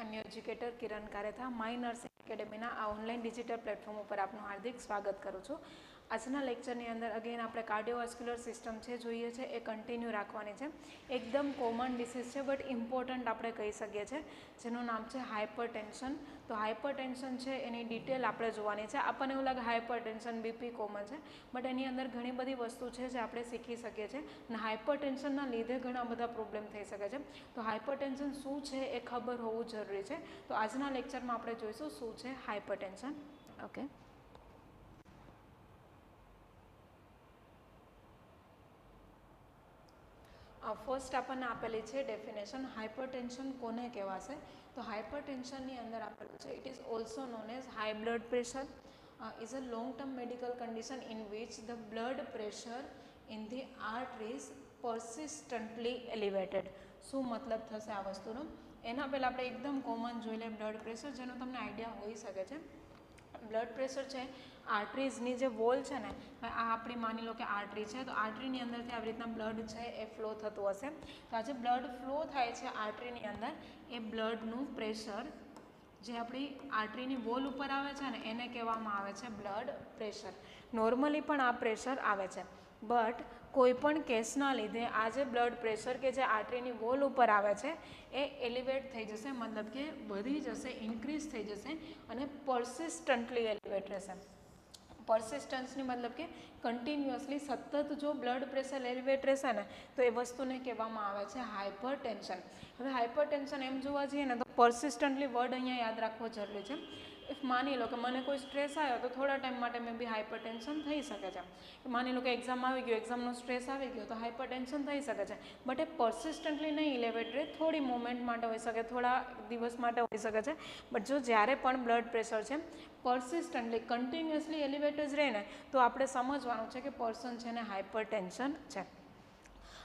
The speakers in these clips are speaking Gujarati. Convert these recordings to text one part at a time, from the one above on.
એમ યુ એજ્યુકેટર કિરણ કારેથા માય નર્સિંગ એકેડેમીના આ ઓનલાઈન ડિજિટલ પ્લેટફોર્મ ઉપર આપનું હાર્દિક સ્વાગત કરું છું. આજના લેક્ચરની અંદર અગેન આપણે કાર્ડિયોવાસ્ક્યુલર સિસ્ટમ છે જોઈએ છે એ કન્ટિન્યુ રાખવાની છે. એકદમ કોમન ડિસીઝ છે બટ ઇમ્પોર્ટન્ટ આપણે કહી શકીએ છીએ, જેનું નામ છે હાઇપરટેન્શન. તો હાઇપરટેન્શન છે એની ડિટેલ આપણે જોવાની છે. આપણને એવું લાગે હાઇપરટેન્શન બીપી કોમન છે, બટ એની અંદર ઘણી બધી વસ્તુ છે જે આપણે શીખી શકીએ છીએ અને હાઇપરટેન્શનના લીધે ઘણા બધા પ્રોબ્લેમ થઈ શકે છે. તો હાઇપરટેન્શન શું છે એ ખબર હોવું જરૂરી છે. તો આજના લેક્ચરમાં આપણે જોઈશું શું છે હાઇપરટેન્શન. ઓકે, ફર્સ્ટ આપણને આપેલી છે ડેફિનેશન, હાઇપરટેન્શન કોને કહેવાશે. તો હાઇપરટેન્શનની અંદર આપેલું છે it is also known as high blood pressure is a long term medical condition in which the blood pressure in the arteries persistently elevated. શું મતલબ થશે આ વસ્તુનો? એના પહેલાં આપણે એકદમ કોમન જોઈ લઈએ બ્લડ પ્રેશર, જેનો તમને આઈડિયા હોઈ શકે છે. બ્લડ પ્રેશર છે આર્ટરીઝની જે વોલ છે ને, આ આપણી માની લો કે આર્ટરી છે, તો આર્ટરીની અંદરથી આવી રીતના બ્લડ છે એ ફ્લો થતું હશે. તો આ જે બ્લડ ફ્લો થાય છે આર્ટરીની અંદર, એ બ્લડનું પ્રેશર જે આપણી આર્ટરીની વોલ ઉપર આવે છે ને એને કહેવામાં આવે છે બ્લડ પ્રેશર. નોર્મલી પણ આ પ્રેશર આવે છે, બટ કોઈપણ કેસના લીધે આ જે બ્લડ પ્રેશર કે જે આર્ટરીની વોલ ઉપર આવે છે એ એલિવેટ થઈ જશે, મતલબ કે વધી જશે, ઇન્ક્રીઝ થઈ જશે અને પરસિસ્ટન્ટલી એલિવેટ રહેશે. પરસિસ્ટન્સની મતલબ કે કન્ટિન્યુઅસલી સતત જો બ્લડ પ્રેશર એલિવેટ રહેશે ને તો એ વસ્તુને કહેવામાં આવે છે હાઇપરટેન્શન. હવે હાઇપરટેન્શન એમ જોવા જઈએ ને તો પરસિસ્ટન્ટલી વર્ડ અહીંયા યાદ રાખવો જરૂરી છે. ઇફ માની લો કે મને કોઈ સ્ટ્રેસ આવ્યો તો થોડા ટાઈમ માટે મે બી હાઇપરટેન્શન થઈ શકે છે. માની લો કે એક્ઝામ આવી ગયો, એક્ઝામનો સ્ટ્રેસ આવી ગયો તો હાઇપરટેન્શન થઈ શકે છે, બટ એ પરસિસ્ટન્ટલી નહીં એલિવેટ રહે, થોડી મોમેન્ટ માટે હોઈ શકે, થોડા દિવસ માટે હોઈ શકે છે. બટ જો જ્યારે પણ બ્લડ પ્રેશર છે પરસિસ્ટન્ટલી કન્ટિન્યુઅસલી એલિવેટ જ રહે ને તો આપણે સમજવાનું છે કે પર્સન છે ને હાઇપરટેન્શન છે.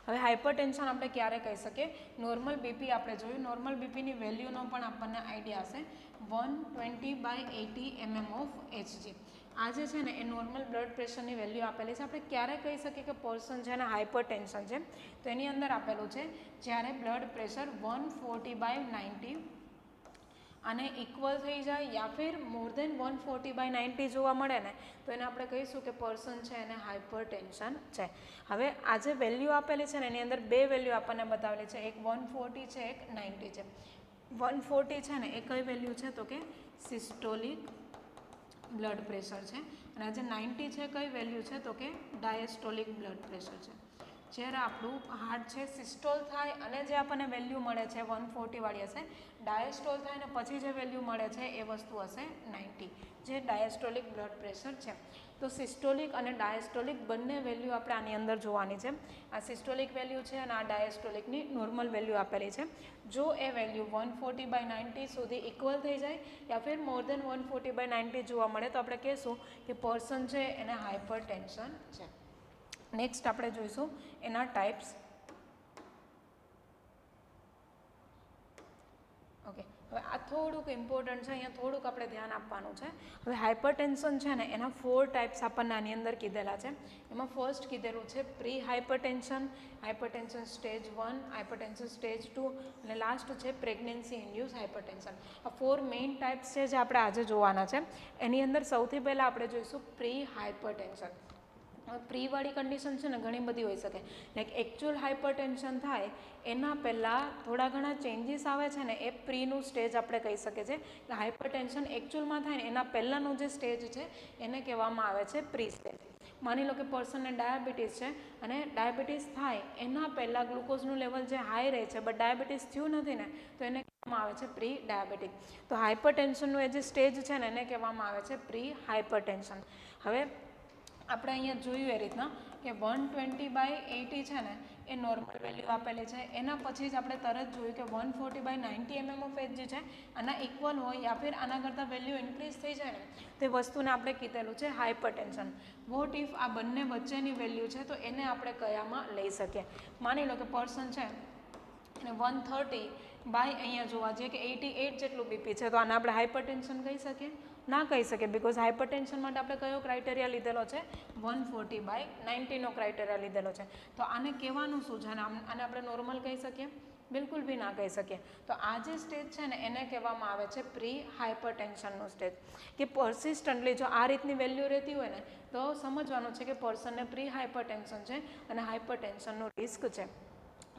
હવે હાઇપરટેન્શન આપણે ક્યારે કહી શકીએ? નોર્મલ બીપી આપણે જોયું, નોર્મલ બીપીની વેલ્યુનો પણ આપણને આઈડિયા હશે, 120/80 mm ઓફ Hg. આ જે છે ને એ નોર્મલ બ્લડ પ્રેશરની વેલ્યુ આપેલી છે. આપણે ક્યારે કહી શકીએ કે પર્સન છે ને હાઇપરટેન્શન છે? તો એની અંદર આપેલું છે જ્યારે બ્લડ પ્રેશર 140/90 આને ઇક્વલ થઈ જાય યા ફિર મોર દેન 140/90 જોવા મળે ને તો એને આપણે કહીશું કે પર્સન છે એને હાઇપરટેન્શન છે. હવે આ જે વેલ્યુ આપેલી છે ને એની અંદર બે વેલ્યુ આપણને બતાવેલી છે, એક 140 છે, એક 90 છે. 140 છે ને એ કઈ વેલ્યુ છે તો કે સિસ્ટોલિક બ્લડ પ્રેશર છે, અને આ જે 90 છે કઈ વેલ્યુ છે તો કે ડાયસ્ટોલિક બ્લડ પ્રેશર છે. જ્યારે આપણું હાર્ટ છે સિસ્ટોલ થાય અને જે આપણને વેલ્યુ મળે છે 140 વાળી હશે, ડાયસ્ટોલ થાય ને પછી જે વેલ્યુ મળે છે એ વસ્તુ હશે 90, જે ડાયસ્ટોલિક બ્લડ પ્રેશર છે. તો સિસ્ટોલિક અને ડાયસ્ટોલિક બંને વેલ્યુ આપણે આની અંદર જોવાની છે. આ સિસ્ટોલિક વેલ્યુ છે અને આ ડાયસ્ટોલિકની નોર્મલ વેલ્યુ આપેલી છે. જો એ વેલ્યુ 140/90 સુધી ઇક્વલ થઈ જાય યા ફિર મોર દેન 140/90 જોવા મળે તો આપણે કહીશું કે પર્સન છે એને હાઇપરટેન્શન છે. નેક્સ્ટ આપણે જોઈશું એના ટાઈપ્સ. ઓકે, હવે આ થોડુંક ઇમ્પોર્ટન્ટ છે, અહીંયા થોડુંક આપણે ધ્યાન આપવાનું છે. હવે હાઇપરટેન્શન છે ને એના 4 ટાઈપ્સ આપણને આની અંદર કીધેલા છે. એમાં ફર્સ્ટ કીધેલું છે pre hypertension, hypertension stage 1, hypertension stage 2 અને લાસ્ટ છે પ્રેગ્નન્સી ઇન્ડ્યુસ હાઇપરટેન્શન. આ 4 મેઇન ટાઈપ્સ છે જે આપણે આજે જોવાના છે. એની અંદર સૌથી પહેલાં આપણે જોઈશું પ્રી હાઇપરટેન્શન. પ્રીવાળી કન્ડિશન છે ને ઘણી બધી હોઈ શકે, લાઈક એકચ્યુઅલ હાઇપરટેન્શન થાય એના પહેલાં થોડા ઘણા ચેન્જીસ આવે છે ને એ પ્રીનું સ્ટેજ આપણે કહી શકીએ છીએ. કે હાઇપરટેન્શન એકચ્યુઅલમાં થાય ને એના પહેલાંનું જે સ્ટેજ છે એને કહેવામાં આવે છે પ્રી સ્ટેજ. માની લો કે પર્સનને ડાયાબિટીસ છે અને ડાયાબિટીસ થાય એના પહેલાં ગ્લુકોઝનું લેવલ જે હાઈ રહે છે બટ ડાયાબિટીસ થયું નથી ને તો એને કહેવામાં આવે છે પ્રી ડાયાબિટીક. તો હાઇપરટેન્શનનું એ જે સ્ટેજ છે ને એને કહેવામાં આવે છે પ્રી હાઇપરટેન્શન. હવે આપણે અહીંયા જોયું એ રીતના કે 120/80 છે ને એ નોર્મલ વેલ્યુ આપેલી છે. એના પછી જ આપણે તરત જોયું કે 140/90 mm ઓફ Hg છે, આના ઇક્વલ હોય યા ફિર આના કરતાં વેલ્યુ ઇન્ક્રીઝ થઈ જાય ને તે વસ્તુને આપણે કીધેલું છે હાઇપરટેન્શન. વોટ ઇફ આ બંને વચ્ચેની વેલ્યુ છે તો એને આપણે કયામાં લઈ શકીએ? માની લો કે પર્સન છે અને 130 બાય અહીંયા જોવા જઈએ કે 88 જેટલું બીપી છે, તો આને આપણે હાઇપરટેન્શન કહી શકીએ? ના કહી શકીએ, બિકોઝ હાઇપરટેન્શન માટે આપણે કયો ક્રાઇટેરિયા લીધેલો છે? 140/90નો ક્રાઇટેરિયા લીધેલો છે. તો આને કહેવાનું શું છે? આને આપણે નોર્મલ કહી શકીએ? બિલકુલ બી ના કહી શકીએ. તો આ જે સ્ટેજ છે ને એને કહેવામાં આવે છે પ્રી હાઇપરટેન્શનનો સ્ટેજ. કે પરસિસ્ટન્ટલી જો આ રીતની વેલ્યુ રહેતી હોય ને તો સમજવાનું છે કે પર્સનને પ્રી હાઇપરટેન્શન છે અને હાઇપરટેન્શનનો રિસ્ક છે.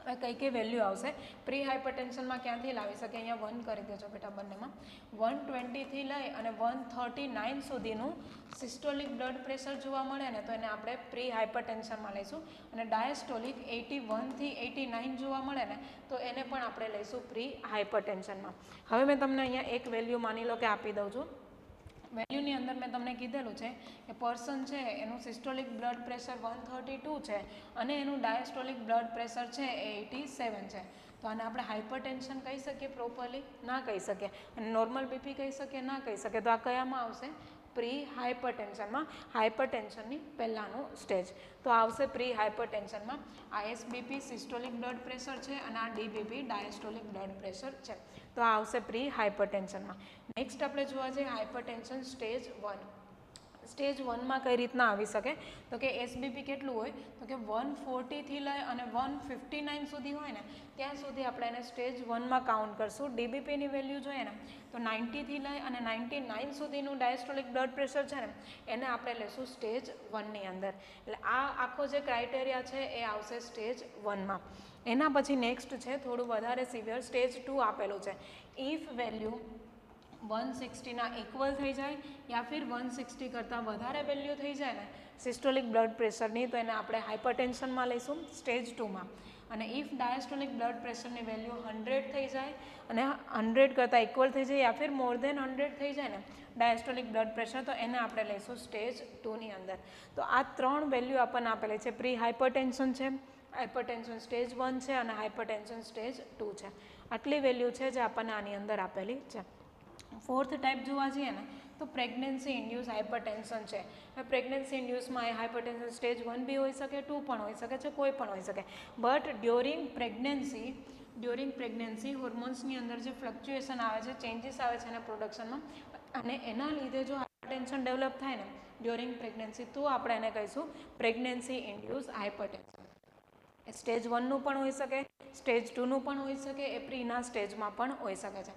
હવે કઈ વેલ્યુ આવશે પ્રી હાઇપરટેન્શનમાં ક્યાંથી લાવી શકે, અહીંયા 1 કરી દેજો બેટા બંનેમાં. 120થી લઈ અને 139 સુધીનું સિસ્ટોલિક બ્લડ પ્રેશર જોવા મળે ને તો એને આપણે પ્રી હાઇપરટેન્શનમાં લઈશું, અને ડાયસ્ટોલિક 81થી 89 જોવા મળે ને તો એને પણ આપણે લઈશું પ્રી હાઇપરટેન્શનમાં. હવે મેં તમને અહીંયા એક વેલ્યુ માની લો કે આપી દઉં છું. વેલ્યુની અંદર મેં તમને કીધેલું છે કે પર્સન છે એનું સિસ્ટોલિક બ્લડ પ્રેશર 132 છે અને એનું ડાયસ્ટોલિક બ્લડ પ્રેશર છે એ 87 છે. તો આને આપણે હાઇપરટેન્શન કહી શકીએ પ્રોપરલી? ના કહી શકીએ. અને નોર્મલ બીપી કહી શકીએ? ના કહી શકીએ. તો આ કયામાં આવશે? પ્રી હાઇપરટેન્શનમાં, હાઇપરટેન્શનની પહેલાંનું સ્ટેજ. તો આવશે પ્રી હાઇપરટેન્શનમાં. આ એસબીપી સિસ્ટોલિક બ્લડ પ્રેશર છે અને આ ડીબીપી ડાયસ્ટોલિક બ્લડ પ્રેશર છે. તો આ આવશે પ્રી હાઇપરટેન્શનમાં. નેક્સ્ટ આપણે જોવા જઈએ હાઇપરટેન્શન સ્ટેજ 1. સ્ટેજ 1માં કઈ રીતના આવી શકે તો કે એસબીપી કેટલું હોય તો કે 140થી લઈ અને 159 સુધી હોય ને ત્યાં સુધી આપણે એને સ્ટેજ 1માં કાઉન્ટ કરશું. ડીબીપીની વેલ્યુ જોઈએ ને તો 90થી લઈ અને 99 સુધીનું ડાયસ્ટોલિક બ્લડ પ્રેશર છે ને એને આપણે લઈશું સ્ટેજ 1ની અંદર. એટલે આ આખો જે ક્રાઇટેરિયા છે એ આવશે સ્ટેજ 1માં. એના પછી નેક્સ્ટ છે થોડું વધારે સિવિયર સ્ટેજ 2 આપેલું છે. ઇફ વેલ્યુ 160ના ઇક્વલ થઈ જાય યા ફિર 160 કરતાં વધારે વેલ્યુ થઈ જાય ને સિસ્ટોલિક બ્લડ પ્રેશરની તો એને આપણે હાઇપરટેન્શનમાં લઈશું સ્ટેજ 2માં. અને ઇફ ડાયસ્ટોલિક બ્લડ પ્રેશરની વેલ્યુ 100 થઈ જાય અને 100 કરતાં ઇક્વલ થઈ જાય યા ફિર મોર દેન 100 થઈ જાય ને ડાયસ્ટોલિક બ્લડ પ્રેશર તો એને આપણે લઈશું સ્ટેજ 2ની અંદર. તો આ 3 વેલ્યુ આપણને આપેલી છે. પ્રી હાઇપરટેન્શન છે, હાઇપરટેન્શન સ્ટેજ 1 છે અને હાઇપરટેન્શન સ્ટેજ 2 છે. આટલી વેલ્યુ છે જે આપણને આની અંદર આપેલી છે. ફોર્થ ટાઈપ જોવા જઈએ ને તો પ્રેગ્નન્સી ઇન્ડ્યુસ હાઇપરટેન્શન છે. હવે પ્રેગ્નન્સી ઇન્ડ્યુસમાં એ હાઇપરટેન્શન સ્ટેજ 1 બી હોઈ શકે, 2 પણ હોઈ શકે છે, કોઈ પણ હોઈ શકે. બટ ડ્યુરિંગ પ્રેગ્નન્સી હોર્મોન્સની અંદર જે ફ્લક્ચ્યુએશન આવે છે, ચેન્જીસ આવે છે એના પ્રોડક્શનમાં અને એના લીધે જો હાઇપરટેન્શન ડેવલપ થાય ને ડ્યુરિંગ પ્રેગ્નન્સી તો આપણે એને કહીશું પ્રેગ્નન્સી ઇન્ડ્યુસ હાઇપરટેન્શન. સ્ટેજ 1નું પણ હોઈ શકે, સ્ટેજ 2નું પણ હોઈ શકે, એ પ્રીના સ્ટેજમાં પણ હોઈ શકે છે.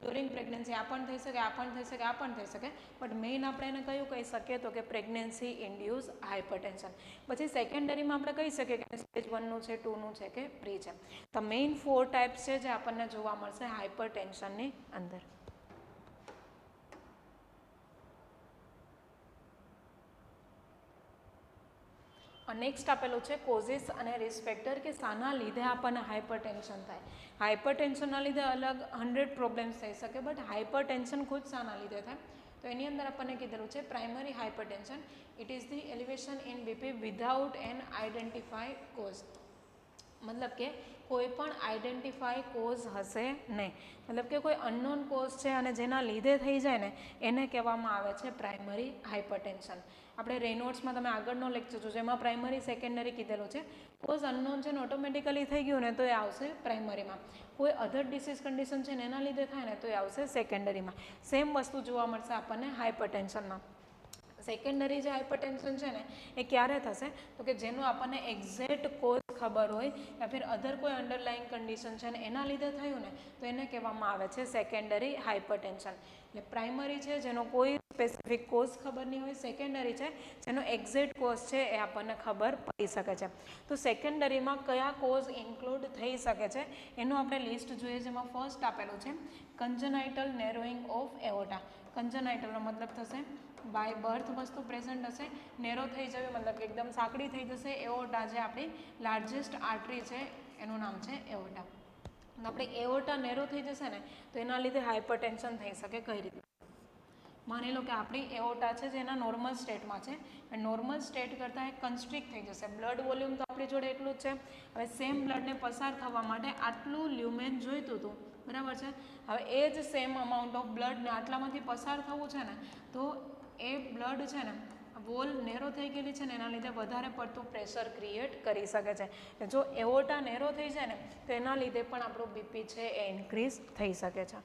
ડ્યુરિંગ પ્રેગ્નન્સી આ પણ થઈ શકે, આ પણ થઈ શકે, આ પણ થઈ શકે, બટ મેઇન આપણે એને કયું કહી શકીએ તો કે પ્રેગ્નન્સી ઇન્ડ્યુસ હાઇપરટેન્શન. પછી સેકન્ડરીમાં આપણે કહી શકીએ કે સ્ટેજ 1નું છે, 2નું છે કે પ્રી છે. તો મેઇન 4 ટાઈપ્સ છે જે આપણને જોવા મળશે હાઇપરટેન્શનની અંદર. નેક્સ્ટ આપેલું છે કોઝિસ અને રિસ્ક ફેક્ટર કે શાના લીધે આપણને હાઇપરટેન્શન થાય. હાઇપરટેન્શનના લીધે અલગ 100 પ્રોબ્લેમ્સ થઈ શકે, બટ હાઇપરટેન્શન ખુદ શાના લીધે થાય તો એની અંદર આપણને કીધેલું છે primary hypertension it is the elevation in BP without an identify cause. મતલબ કે કોઈ પણ આઇડેન્ટિફાઈ કોઝ હશે નહીં, મતલબ કે કોઈ અનનોન કોઝ છે અને જેના લીધે થઈ જાય ને એને કહેવામાં આવે છે પ્રાઇમરી હાઇપરટેન્શન. આપણે રેનોટ્સમાં તમે આગળનો લેક્ચર જોજો એમાં પ્રાઇમરી સેકન્ડરી કીધેલું છે. કોઝ અનનોન છે ને ઓટોમેટિકલી થઈ ગયું ને તો એ આવશે પ્રાઇમરીમાં. કોઈ અધર ડિસીઝ કન્ડિશન છે ને એના લીધે થાય ને તો એ આવશે સેકન્ડરીમાં. સેમ વસ્તુ જોવા મળશે આપણને હાઇપરટેન્શનમાં. સેકન્ડરી જે હાઇપરટેન્શન છે ને એ ક્યારે થશે તો કે જેનું આપણને એક્ઝેક્ટ કોઝ ખબર હોય યા ફિર અધર કોઈ અંડરલાઇંગ કન્ડિશન છે ને એના લીધે થયું ને તો એને કહેવામાં આવે છે સેકન્ડરી હાઇપરટેન્શન. એટલે પ્રાઇમરી છે જેનો કોઈ સ્પેસિફિક કોઝ ખબર નહીં હોય, સેકન્ડરી છે જેનો એક્ઝેક્ટ કોઝ છે એ આપણને ખબર પડી શકે છે. તો સેકન્ડરીમાં કયા કોઝ ઇન્ક્લુડ થઈ શકે છે એનું આપણે લિસ્ટ જોઈએ, જેમાં ફર્સ્ટ આપેલું છે કન્જનાઇટલ નેરોઈંગ ઓફ એઓર્ટા. કન્જનાઇટલનો મતલબ થશે બાય બર્થ વસ્તુ પ્રેઝન્ટ હશે, નેરો થઈ જવી મતલબ કે એકદમ સાંકડી થઈ જશે. એઓર્ટા જે આપણી લાર્જેસ્ટ આર્ટરી છે એનું નામ છે એઓર્ટા. આપણે એઓર્ટા નેરો થઈ જશે ને તો એના લીધે હાઇપરટેન્શન થઈ શકે. કઈ રીતે? માની લો કે આપણી એઓર્ટા છે જે એના નોર્મલ સ્ટેટમાં છે, નોર્મલ સ્ટેટ કરતાં એ કન્સ્ટ્રિક્ટ થઈ જશે. બ્લડ વોલ્યુમ તો આપણી જોડે એટલું જ છે. હવે સેમ બ્લડને પસાર થવા માટે આટલું લ્યુમેન જોઈતું હતું, બરાબર છે. હવે એ જ સેમ અમાઉન્ટ ઓફ બ્લડને આટલામાંથી પસાર થવું છે ને તો એ બ્લડ છે ને વોલ નેરો થઈ ગયેલી છે ને એના લીધે વધારે પડતું પ્રેશર ક્રિએટ કરી શકે છે. જો એઓર્ટા નેરો થઈ જાય ને તો એના લીધે પણ આપણું બીપી છે એ ઇન્ક્રીઝ થઈ શકે છે.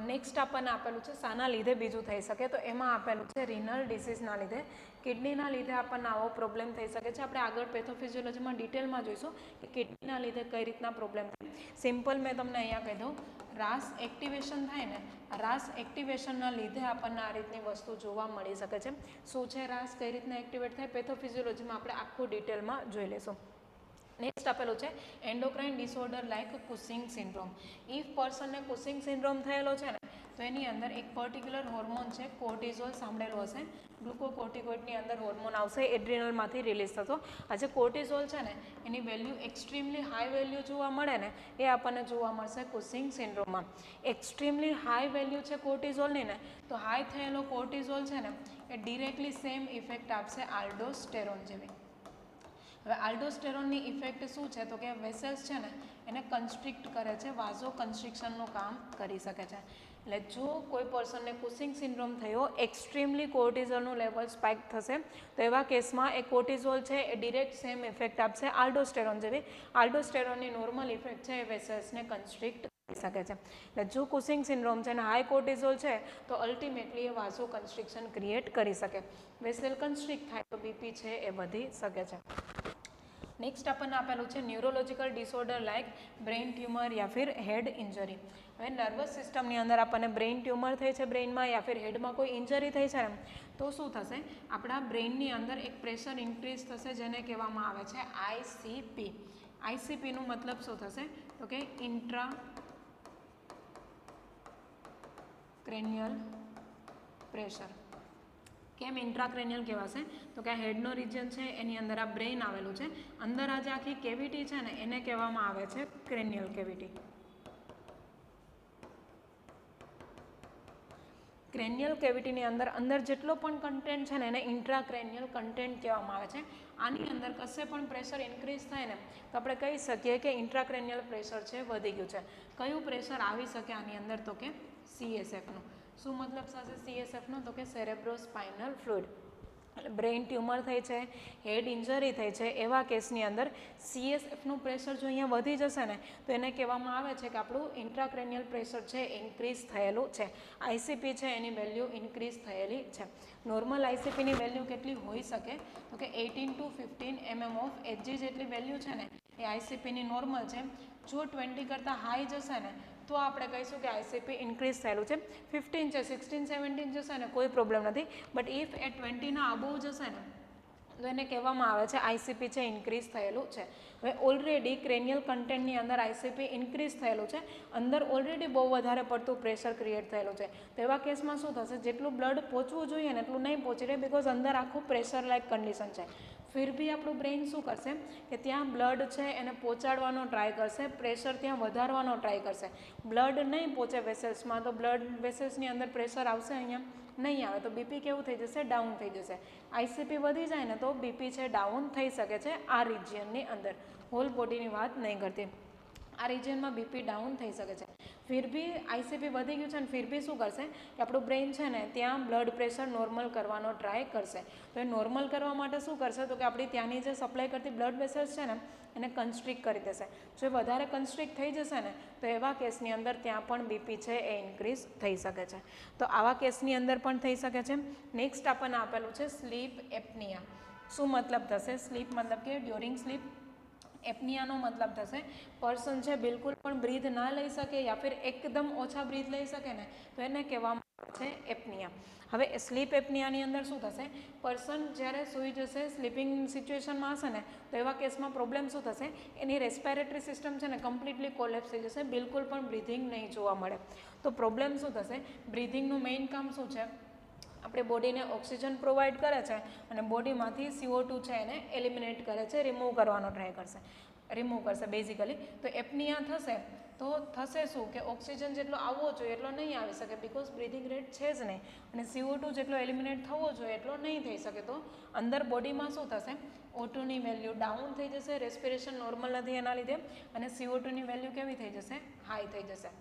નેક્સ્ટ આપણને આપેલું છે શાના લીધે બીજું થઈ શકે, તો એમાં આપેલું છે રિનલ ડિસીઝના લીધે, કિડનીના લીધે આપણને આવો પ્રોબ્લેમ થઈ શકે છે. આપણે આગળ પેથોફિઝિયોલોજીમાં ડિટેલમાં જોઈશું કે કિડનીના લીધે કઈ રીતના પ્રોબ્લેમ થાય. સિમ્પલ મેં તમને અહીંયા કહી દઉં, રાસ એક્ટિવેશન થાય ને, રાસ એક્ટિવેશનના લીધે આપણને આ રીતની વસ્તુ જોવા મળી શકે છે. શું છે રાસ, કઈ રીતના એક્ટિવેટ થાય, પેથોફિઝિયોલોજીમાં આપણે આખું ડિટેલમાં જોઈ લઈશું. નેક્સ્ટ આપેલું છે endocrine disorder like Cushing syndrome. If પર્સનને કુસિંગ સિન્ડ્રોમ થયેલો છે ને, તો એની અંદર એક પર્ટિક્યુલર હોર્મોન છે કોર્ટિઝોલ, સાંભળેલું હશે. ગ્લુકોકોર્ટિકોઇડની અંદર હોર્મોન આવશે એડ્રિનલમાંથી રિલીઝ થતો. આ જે કોર્ટિઝોલ છે ને, એની વેલ્યુ એક્સ્ટ્રીમલી હાઈ વેલ્યુ જોવા મળે ને, એ આપણને જોવા મળશે કુસિંગ સિન્ડ્રોમમાં. એક્સ્ટ્રીમલી હાઈ વેલ્યુ છે કોર્ટિઝોલની ને, તો હાઈ થયેલો કોર્ટિઝોલ છે ને, એ ડિરેક્ટલી સેમ ઇફેક્ટ આપશે આલ્ડોસ્ટેરોન જેવી. હવે આલ્ડોસ્ટેરોનની ઇફેક્ટ શું છે, તો કે વેસલ્સ છે ને એને કન્સ્ટ્રિક્ટ કરે છે, વાઝો કન્સ્ટ્રિક્શનનું કામ કરી શકે છે. એટલે જો કોઈ પર્સનને કુસિંગ સિન્ડ્રોમ થયો, એક્સ્ટ્રીમલી કોર્ટિઝોલનું લેવલ સ્પાઇક થશે, તો એવા કેસમાં એ કોર્ટિઝોલ છે એ ડિરેક્ટ સેમ ઇફેક્ટ આપશે આલ્ડોસ્ટેરોન જેવી. આલ્ડોસ્ટેરોનની નોર્મલ ઇફેક્ટ છે એ વેસલ્સને કન્સ્ટ્રિક્ટ કરી શકે છે. એટલે જો કુસિંગ સિન્ડ્રોમ છે અને હાઈ કોર્ટિઝોલ છે, તો અલ્ટિમેટલી એ વાઝો કન્સ્ટ્રિક્શન ક્રિએટ કરી શકે. વેસલ કન્સ્ટ્રિક્ટ થાય તો બીપી છે એ વધી શકે છે. નેક્સ્ટ આપણને આપેલું છે neurological disorder like brain tumour યા ફિર હેડ ઇન્જરી. હવે નર્વસ સિસ્ટમની અંદર આપણને બ્રેઇન ટ્યુમર થઈ છે બ્રેઇનમાં, યા ફિર હેડમાં કોઈ ઇન્જરી થઈ છે ને, તો શું થશે, આપણા બ્રેઇનની અંદર એક પ્રેશર ઇન્ક્રીઝ થશે, જેને કહેવામાં આવે છે આઈસીપી. આઈસીપીનું મતલબ શું થશે, તો કે ઇન્ટ્રા ક્રેનિયલ પ્રેશર. કેમ ઇન્ટ્રાક્રેનિયલ કહેવાશે, તો કે આ હેડનો રિજન છે એની અંદર આ બ્રેઇન આવેલું છે, અંદર આ જે આખી કેવિટી છે ને એને કહેવામાં આવે છે ક્રેનિયલ કેવિટી. ક્રેનિયલ કેવિટીની અંદર જેટલો પણ કન્ટેન્ટ છે ને એને ઇન્ટ્રાક્રેનિયલ કન્ટેન્ટ કહેવામાં આવે છે. આની અંદર કશે પણ પ્રેશર ઇન્ક્રીઝ થાય ને, તો આપણે કહી શકીએ કે ઇન્ટ્રાક્રેનિયલ પ્રેશર છે વધી ગયું છે. કયું પ્રેશર આવી શકે આની અંદર, તો કે સીએસએફનું. શું મતલબ થશે સીએસએફનો, તો કે સેરેબ્રોસ્પાઇનલ ફ્લુઇડ. બ્રેઇન ટ્યુમર થઈ છે, હેડ ઇન્જરી થઈ છે, એવા કેસની અંદર સીએસએફનું પ્રેશર જો અહીંયા વધી જશે ને, તો એને કહેવામાં આવે છે કે આપણું ઇન્ટ્રાક્રેનિયલ પ્રેશર છે ઇન્ક્રીઝ થયેલું છે. આઈસીપી છે એની વેલ્યુ ઇન્ક્રીઝ થયેલી છે. નોર્મલ આઈસીપીની વેલ્યુ કેટલી હોઈ શકે, તો કે 18 to 15 mm ઓફ એચજી જેટલી વેલ્યુ છે ને એ આઈસીપીની નોર્મલ છે. જો 20 કરતાં હાઈ જશે ને, તો આપણે કહીશું કે આઈસીપી ઇન્ક્રીઝ થયેલું છે. 15 છે, 16, 17 જશે ને કોઈ પ્રોબ્લેમ નથી, બટ ઇફ એ 20ના અબોવ જશે ને, તો એને કહેવામાં આવે છે આઈસીપી છે ઇન્ક્રીઝ થયેલું છે. હવે ઓલરેડી ક્રેનિયલ કન્ટેન્ટની અંદર આઈસીપી ઇન્ક્રીઝ થયેલું છે, અંદર ઓલરેડી બહુ વધારે પડતું પ્રેશર ક્રિએટ થયેલું છે. તો એવા કેસમાં શું થશે, જેટલું બ્લડ પહોંચવું જોઈએ ને એટલું નહીં પહોંચી રહે, બિકોઝ અંદર આખું પ્રેશર લાઇક કન્ડિશન છે. ફિર બી આપણું બ્રેઇન શું કરશે કે ત્યાં બ્લડ છે એને પહોંચાડવાનો ટ્રાય કરશે, પ્રેશર ત્યાં વધારવાનો ટ્રાય કરશે. બ્લડ નહીં પહોંચે વેસલ્સમાં, તો બ્લડ વેસલ્સની અંદર પ્રેશર આવશે, અહીંયા નહીં આવે, તો બીપી કેવું થઈ જશે, ડાઉન થઈ જશે. આઈસીપી વધી જાય ને તો બીપી છે ડાઉન થઈ શકે છે આ રિજિયનની અંદર. હોલ બોડીની વાત નહીં કરતી, આ રિજિયનમાં બીપી ડાઉન થઈ શકે છે. ફિર બી આઈસીપી વધી ગયું છે ને ફિર બી શું કરશે કે આપણું બ્રેઇન છે ને ત્યાં બ્લડ પ્રેશર નોર્મલ કરવાનો ટ્રાય કરશે. તો એ નોર્મલ કરવા માટે શું કરશે, તો કે આપણી ત્યાંની જે સપ્લાય કરતી બ્લડ વેસલ્સ છે ને એને કન્સ્ટ્રિક્ટ કરી દેશે. જો વધારે કન્સ્ટ્રિક્ટ થઈ જશે ને, તો એવા કેસની અંદર ત્યાં પણ બીપી છે એ ઇન્ક્રીઝ થઈ શકે છે. તો આવા કેસની અંદર પણ થઈ શકે છે. નેક્સ્ટ આપણને આપેલું છે સ્લીપ એપનિયા. શું મતલબ થશે, સ્લીપ મતલબ કે ડ્યુરિંગ સ્લીપ, એપનિયાનો મતલબ થશે પર્સન છે બિલકુલ પણ બ્રીથ ના લઈ શકે યા ફિર એકદમ ઓછા બ્રીથ લઈ શકે ને, તો એને કહેવામાં આવે છે એપનિયા. હવે સ્લીપ એપનિયાની અંદર શું થશે, પર્સન જ્યારે સૂઈ જશે, સ્લીપિંગ સિચ્યુએશનમાં હશે ને, તો એવા કેસમાં પ્રોબ્લેમ શું થશે, એની રેસ્પિરેટરી સિસ્ટમ છે ને કમ્પ્લીટલી કોલેપ્સ થઈ જશે, બિલકુલ પણ બ્રીથિંગ નહીં જોવા મળે. તો પ્રોબ્લેમ શું થશે, બ્રીથિંગનું મેઇન કામ શું છે, આપણે બોડીને ઓક્સિજન પ્રોવાઈડ કરે છે અને બોડીમાંથી CO2 છે એને એલિમિનેટ કરે છે, રિમૂવ કરવાનો ટ્રાય કરશે, રિમૂવ કરશે બેઝિકલી. તો એપનિયા થશે તો થશે શું કે ઓક્સિજન જેટલો આવવો જોઈએ એટલો નહીં આવી શકે, બિકોઝ બ્રીથિંગ રેટ છે જ નહીં, અને CO2 જેટલો એલિમિનેટ થવો જોઈએ એટલો નહીં થઈ શકે. તો અંદર બોડીમાં શું થશે, O2ની વેલ્યુ ડાઉન થઈ જશે, રેસ્પિરેશન નોર્મલ નથી એના લીધે, અને CO2ની વેલ્યુ કેવી થઈ જશે, હાઈ થઈ જશે.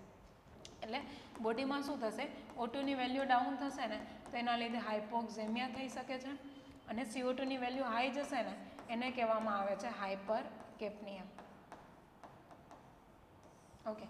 એટલે બોડીમાં શું થશે, O2ની વેલ્યુ ડાઉન થશે ને, તો એના લીધે હાઇપોક્સેમિયા થઈ શકે છે, અને CO2ની વેલ્યુ હાઈ જશે ને એને કહેવામાં આવે છે હાઇપર કેપનિયા. ઓકે,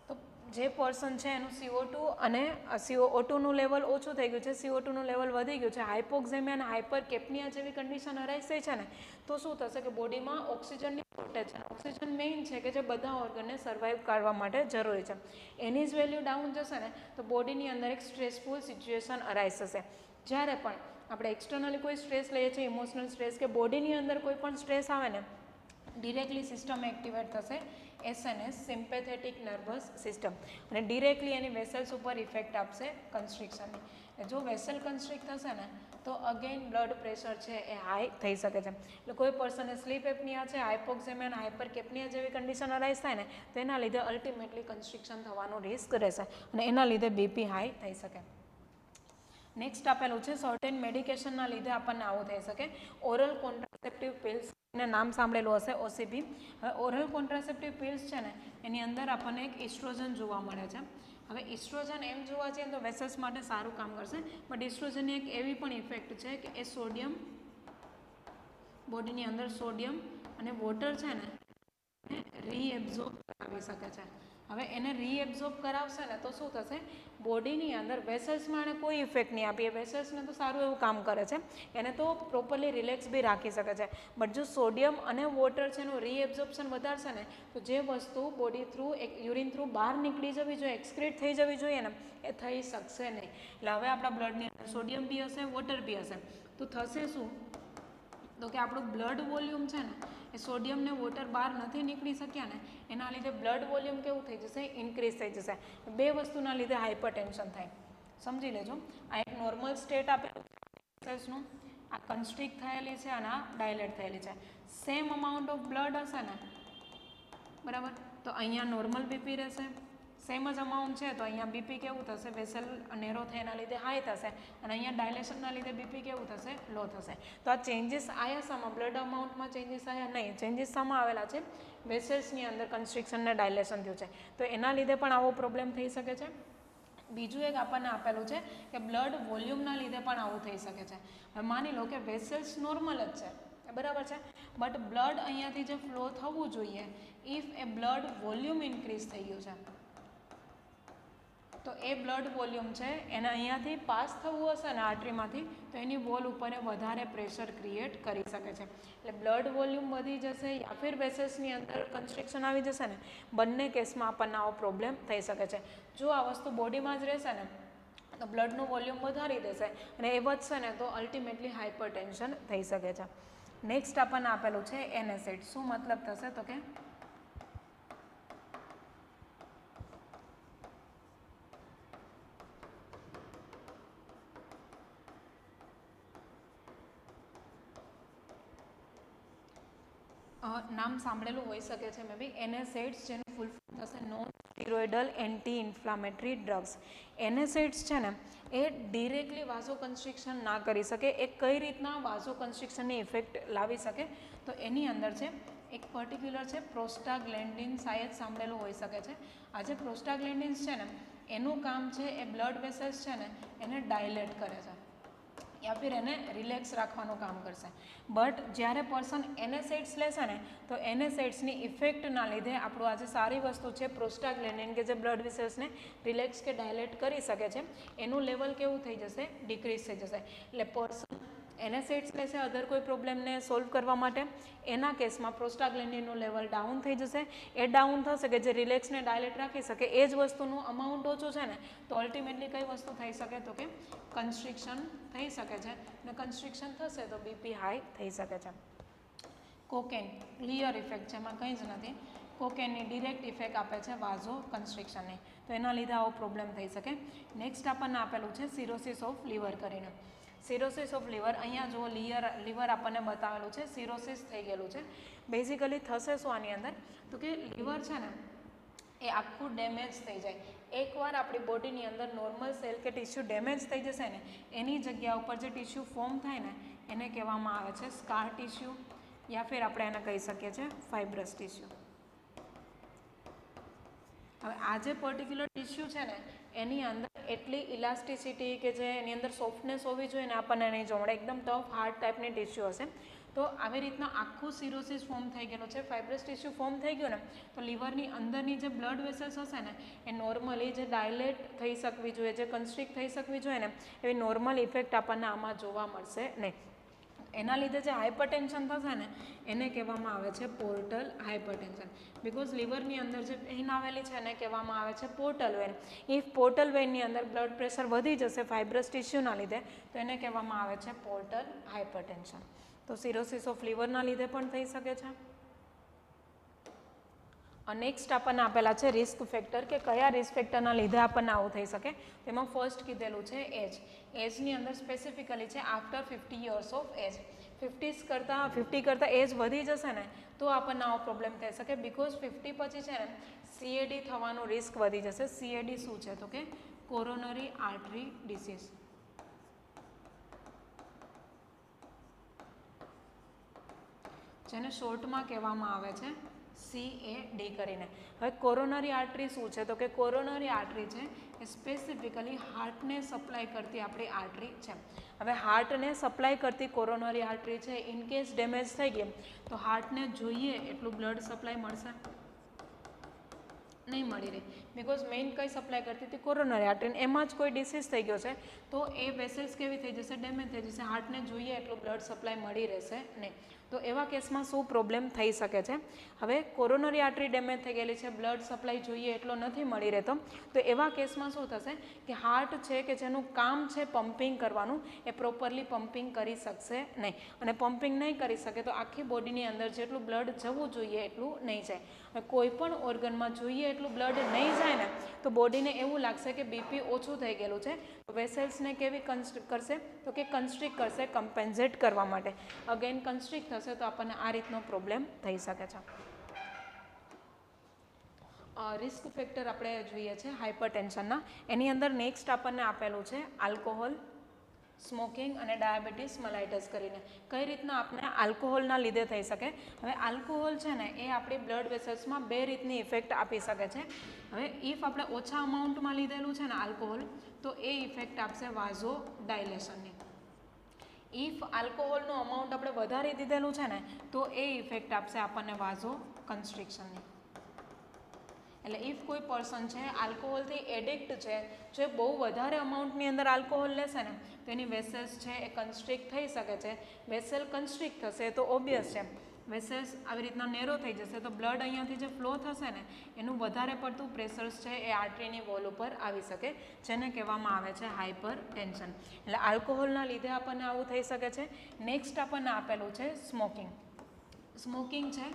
તો જે પર્સન છે એનું CO2 અને CO2નું લેવલ ઓછું થઈ ગયું છે, CO2નું લેવલ વધી ગયું છે, હાઇપોક્સેમિયા અને હાઇપરકેપ્નિયા જેવી કન્ડિશન અરાઇઝ થઈ છે ને, તો શું થશે કે બોડીમાં ઓક્સિજનની શોર્ટેજ છે. ઓક્સિજન મેઇન છે કે જે બધા ઓર્ગનને સર્વાઈવ કરવા માટે જરૂરી છે. એની જ વેલ્યુ ડાઉન જશે ને તો બોડીની અંદર એક સ્ટ્રેસફુલ સિચ્યુએશન અરાઇઝ થશે. જ્યારે પણ આપણે એક્સટર્નલી કોઈ સ્ટ્રેસ લઈએ છીએ, ઇમોશનલ સ્ટ્રેસ કે બોડીની અંદર કોઈ પણ સ્ટ્રેસ આવે ને, ડિરેક્ટલી સિસ્ટમ એક્ટિવેટ થશે, SNS સિમ્પેથેટિક નર્વસ સિસ્ટમ, અને ડિરેક્ટલી એની વેસલ્સ ઉપર ઇફેક્ટ આપશે કન્સ્ટ્રિક્શનની. જો વેસલ કન્સ્ટ્રિક્ટ થશે ને તો અગેન બ્લડ પ્રેશર છે એ હાઈ થઈ શકે છે. એટલે કોઈ પર્સનને સ્લીપ એપનિયા છે, હાઇપોક્સેમિયા અને હાઇપરકેપ્નિયા જેવી કન્ડિશન અરાઇઝ થાય ને તો એના લીધે અલ્ટિમેટલી કન્સ્ટ્રિક્શન થવાનું રિસ્ક રહેશે અને એના લીધે BP હાઈ થઈ શકે. નેક્સ્ટ આપેલું છે સર્ટેન મેડિકેશનના લીધે આપણને આવું થઈ શકે. ઓરલ કોન્ટ્રાસેપ્ટિવ પિલ્સ, એને નામ સાંભળેલું હશે, OCP. હવે ઓરલ કોન્ટ્રાસેપ્ટિવ પિલ્સ છે ને એની અંદર આપણને એક ઇસ્ટ્રોજન જોવા મળે છે. હવે ઇસ્ટ્રોજન એમ જોવા જઈએ તો વેસલ્સ માટે સારું કામ કરશે, બટ ઇસ્ટ્રોજનની એક એવી પણ ઇફેક્ટ છે કે એ સોડિયમ, બોડીની અંદર સોડિયમ અને વોટર છે ને રીએબ્ઝોર્બ કરાવી શકે છે. હવે એને રીએબ્ઝોર્બ કરાવશે ને તો શું થશે, બોડીની અંદર વેસલ્સમાં એને કોઈ ઇફેક્ટ નહીં આપે, એ વેસલ્સને તો સારું એવું કામ કરે છે, એને તો પ્રોપરલી રિલેક્સ બી રાખી શકે છે. બટ જો સોડિયમ અને વોટર છે એનું રીએબ્ઝોર્પ્શન વધારશે ને તો જે વસ્તુ બોડી થ્રુ યુરિન થ્રુ બહાર નીકળી જવી જોઈએ, એક્સક્રીટ થઈ જવી જોઈએ ને, એ થઈ શકશે નહીં. એટલે હવે આપણા બ્લડની અંદર સોડિયમ બી હશે, વોટર બી હશે, તો થશે શું, તો કે આપણું બ્લડ વોલ્યુમ છે ને એ સોડિયમ ને વોટર બહાર નથી નીકળી શક્યા ને એના લીધે બ્લડ વોલ્યુમ કેવું થઈ જશે, ઇન્ક્રીઝ થઈ જશે. બે વસ્તુના લીધે હાઇપરટેન્શન થાય, સમજી લેજો. આ એક નોર્મલ સ્ટેટ આપેલું સેલ્સનું, આ કન્સ્ટ્રિક્ટ થયેલી છે અને આ ડાયલેટ થયેલી છે. સેમ અમાઉન્ટ ઓફ બ્લડ હશે ને, બરાબર, તો અહીંયા નોર્મલ બીપી રહેશે. સેમ જ અમાઉન્ટ છે તો અહીંયા બીપી કેવું થશે, વેસલ નેરો થાય એના લીધે હાઈ થશે, અને અહીંયા ડાયલેશનના લીધે બીપી કેવું થશે, લો થશે. તો આ ચેન્જીસ આવ્યા શામાં, બ્લડ અમાઉન્ટમાં ચેન્જીસ આવ્યા નહીં, ચેન્જીસ શામાં આવેલા છે, વેસલ્સની અંદર કન્સ્ટ્રિક્શન ને ડાયલેશન થયું છે, તો એના લીધે પણ આવો પ્રોબ્લેમ થઈ શકે છે. બીજું એક આપણને આપેલું છે કે બ્લડ વોલ્યુમના લીધે પણ આવું થઈ શકે છે. હવે માની લો કે વેસલ્સ નોર્મલ જ છે, બરાબર છે, બટ બ્લડ અહીંયાથી જે ફ્લો થવું જોઈએ, if A blood volume increase થઈ ગયું છે તો એ બ્લડ વોલ્યુમ છે એને અહીંયાથી પાસ થવું હશે ને આર્ટરીમાંથી, તો એની વોલ ઉપર વધારે પ્રેશર ક્રિએટ કરી શકે છે. એટલે બ્લડ વોલ્યુમ વધી જશે યા ફિર વેસલ્સની અંદર કન્સ્ટ્રિક્શન આવી જશે ને, બંને કેસમાં આપણને આવો પ્રોબ્લેમ થઈ શકે છે. જો આ વસ્તુ બોડીમાં જ રહેશે ને તો બ્લડનું વોલ્યુમ વધારી દેશે અને એ વધશે ને તો અલ્ટિમેટલી હાઇપરટેન્શન થઈ શકે છે. નેક્સ્ટ આપણને આપેલું છે NSAID. શું મતલબ થશે તો કે નામ સાંભળેલું હોઈ શકે છે મે બી, NSAIDs જેનું ફૂલ ફોર્મ થશે non steroidal anti inflammatory drugs. NSAIDs છે ને એ ડિરેક્ટલી વાઝો કન્સ્ટ્રિક્શન ના કરી શકે. એ કઈ રીતના વાઝો કન્સ્ટ્રિક્શનની ઇફેક્ટ લાવી શકે, તો એની અંદર છે એક પર્ટિક્યુલર છે પ્રોસ્ટાગ્લેન્ડિન, શાયદ સાંભળેલું હોઈ શકે છે. આ જે પ્રોસ્ટાગ્લેન્ડિન્સ છે ને એનું કામ છે એ બ્લડ વેસલ્સ છે ને એને ડાયલેટ કરે છે યા ફિર એને રિલેક્સ રાખવાનું કામ કરશે. બટ જ્યારે પર્સન NSAIDs લેશે ને તો NSAIDsની ઇફેક્ટના લીધે આપણું આજે સારી વસ્તુ છે પ્રોસ્ટાગ્લેન્ડિન કે જે બ્લડ વેસલ્સને રિલેક્સ કે ડાયલેટ કરી શકે છે, એનું લેવલ કેવું થઈ જશે, ડિક્રીઝ થઈ જશે. એટલે પર્સન NSAIDs લેશે અધર કોઈ પ્રોબ્લેમને સોલ્વ કરવા માટે, એના કેસમાં પ્રોસ્ટાગ્લેન્ડિનનું લેવલ ડાઉન થઈ જશે. એ ડાઉન થશે કે જે રિલેક્સને ડાયલેટ રાખી શકે, એ જ વસ્તુનું અમાઉન્ટ ઓછું છે ને તો અલ્ટિમેટલી કઈ વસ્તુ થઈ શકે તો કે કન્સ્ટ્રિક્શન થઈ શકે છે, અને કન્સ્ટ્રિક્શન થશે તો BP હાઈ થઈ શકે છે. કોકેન ક્લિયર ઇફેક્ટ છે, એમાં કંઈ જ નથી. કોકેનની ડિરેક્ટ ઇફેક્ટ આપે છે વાઝો કન્સ્ટ્રિક્શનની, તો એના લીધે આવો પ્રોબ્લેમ થઈ શકે. નેક્સ્ટ આપણને આપેલું છે સિરોસિસ ઓફ લીવર કરીને. સિરોસિસ ઓફ લીવર, અહીંયા જો લીવર આપણને બતાવેલું છે, સિરોસિસ થઈ ગયેલું છે. બેઝિકલી થશે શું આની અંદર તો કે લીવર છે ને એ આખું ડેમેજ થઈ જાય. એકવાર આપણી બોડીની અંદર નોર્મલ સેલ કે ટિશ્યુ ડેમેજ થઈ જશે ને એની જગ્યા ઉપર જે ટિશ્યુ ફોર્મ થાય ને એને કહેવામાં આવે છે સ્કાર ટિશ્યુ, યા ફિર આપણે એને કહી શકીએ છીએ ફાઇબ્રસ ટિશ્યુ. હવે આ જે પર્ટિક્યુલર ટિશ્યુ છે ને એની અંદર એટલી ઇલાસ્ટિસિટી કે જે એની અંદર સોફ્ટનેસ હોવી જોઈએ ને આપણને નહીં જોવા મળે, એકદમ ટફ હાર્ડ ટાઈપની ટિશ્યુ હશે. તો આવી રીતના આખું સિરોસિસ ફોર્મ થઈ ગયેલું છે, ફાઇબ્રસ ટિશ્યુ ફોર્મ થઈ ગયું ને તો લીવરની અંદરની જે બ્લડ વેસલ્સ હશે ને એ નોર્મલી જે ડાયલેટ થઈ શકવી જોઈએ, જે કન્સ્ટ્રિક્ટ થઈ શકવી જોઈએ ને એવી નોર્મલ ઇફેક્ટ આપણને આમાં જોવા મળશે નહીં. એના લીધે જે હાઇપરટેન્શન થશે ને એને કહેવામાં આવે છે પોર્ટલ હાઇપરટેન્શન. બિકોઝ લીવરની અંદર જે વેઇન આવેલી છે એને કહેવામાં આવે છે પોર્ટલ વેઇન. ઇફ પોર્ટલ વેઇનની અંદર બ્લડ પ્રેશર વધી જશે ફાઇબ્રસ ટિશ્યુના લીધે તો એને કહેવામાં આવે છે પોર્ટલ હાઇપરટેન્શન. તો સિરોસિસ ઓફ લીવરના લીધે પણ થઈ શકે છે. નેક્સ્ટ આપણને આપેલા છે રિસ્ક ફેક્ટર કે કયા રિસ્ક ફેક્ટરના લીધે આપણને આવું થઈ શકે. તેમાં ફર્સ્ટ કીધેલું છે એજ. એજની અંદર સ્પેસિફિકલી છે આફ્ટર 50 યર્સ ઓફ એજ. 50 કરતાં એજ વધી જશે ને તો આપણને આવો પ્રોબ્લેમ થઈ શકે. બિકોઝ 50 પછી છે ને CAD થવાનો રિસ્ક વધી જશે. CAD શું છે તો કે કોરોનરી આર્ટરી ડિસીઝ. જેને શોર્ટમાં કહેવામાં આવે છે CAD કરીને. હવે કોરોનરી આર્ટરી શું છે તો કે કોરોનરી આર્ટરી છે એ સ્પેસિફિકલી હાર્ટને સપ્લાય કરતી આપણી આર્ટરી છે. હવે હાર્ટને સપ્લાય કરતી કોરોનરી આર્ટરી છે ઇનકેસ ડેમેજ થઈ ગઈ તો હાર્ટને જોઈએ એટલું બ્લડ સપ્લાય મળશે નહીં મળી રહી. બિકોઝ મેઇન કઈ સપ્લાય કરતી હતી કોરોનરી આર્ટરી. એમાં જ કોઈ ડિસીઝ થઈ ગયો છે તો એ વેસલ્સ કેવી થઈ જશે ડેમેજ થઈ જશે. હાર્ટને જોઈએ એટલું બ્લડ સપ્લાય મળી રહેશે નહીં. તો એવા કેસમાં શું પ્રોબ્લેમ થઈ શકે છે. હવે કોરોનરી આર્ટરી ડેમેજ થઈ ગયેલી છે, બ્લડ સપ્લાય જોઈએ એટલો નથી મળી રહેતો તો એવા કેસમાં શું થશે કે હાર્ટ છે કે જેનું કામ છે પમ્પિંગ કરવાનું એ પ્રોપરલી પમ્પિંગ કરી શકશે નહીં. અને પમ્પિંગ નહીં કરી શકે તો આખી બોડીની અંદર જેટલું બ્લડ જવું જોઈએ એટલું નહીં જાય. કોઈ પણ ઓર્ગનમાં જોઈએ એટલું બ્લડ નહીં જાય ને તો બોડીને એવું લાગશે કે BP ઓછું થઈ ગયેલું છે. વેસલ્સને કેવી કન્સ્ટ્રિક્ટ કરશે તો કે કન્સ્ટ્રિક્ટ કરશે કમ્પેન્સેટ કરવા માટે. અગેન કન્સ્ટ્રિક્ટ થશે તો આપણને આ રીતનો પ્રોબ્લેમ થઈ શકે છે. રિસ્ક ફેક્ટર આપણે જોઈએ છે હાઇપરટેન્શનના. એની અંદર નેક્સ્ટ આપણને આપેલું છે આલ્કોહોલ, સ્મોકિંગ અને ડાયાબિટીસ મલાઇટસ કરીને. કઈ રીતના આપણે આલ્કોહોલના લીધે થઈ શકે. હવે આલ્કોહોલ છે ને એ આપણી બ્લડ વેસલ્સમાં બે રીતની ઇફેક્ટ આપી શકે છે. હવે ઇફ આપણે ઓછા અમાઉન્ટમાં લીધેલું છે ને આલ્કોહોલ તો એ ઇફેક્ટ આપશે વાઝો ડાયલેશનની. ઇફ આલ્કોહોલનું અમાઉન્ટ આપણે વધારી દીધેલું છે ને તો એ ઇફેક્ટ આપશે આપણને વાઝો કન્સ્ટ્રિક્શનની. એટલે ઇફ કોઈ પર્સન છે આલ્કોહોલથી એડિક્ટ છે, જો બહુ વધારે અમાઉન્ટની અંદર આલ્કોહોલ લેશે ને તો એની વેસલ્સ છે એ કન્સ્ટ્રિક્ટ થઈ શકે છે. વેસલ કન્સ્ટ્રિક્ટ થશે તો ઓબ્વિયસ છે વેસલ્સ આવી રીતના નેરો થઈ જશે તો બ્લડ અહીંયાથી જે ફ્લો થશે ને એનું વધારે પડતું પ્રેશર્સ છે એ આર્ટરીની વોલ ઉપર આવી શકે, જેને કહેવામાં આવે છે હાઇપર ટેન્શન. એટલે આલ્કોહોલના લીધે આપણને આવું થઈ શકે છે. નેક્સ્ટ આપણને આપેલું છે સ્મોકિંગ. સ્મોકિંગ છે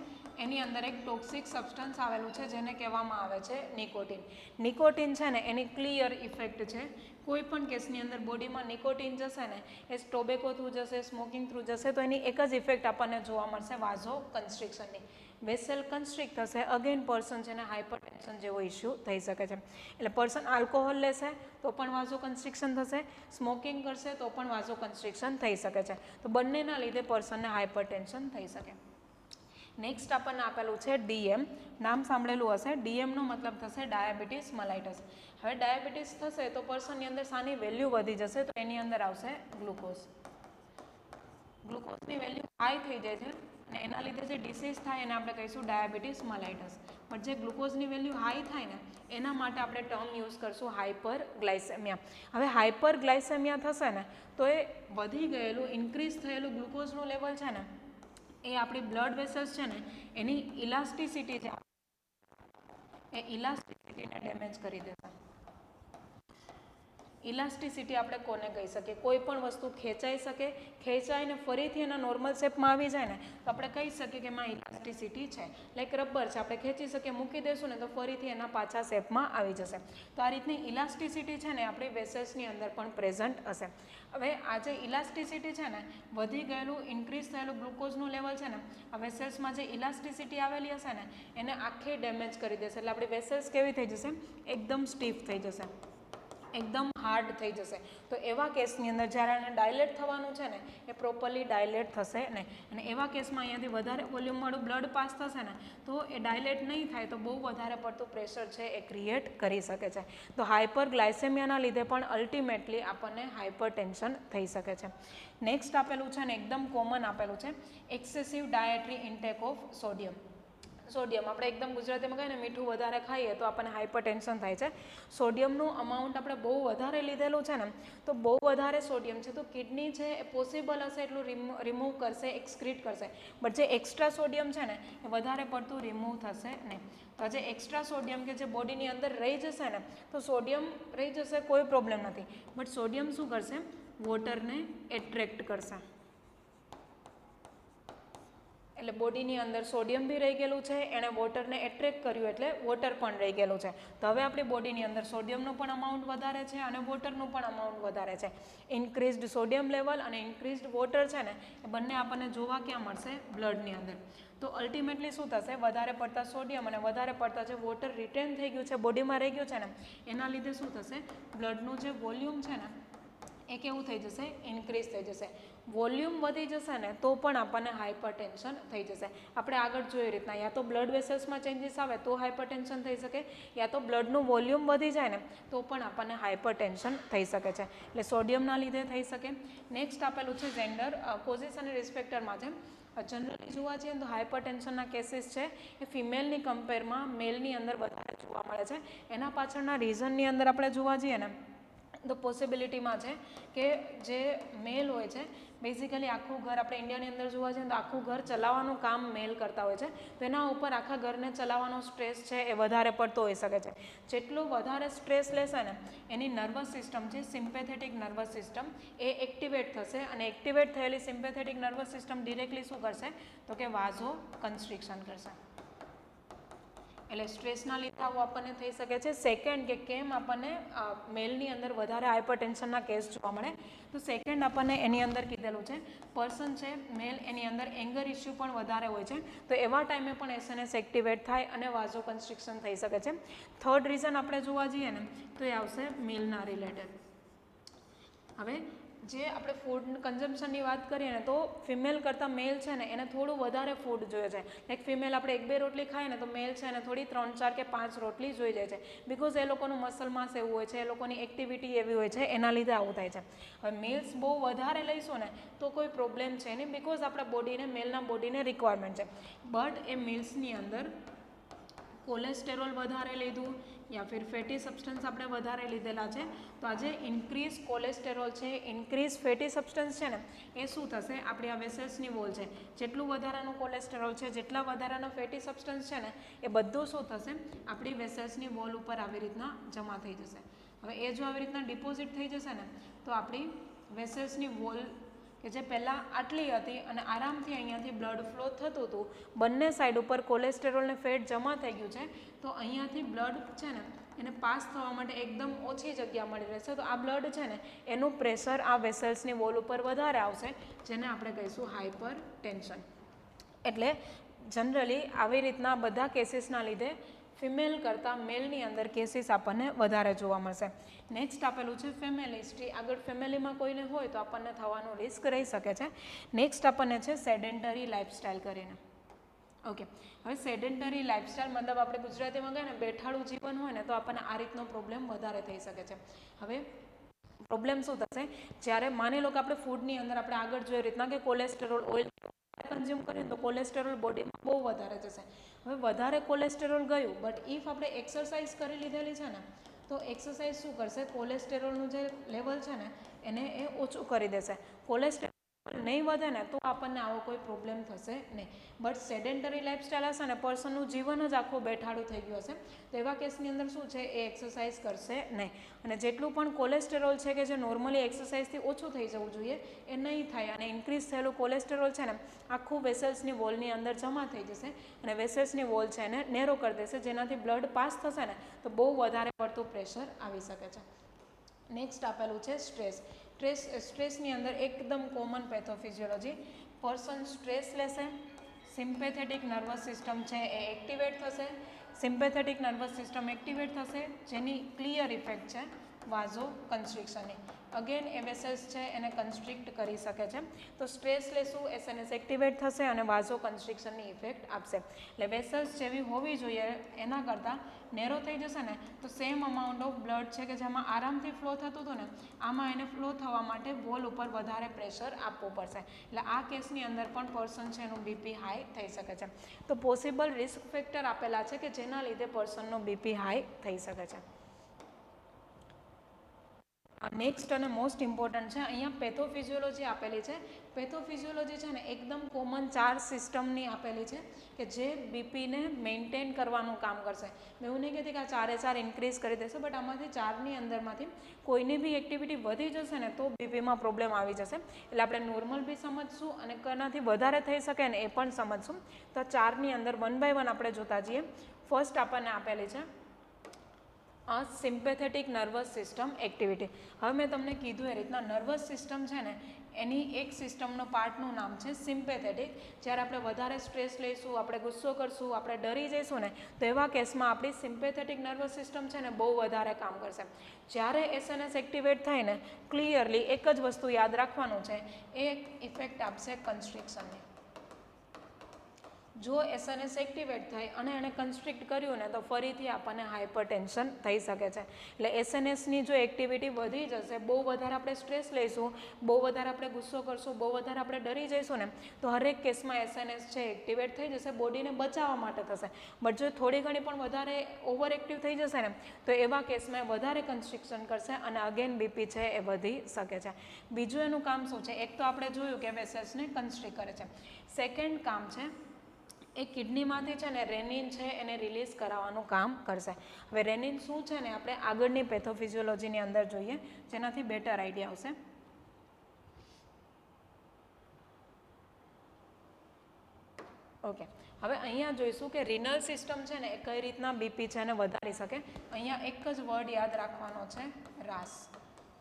એની અંદર એક ટોક્સિક સબસ્ટન્સ આવેલું છે જેને કહેવામાં આવે છે નિકોટિન. નિકોટિન છે ને એની ક્લિયર ઇફેક્ટ છે. કોઈ પણ કેસની અંદર બોડીમાં નિકોટિન જશે ને એ ટોબેકો થ્રુ જશે, સ્મોકિંગ થ્રુ જશે તો એની એક જ ઇફેક્ટ આપણને જોવા મળશે વાઝો કન્સ્ટ્રિક્શનની. વેસલ કન્સ્ટ્રિક્ટ થશે, અગેન પર્સન છે ને હાઇપરટેન્શન જેવો ઇસ્યુ થઈ શકે છે. એટલે પર્સન આલ્કોહોલ લેશે તો પણ વાઝો કન્સ્ટ્રિક્શન થશે, સ્મોકિંગ કરશે તો પણ વાઝો કન્સ્ટ્રિક્શન થઈ શકે છે. તો બંનેના લીધે પર્સનને હાઇપરટેન્શન થઈ શકે. નેક્સ્ટ આપણને આપેલું છે DM. નામ સાંભળેલું હશે. DMનો મતલબ થશે ડાયાબિટીસ મલાઇટસ. હવે ડાયાબિટીસ થશે તો પર્સનની અંદર શાની વેલ્યુ વધી જશે તો એની અંદર આવશે ગ્લુકોઝ. ગ્લુકોઝની વેલ્યુ હાઈ થઈ જાય છે અને એના લીધે જે ડિસીઝ થાય એને આપણે કહીશું ડાયાબિટીસ મલાઇટસ. પણ જે ગ્લુકોઝની વેલ્યુ હાઈ થાય ને એના માટે આપણે ટર્મ યુઝ કરશું હાઇપર ગ્લાયસેમિયા. હવે હાઇપર ગ્લાયસેમિયા થશે ને તો એ વધી ગયેલું ઇન્ક્રીઝ થયેલું ગ્લુકોઝનું લેવલ છે ને એ આપણી બ્લડ વેસલ્સ છે ને એની ઇલાસ્ટિસિટી છે એ ઇલાસ્ટિસિટીને ડેમેજ કરી દેશે. ઇલાસ્ટિસિટી આપણે કોને કહી શકીએ? કોઈ પણ વસ્તુ ખેંચાઈ શકે, ખેંચાઈને ફરીથી એના નોર્મલ શેપમાં આવી જાય ને તો આપણે કહી શકીએ કે એમાં ઇલાસ્ટિસિટી છે. લાઈક રબર છે, આપણે ખેંચી શકીએ, મૂકી દઈશું ને તો ફરીથી એના પાછા શેપમાં આવી જશે. તો આ રીતની ઇલાસ્ટિસિટી છે ને આપણી વેસલ્સની અંદર પણ પ્રેઝન્ટ હશે. હવે આ જે ઇલાસ્ટિસિટી છે ને વધી ગયેલું ઇન્ક્રીઝ થયેલું ગ્લુકોઝનું લેવલ છે ને આ વેસલ્સમાં જે ઇલાસ્ટિસિટી આવેલી હશે ને એને આખી ડેમેજ કરી દેશે. એટલે આપણી વેસલ્સ કેવી થઈ જશે? એકદમ સ્ટીફ થઈ જશે. એકદમ હાર્ડ થઈ જશે. તો એવા કેસની અંદર જ્યારે એને ડાયલેટ થવાનું છે ને એ પ્રોપરલી ડાયલેટ થશે નહીં. અને એવા કેસમાં અહીંયાથી વધારે વોલ્યુમવાળું બ્લડ પાસ થશે ને તો એ ડાયલેટ નહીં થાય તો બહુ વધારે પડતું પ્રેશર છે એ ક્રિએટ કરી શકે છે. તો હાઇપરગ્લાયસેમિયાના લીધે પણ અલ્ટિમેટલી આપણને હાઇપર ટેન્શન થઈ શકે છે. નેક્સ્ટ આપેલું છે ને એકદમ કોમન આપેલું છે excessive dietary intake of sodium. Sodium આપણે એકદમ ગુજરાતીમાં કહીએ ને મીઠું વધારે ખાઈએ તો આપણને હાઇપર ટેન્શન થાય છે. સોડિયમનું અમાઉન્ટ આપણે બહુ વધારે લીધેલું છે ને તો બહુ વધારે સોડિયમ છે તો કિડની છે એ પોસિબલ હશે એટલું રિમૂવ કરશે, એક્સક્રીટ કરશે. બટ જે એક્સ્ટ્રા સોડિયમ છે ને એ વધારે પડતું રિમૂવ થશે નહીં. તો જે એક્સ્ટ્રા સોડિયમ કે જે બોડીની અંદર રહી જશે ને તો સોડિયમ રહી જશે કોઈ પ્રોબ્લેમ નથી. બટ સોડિયમ શું કરશે? વોટરને એટ્રેક્ટ કરશે. એટલે બોડીની અંદર સોડિયમ બી રહી ગયેલું છે, એણે વોટરને એટ્રેક્ટ કર્યું એટલે વોટર પણ રહી ગયેલું છે. તો હવે આપણી બોડીની અંદર સોડિયમનું પણ અમાઉન્ટ વધારે છે અને વોટરનું પણ અમાઉન્ટ વધારે છે. ઇન્ક્રીઝડ સોડિયમ લેવલ અને ઇન્ક્રીઝડ વોટર છે ને એ બંને આપણને જોવા ક્યાં મળશે? બ્લડની અંદર. તો અલ્ટિમેટલી શું થશે? વધારે પડતા સોડિયમ અને વધારે પડતા જે વોટર રિટેન થઈ ગયું છે બોડીમાં રહી ગયું છે ને એના લીધે શું થશે? બ્લડનું જે વોલ્યુમ છે ને એ કેવું થઈ જશે? ઇન્ક્રીઝ થઈ જશે. વોલ્યુમ વધી જશે ને તો પણ આપણને હાઇપર ટેન્શન થઈ જશે. આપણે આગળ જોઈ રીતના યા તો બ્લડ વેસલ્સમાં ચેન્જીસ આવે તો હાઇપર ટેન્શન થઈ શકે, યા તો બ્લડનું વોલ્યુમ વધી જાય ને તો પણ આપણને હાઇપર ટેન્શન થઈ શકે છે. એટલે સોડિયમના લીધે થઈ શકે. નેક્સ્ટ આપેલું છે જેન્ડર કોઝિસ અને રિસ્પેક્ટરમાં છે. જનરલી જોવા જઈએ તો હાઇપર ટેન્શનના કેસીસ છે એ ફિમેલની કમ્પેરમાં મેલની અંદર વધારે જોવા મળે છે. એના પાછળના રીઝનની અંદર આપણે જોવા જઈએ ને તો પોસિબિલિટીમાં છે કે જે મેલ હોય છે બેઝિકલી આખું ઘર આપણે ઇન્ડિયાની અંદર જોવા જઈએ તો આખું ઘર ચલાવવાનું કામ મેલ કરતા હોય છે. તો એના ઉપર આખા ઘરને ચલાવવાનો સ્ટ્રેસ છે એ વધારે પડતો હોઈ શકે છે. જેટલો વધારે સ્ટ્રેસ લેશે ને એની નર્વસ સિસ્ટમ છે સિમ્પેથેટિક નર્વસ સિસ્ટમ એ એક્ટિવેટ થશે અને એક્ટિવેટ થયેલી સિમ્પેથેટિક નર્વસ સિસ્ટમ ડિરેક્ટલી શું કરશે? તો કે વાઝો કન્સ્ટ્રિક્શન કરશે. એટલે સ્ટ્રેસના લીધે આવું આપણને થઈ શકે છે. સેકન્ડ કે કેમ આપણને મેલની અંદર વધારે હાઇપર ટેન્શનના કેસ જોવા મળે તો સેકન્ડ આપણને એની અંદર કીધેલું છે પર્સન છે મેલ એની અંદર એંગર ઇસ્યુ પણ વધારે હોય છે તો એવા ટાઈમે પણ એસએનએસ એક્ટિવેટ થાય અને વાઝો કન્સ્ટ્રિક્શન થઈ શકે છે. થર્ડ રીઝન આપણે જોવા જઈએ ને તો એ આવશે મિલના રિલેટેડ. હવે જે આપણે ફૂડ કન્ઝમ્પશનની વાત કરીએ ને તો ફિમેલ કરતાં મેલ છે ને એને થોડું વધારે ફૂડ જોઈએ છે. લાઈક ફિમેલ આપણે 1-2 રોટલી ખાઈએ ને તો મેલ છે એને થોડી 3-4 કે 5 રોટલી જોઈ જાય છે. બિકોઝ એ લોકોનું મસલ માસ એવું હોય છે, એ લોકોની એક્ટિવિટી એવી હોય છે, એના લીધે આવું થાય છે. હવે મિલ્સ બહુ વધારે લઈશું ને તો કોઈ પ્રોબ્લેમ છે નહીં બિકોઝ આપણા બોડીને મેલના બોડીને રિક્વાયરમેન્ટ છે. બટ એ મિલ્સની અંદર કોલેસ્ટેરોલ વધારે લીધું યા ફિર ફેટી સબસ્ટન્સ આપણે વધારે લીધેલા છે તો આ જે ઇન્ક્રીઝ કોલેસ્ટેરોલ છે, ઇન્ક્રીઝ ફેટી સબસ્ટન્સ છે ને એ શું થશે? આપણી આ વેસલ્સની વોલ છે જેટલું વધારાનું કોલેસ્ટેરોલ છે, જેટલા વધારાના ફેટી સબસ્ટન્સ છે ને એ બધું શું થશે? આપણી વેસલ્સની વોલ ઉપર આવી રીતના જમા થઈ જશે. હવે એ જો આવી રીતના ડિપોઝિટ થઈ જશે ને તો આપણી વેસલ્સની વોલ કે જે પહેલાં આટલી હતી અને આરામથી અહીંયાથી બ્લડ ફ્લો થતું હતું, બંને સાઈડ ઉપર કોલેસ્ટેરોલ ને ફેટ જમા થઈ ગયું છે તો અહીંયાથી બ્લડ છે ને એને પાસ થવા માટે એકદમ ઓછી જગ્યા મળી રહેશે. તો આ બ્લડ છે ને એનું પ્રેશર આ વેસલ્સની વોલ ઉપર વધારે આવશે જેને આપણે કહીશું હાઇપર ટેન્શન. એટલે જનરલી આવી રીતના બધા કેસીસના લીધે ફિમેલ કરતાં મેલની અંદર કેસીસ આપણને વધારે જોવા મળશે. નેક્સ્ટ આપેલું છે ફેમિલી હિસ્ટ્રી. આગળ ફેમિલીમાં કોઈને હોય તો આપણને થવાનું રિસ્ક રહી શકે છે. નેક્સ્ટ આપણને છે સેડેન્ટરી લાઇફસ્ટાઇલ કરીને. ઓકે, હવે સેડેન્ટરી લાઇફસ્ટાઇલ મતલબ આપણે ગુજરાતીમાં કહીએ ને બેઠાડું જીવન હોય ને તો આપણને આ રીતનો પ્રોબ્લેમ વધારે થઈ શકે છે. હવે પ્રોબ્લેમ શું થશે? જ્યારે માની લો કે આપણે ફૂડની અંદર આપણે આગળ જોઈએ રીતના કે કોલેસ્ટેરોલ ઓઇલ કન્ઝ્યુમ કરીએ તો કોલેસ્ટેરોલ બોડીમાં બહુ વધારે જશે. હવે વધારે કોલેસ્ટેરોલ ગયું બટ ઇફ આપણે એક્સરસાઇઝ કરી લીધેલી છે ને તો એક્સરસાઇઝ શું કરશે? કોલેસ્ટેરોલનું જે લેવલ છે ને એને એ ઓછું કરી દેશે. કોલેસ્ટેરોલ નહીં વધે ને તો આપણને આવો કોઈ પ્રોબ્લેમ થશે નહીં. બટ સેડેન્ટરી લાઇફસ્ટાઇલ હશે ને પર્સનનું જીવન જ આખું બેઠાડું થઈ ગયું હશે તો એવા કેસની અંદર શું છે? એ એક્સરસાઇઝ કરશે નહીં. અને જેટલું પણ કોલેસ્ટેરોલ છે કે જે નોર્મલી એક્સરસાઇઝથી ઓછું થઈ જવું જોઈએ એ નહીં થાય અને ઇન્ક્રીઝ થયેલું કોલેસ્ટેરોલ છે ને આખું વેસલ્સની વોલની અંદર જમા થઈ જશે અને વેસલ્સની વોલ છે એને નેરો કરી દેશે જેનાથી બ્લડ પાસ થશે ને તો બહુ વધારે પડતું પ્રેશર આવી શકે છે. નેક્સ્ટ આપેલું છે સ્ટ્રેસ. સ્ટ્રેસની અંદર એકદમ કોમન પેથોફિઝિયોલોજી. પર્સન સ્ટ્રેસ લેશે, સિમ્પેથેટિક નર્વસ સિસ્ટમ છે એ એક્ટિવેટ થશે. સિમ્પેથેટિક નર્વસ સિસ્ટમ એક્ટિવેટ થશે જેની ક્લિયર ઇફેક્ટ છે વાઝો કન્સ્ટ્રિક્શનની. અગેન એ વેસલ્સ છે એને કન્સ્ટ્રિક્ટ કરી શકે છે. તો સ્ટ્રેસ લેશું એસએનએસ એક્ટિવેટ થશે અને વાઝો કન્સ્ટ્રિક્શનની ઇફેક્ટ આપશે. એટલે વેસલ્સ જેવી હોવી જોઈએ એના કરતાં નેરો થઈ જશે ને તો સેમ અમાઉન્ટ ઓફ બ્લડ છે કે જેમાં આરામથી ફ્લો થતું હતું ને આમાં એને ફ્લો થવા માટે વોલ ઉપર વધારે પ્રેશર આપવું પડશે. એટલે આ કેસની અંદર પણ પર્સન છે એનું બીપી હાઈ થઈ શકે છે. તો પોસિબલ રિસ્ક ફેક્ટર આપેલા છે કે જેના લીધે પર્સનનો બીપી હાઈ થઈ શકે છે. નેક્સ્ટ અને મોસ્ટ ઇમ્પોર્ટન્ટ છે અહીંયા પેથોફિઝિયોલોજી આપેલી છે. પેથોફિઝિયોલોજી છે ને એકદમ કોમન 4 સિસ્ટમની આપેલી છે કે જે બીપીને મેન્ટેન કરવાનું કામ કરશે. મેં એવું નહીં કહેતી કે આ 4 ઇન્ક્રીઝ કરી દેશે, બટ આમાંથી 4ની અંદરમાંથી કોઈની બી એક્ટિવિટી વધી જશે ને તો બીપીમાં પ્રોબ્લેમ આવી જશે. એટલે આપણે નોર્મલ બી સમજશું અને કોનાથી વધારે થઈ શકે ને એ પણ સમજશું. તો 4ની અંદર 1 બાય 1 આપણે જોતા જઈએ. ફર્સ્ટ આપણને આપેલી છે સિમ્પેથેટિક નર્વસ સિસ્ટમ એક્ટિવિટી. હવે મેં તમને કીધું એ રીતના નર્વસ સિસ્ટમ છે ને એની એક સિસ્ટમનો પાર્ટનું નામ છે સિમ્પેથેટિક. જ્યારે આપણે વધારે સ્ટ્રેસ લઈશું, આપણે ગુસ્સો કરશું, આપણે ડરી જઈશું ને તો એવા કેસમાં આપણી સિમ્પેથેટિક નર્વસ સિસ્ટમ છે ને બહુ વધારે કામ કરશે. જ્યારે એસએનએસ એક્ટિવેટ થાય ને ક્લિયરલી એક જ વસ્તુ યાદ રાખવાનું છે, એ ઇફેક્ટ આપશે કન્સ્ટ્રિક્શનની. જો એસએનએસ એક્ટિવેટ થાય અને એણે કન્સ્ટ્રિક્ટ કર્યું ને તો ફરીથી આપણને હાઇપરટેન્શન થઈ શકે છે. એટલે એસએનએસની જો એક્ટિવિટી વધી જશે, બહુ વધારે આપણે સ્ટ્રેસ લઈશું, બહુ વધારે આપણે ગુસ્સો કરશું, બહુ વધારે આપણે ડરી જઈશું ને તો હરેક કેસમાં એસએનએસ છે એક્ટિવેટ થઈ જશે, બોડીને બચાવવા માટે થશે. બટ જો થોડી ઘણી પણ વધારે ઓવર એક્ટિવ થઈ જશે ને તો એવા કેસમાં વધારે કન્સ્ટ્રિક્શન કરશે અને અગેન બીપી છે એ વધી શકે છે. બીજું એનું કામ શું છે? એક તો આપણે જોયું કે વેસલ્સને કન્સ્ટ્રિક્ટ કરે છે. સેકન્ડ કામ છે એ કિડનીમાંથી છે ને રેનિન છે એને રિલીઝ કરાવવાનું કામ કરશે. હવે રેનિન શું છે ને આપણે આગળની પેથોફિઝિયોલોજીની અંદર જોઈએ જેનાથી બેટર આઈડિયા આવશે. ઓકે, હવે અહીંયા જોઈશું કે રિનલ સિસ્ટમ છે ને એ કઈ રીતના બીપી છે એને વધારી શકે. અહીંયા એક જ વર્ડ યાદ રાખવાનો છે, રાસ.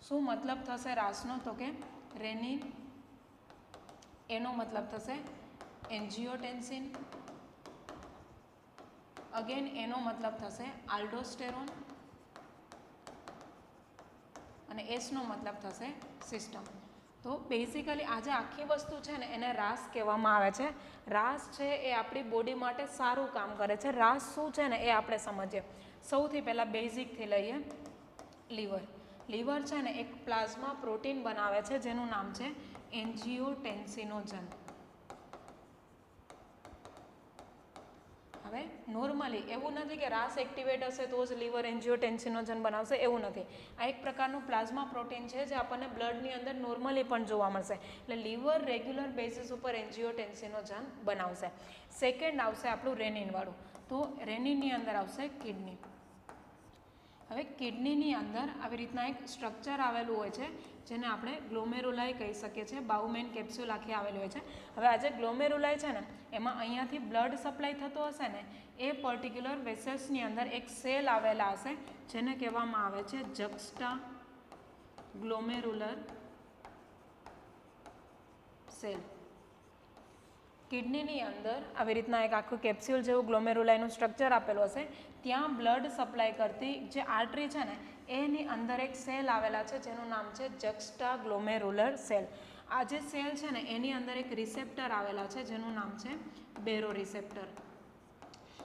શું મતલબ થશે રાસનો? તો કે રેનિન, એનો મતલબ થશે એન્જિયોટેન્સિન, અગેન એનો મતલબ થશે આલ્ડોસ્ટેરોન અને એસનો મતલબ થશે સિસ્ટમ. તો બેઝિકલી આ જે આખી વસ્તુ છે ને એને રાસ કહેવામાં આવે છે. રાસ છે એ આપણી બોડી માટે સારું કામ કરે છે. રાસ શું છે ને એ આપણે સમજીએ. સૌથી પહેલાં બેઝિકથી લઈએ લીવર. લીવર છે ને એક પ્લાઝમા પ્રોટીન બનાવે છે જેનું નામ છે એન્જિયોટેન્સિનોજન. હવે નોર્મલી એવું નથી કે રાસ એક્ટિવેટ હશે તો જ લીવર એન્જિયોટેન્સિનોજન બનાવશે, એવું નથી. આ એક પ્રકારનું પ્લાઝમા પ્રોટીન છે જે આપણને બ્લડની અંદર નોર્મલી પણ જોવા મળશે. એટલે લીવર રેગ્યુલર બેસિસ ઉપર એન્જિયોટેન્સિનોજન બનાવશે. સેકન્ડ આવશે આપણું રેનિનવાળું. તો રેનિનની અંદર આવશે કિડની. હવે કિડનીની અંદર આવી રીતના એક સ્ટ્રક્ચર આવેલું હોય છે જેને આપણે ગ્લોમેરુલાઈ કહી શકીએ છીએ. બાઉમેન કેપ્સ્યુલ આખી આવેલી હોય છે. હવે આ જે ગ્લોમેરુલાઈ છે ને એમાં અહીંયાથી બ્લડ સપ્લાય થતો હશે ને એ પર્ટિક્યુલર વેસલ્સની અંદર એક સેલ આવેલા હશે જેને કહેવામાં આવે છે જક્સ્ટા ગ્લોમેરુલર સેલ. કિડનીની અંદર આવી રીતના એક આખું કેપ્સ્યુલ જેવું ગ્લોમેરુલાઈનું સ્ટ્રક્ચર આપેલું હશે. ત્યાં બ્લડ સપ્લાય કરતી જે આર્ટરી છે ને એની અંદર એક સેલ આવેલા છે જેનું નામ છે જક્સ્ટા ગ્લોમેરુલર સેલ. આ જે સેલ છે ને એની અંદર એક રિસેપ્ટર આવેલા છે જેનું નામ છે બેરો રિસેપ્ટર.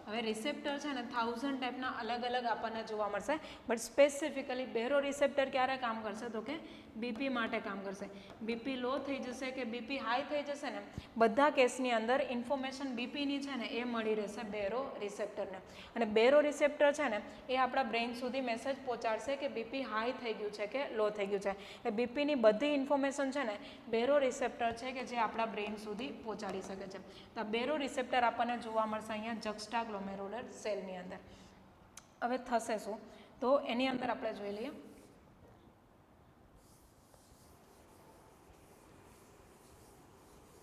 હવે રિસેપ્ટર છે ને 1000 ટાઈપના અલગ અલગ આપણને જોવા મળશે, બટ સ્પેસિફિકલી બેરો રિસેપ્ટર ક્યારે કામ કરશે? તો કે બીપી માટે કામ કરશે. બીપી લો થઈ જશે કે બીપી હાઈ થઈ જશે ને બધા કેસની અંદર ઇન્ફોર્મેશન બીપીની છે ને એ મળી રહેશે બેરો રિસેપ્ટરને. અને બેરો રિસેપ્ટર છે ને એ આપણા બ્રેઇન સુધી મેસેજ પહોંચાડશે કે બીપી હાઈ થઈ ગયું છે કે લો થઈ ગયું છે. એ બીપીની બધી ઇન્ફોર્મેશન છે ને બેરો રિસેપ્ટર છે કે જે આપણા બ્રેઇન સુધી પહોંચાડી શકે છે. તો આ બેરો રિસેપ્ટર આપણને જોવા મળશે અહીંયા જક્સ્ટા ગ્લોમેરુલર સેલની અંદર. હવે થશે શું? તો એની અંદર આપણે જોઈ લઈએ.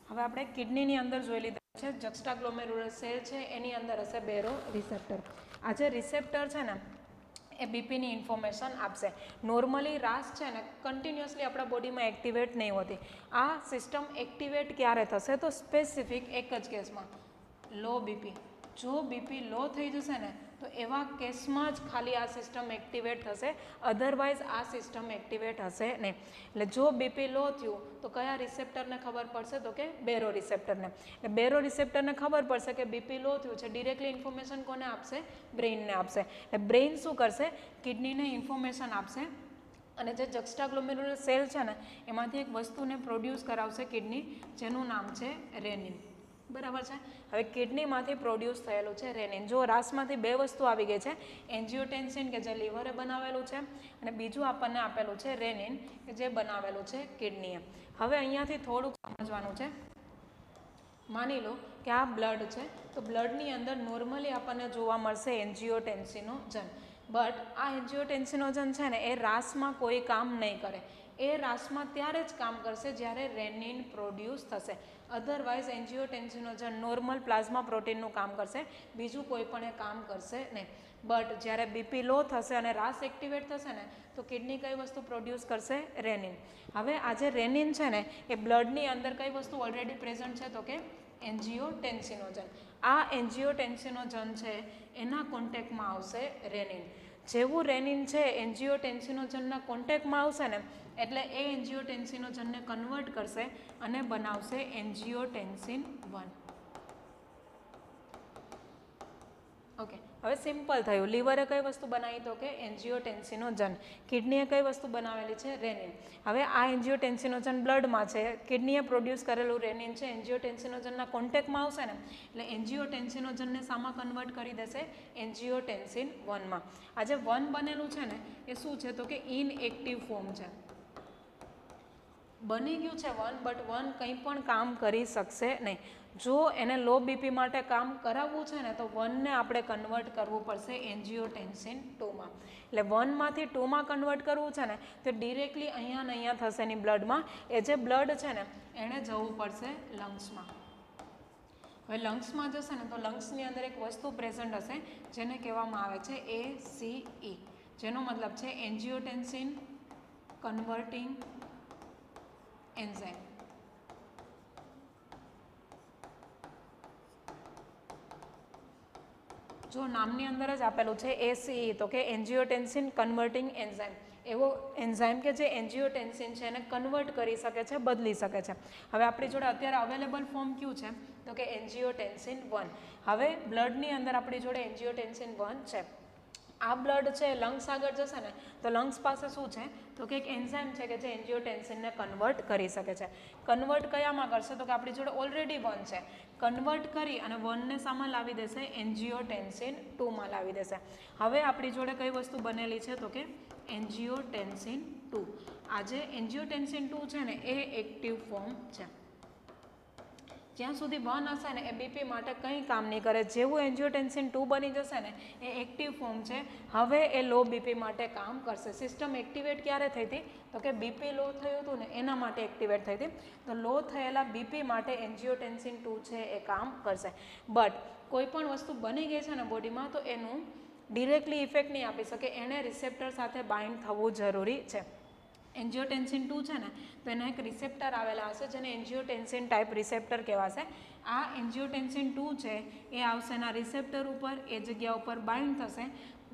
હવે આપણે કિડનીની અંદર જોઈ લીધા છે જક્સ્ટા ગ્લોમેરુલર સેલ છે એની અંદર હશે બેરો રિસેપ્ટર. આ જે રિસેપ્ટર છે ને એ બીપીની ઇન્ફોર્મેશન આપશે. નોર્મલી રાસ છે ને કન્ટિન્યુઅસલી આપણા બોડીમાં એક્ટિવેટ નહીં હોતી. આ સિસ્ટમ એક્ટિવેટ ક્યારે થશે? તો સ્પેસિફિક એક જ કેસમાં લો બીપી. જો બીપી લો થઈ જશે ને તો એવા કેસમાં જ ખાલી આ સિસ્ટમ એક્ટિવેટ થશે, અધરવાઇઝ આ સિસ્ટમ એક્ટિવેટ હશે નહીં. એટલે જો બીપી લો થયું તો કયા રિસેપ્ટરને ખબર પડશે, તો કે બેરો રિસેપ્ટરને. એટલે બેરો રિસેપ્ટરને ખબર પડશે કે બીપી લો થયું છે, ડિરેક્ટલી ઇન્ફોર્મેશન કોને આપશે, બ્રેઇનને આપશે. એટલે બ્રેઇન શું કરશે, કિડનીને ઇન્ફોર્મેશન આપશે અને જે જક્સ્ટાગ્લોમેરુલર સેલ છે ને એમાંથી એક વસ્તુને પ્રોડ્યુસ કરાવશે કિડની, જેનું નામ છે રેનિન. બરાબર છે. હવે કિડનીમાંથી પ્રોડ્યુસ થયેલું છે રેનિન. જો રાસમાંથી બે વસ્તુ આવી ગઈ છે, એન્જિયોટેન્સિન કે જે લીવરે બનાવેલું છે અને બીજું આપણને આપેલું છે રેનિન કે જે બનાવેલું છે કિડનીએ. હવે અહીંયાથી થોડુંક સમજવાનું છે. માની લો કે આ બ્લડ છે, તો બ્લડની અંદર નોર્મલી આપણને જોવા મળશે એન્જિયોટેન્સિનોજન, બટ આ એન્જિયોટેન્સિનોજન છે ને એ રાસમાં કોઈ કામ નહીં કરે. એ રાસમાં ત્યારે જ કામ કરશે જ્યારે રેનિન પ્રોડ્યુસ થશે, અધરવાઇઝ એન્જિયોટેન્સિનોજન નોર્મલ પ્લાઝમા પ્રોટીનનું કામ કરશે, બીજું કોઈ પણ એ કામ કરશે નહીં. બટ જ્યારે બીપી લો થશે અને રાસ એક્ટિવેટ થશે ને તો કિડની કઈ વસ્તુ પ્રોડ્યુસ કરશે, રેનિન. હવે આ જે રેનિન છે ને એ બ્લડની અંદર કઈ વસ્તુ ઓલરેડી પ્રેઝન્ટ છે, તો કે એન્જિયોટેન્સિનોજન. આ એન્જિયોટેન્સિનોજન છે એના કોન્ટેક્ટમાં આવશે રેનિન. જેવું રેનિન છે એન્જિયોટેન્સિનોજનના કોન્ટેક્ટમાં આવશે ને એટલે એ એન્જિયોટેન્સિનોજનને કન્વર્ટ કરશે અને બનાવશે એન્જિયોટેન્સિન 1. ઓકે, હવે સિમ્પલ થયું. લીવરે કઈ વસ્તુ બનાવી, તો કે એન્જિયોટેન્સિનોજન. કિડનીએ કઈ વસ્તુ બનાવેલી છે, રેનિન. હવે આ એન્જિયોટેન્સિનોજન બ્લડમાં છે, કિડનીએ પ્રોડ્યુસ કરેલું રેનિન છે, એન્જિયોટેન્સિનોજનના કોન્ટેક્ટમાં આવશે ને એટલે એન્જિયોટેન્સિનોજનને શામાં કન્વર્ટ કરી દેશે, એન્જિયોટેન્સિન 1માં. આ જે 1 બનેલું છે ને એ શું છે, તો કે ઇનએક્ટિવ ફોર્મ છે. બની ગયું છે 1, બટ 1 કંઈ પણ કામ કરી શકશે નહીં. જો એને લો બીપી માટે કામ કરાવવું છે ને તો 1ને આપણે કન્વર્ટ કરવું પડશે એન્જિયોટેન્સિન 2માં. એટલે 1માંથી 2માં કન્વર્ટ કરવું છે ને તો ડિરેક્ટલી અહીંયા ને અહીંયા થશે એની બ્લડમાં. એ જે બ્લડ છે ને એણે જવું પડશે લંગ્સમાં. હવે લંગ્સમાં જશે ને તો લંગ્સની અંદર એક વસ્તુ પ્રેઝન્ટ હશે જેને કહેવામાં આવે છે ACE, જેનો મતલબ છે એન્જિયોટેન્સિન કન્વર્ટિંગ એન્ઝાઇમ. જો નામની અંદર જ આપેલું છે ACE, તો કે એન્જિયોટેન્સિન કન્વર્ટિંગ એન્ઝાઇમ. એવો એન્ઝાઇમ કે જે એન્જિયોટેન્સિન છે એને કન્વર્ટ કરી શકે છે, બદલી શકે છે. હવે આપણી જોડે અત્યારે અવેલેબલ ફોર્મ કયું છે, તો કે એન્જિયોટેન્સિન 1. હવે બ્લડની અંદર આપણી જોડે એન્જિયોટેન્સિન 1 છે. આ બ્લડ છે લંગ્સ આગળ જશે ને તો લંગ્સ પાસે શું છે, તો કે એક એન્ઝાઇમ છે કે જે એન્જિયોટેન્સિનને કન્વર્ટ કરી શકે છે. કન્વર્ટ કયામાં કરશે, તો કે આપણી જોડે ઓલરેડી 1 છે. કન્વર્ટ કરી અને 1ને સામાં લાવી દેશે, એન્જિયોટેન્સિન 2માં લાવી દેશે. હવે આપણી જોડે કઈ વસ્તુ બનેલી છે, તો કે એન્જિયોટેન્સિન 2. આ જે એન્જિયોટેન્સિન 2 છે ને એ એક્ટિવ ફોર્મ છે. જ્યાં સુધી 1 હશે ને એ બીપી માટે કંઈ કામ નહીં કરે. જેવું એન્જિયોટેન્સિન 2 બની જશે ને એ એક્ટિવ ફોર્મ છે, હવે એ લો બીપી માટે કામ કરશે. સિસ્ટમ એક્ટિવેટ ક્યારે થઈ હતી, તો કે બીપી લો થયું હતું ને એના માટે એક્ટિવેટ થઈ હતી. તો લો થયેલા બીપી માટે એન્જિયોટેન્સિન 2 છે એ કામ કરશે. બટ કોઈ પણ વસ્તુ બની ગઈ છે ને બોડીમાં તો એનું ડિરેક્ટલી ઇફેક્ટ નહીં આપી શકે, એણે રિસેપ્ટર સાથે બાઇન્ડ થવું જરૂરી છે. એન્જિયોટેન્સિન 2 છે ને તો એના એક રિસેપ્ટર આવેલા હશે જેને એન્જિયોટેન્સિન ટાઈપ રિસેપ્ટર કહેવાશે. આ એન્જિયોટેન્સિન 2 છે એ આવશે એના રિસેપ્ટર ઉપર, એ જગ્યા ઉપર બાઇન્ડ થશે.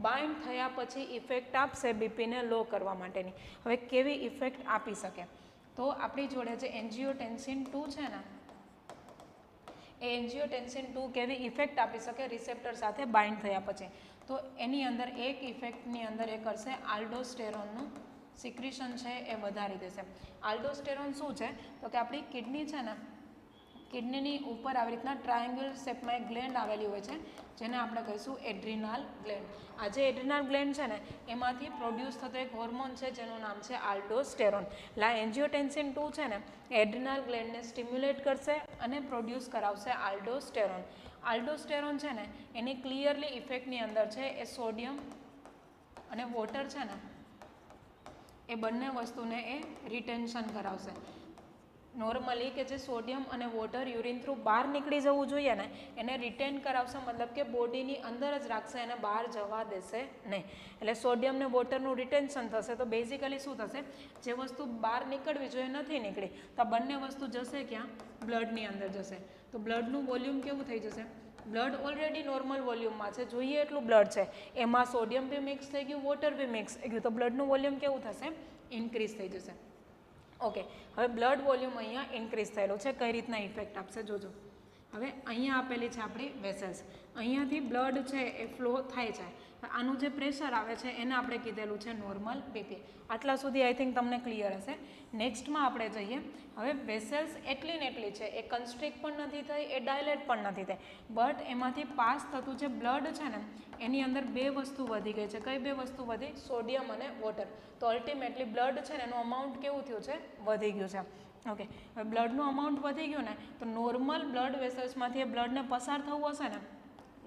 બાઇન્ડ થયા પછી ઇફેક્ટ આપશે બીપીને લો કરવા માટેની. હવે કેવી ઇફેક્ટ આપી શકે, તો આપણી જોડે જે એન્જિયોટેન્સિન 2 છે ને એ એન્જિયોટેન્સિન 2 કેવી ઇફેક્ટ આપી શકે રિસેપ્ટર સાથે બાઇન્ડ થયા પછી, તો એની અંદર એક ઇફેક્ટની અંદર એ કરશે આલ્ડોસ્ટેરોનનું સિક્રિશન છે એ વધારી દેશે. આલ્ડોસ્ટેરોન શું છે, તો કે આપણી કિડની છે ને કિડનીની ઉપર આવી રીતના ટ્રાયેંગલ શેપમાં એક ગ્લેન્ડ આવેલી હોય છે જેને આપણે કહીશું એડ્રિનાલ ગ્લેન્ડ. આ જે એડ્રિનાલ ગ્લેન્ડ છે ને એમાંથી પ્રોડ્યુસ થતો એક હોર્મોન છે જેનું નામ છે આલ્ડોસ્ટેરોન. એટલે એન્જિયોટેન્સિન 2 છે ને એડ્રિનાલ ગ્લેન્ડને સ્ટિમ્યુલેટ કરશે અને પ્રોડ્યુસ કરાવશે આલ્ડોસ્ટેરોન. આલ્ડોસ્ટેરોન છે ને એની ક્લિયરલી ઇફેક્ટની અંદર છે એ સોડિયમ અને વોટર છે ને એ બંને વસ્તુને એ રિટેન્શન કરાવશે. નોર્મલી કે જે સોડિયમ અને વોટર યુરિન થ્રુ બહાર નીકળી જવું જોઈએ ને એને રિટેન કરાવશે, મતલબ કે બોડીની અંદર જ રાખશે, એને બહાર જવા દેશે નહીં. એટલે સોડિયમ ને વોટરનું રિટેન્શન થશે તો બેઝિકલી શું થશે, જે વસ્તુ બહાર નીકળવી જોઈએ નથી નીકળી તો આ બંને વસ્તુ જશે ક્યાં, બ્લડની અંદર જશે. તો બ્લડનું વોલ્યુમ કેવું થઈ જશે, બ્લડ ઓલરેડી નોર્મલ વોલ્યુમમાં છે, જોઈએ એટલું બ્લડ છે, એમાં સોડિયમ બી મિક્સ થઈ ગયું, વોટર બી મિક્સ થઈ ગયું, તો બ્લડનું વોલ્યુમ કેવું થશે? ઇન્ક્રીઝ થઈ જશે. ઓકે, હવે બ્લડ વોલ્યુમ અહીંયા ઇન્ક્રીઝ થયેલું છે, કઈ રીતના ઇફેક્ટ આપશે જોજો. હવે અહીંયા આપેલી છે આપણી વેસલ્સ, અહીંયાથી બ્લડ છે એ ફ્લો થાય છે, આનું જે પ્રેશર આવે છે એને આપણે કીધેલું છે નોર્મલ બીપી. આટલા સુધી આઈ થિંક તમને ક્લિયર હશે. નેક્સ્ટમાં આપણે જઈએ. હવે વેસલ્સ એટલી ને એટલી છે, એ કન્સ્ટ્રિક્ટ પણ નથી થઈ, એ ડાયલેટ પણ નથી થઈ, બટ એમાંથી પાસ થતું જે બ્લડ છે ને એની અંદર બે વસ્તુ વધી ગઈ છે. કઈ બે વસ્તુ વધી? સોડિયમ અને વોટર. તો અલ્ટિમેટલી બ્લડ છે ને એનું અમાઉન્ટ કેવું થયું છે? વધી ગયું છે. ઓકે, હવે બ્લડનું અમાઉન્ટ વધી ગયું ને તો નોર્મલ બ્લડ વેસલ્સમાંથી એ બ્લડને પસાર થવું હશે ને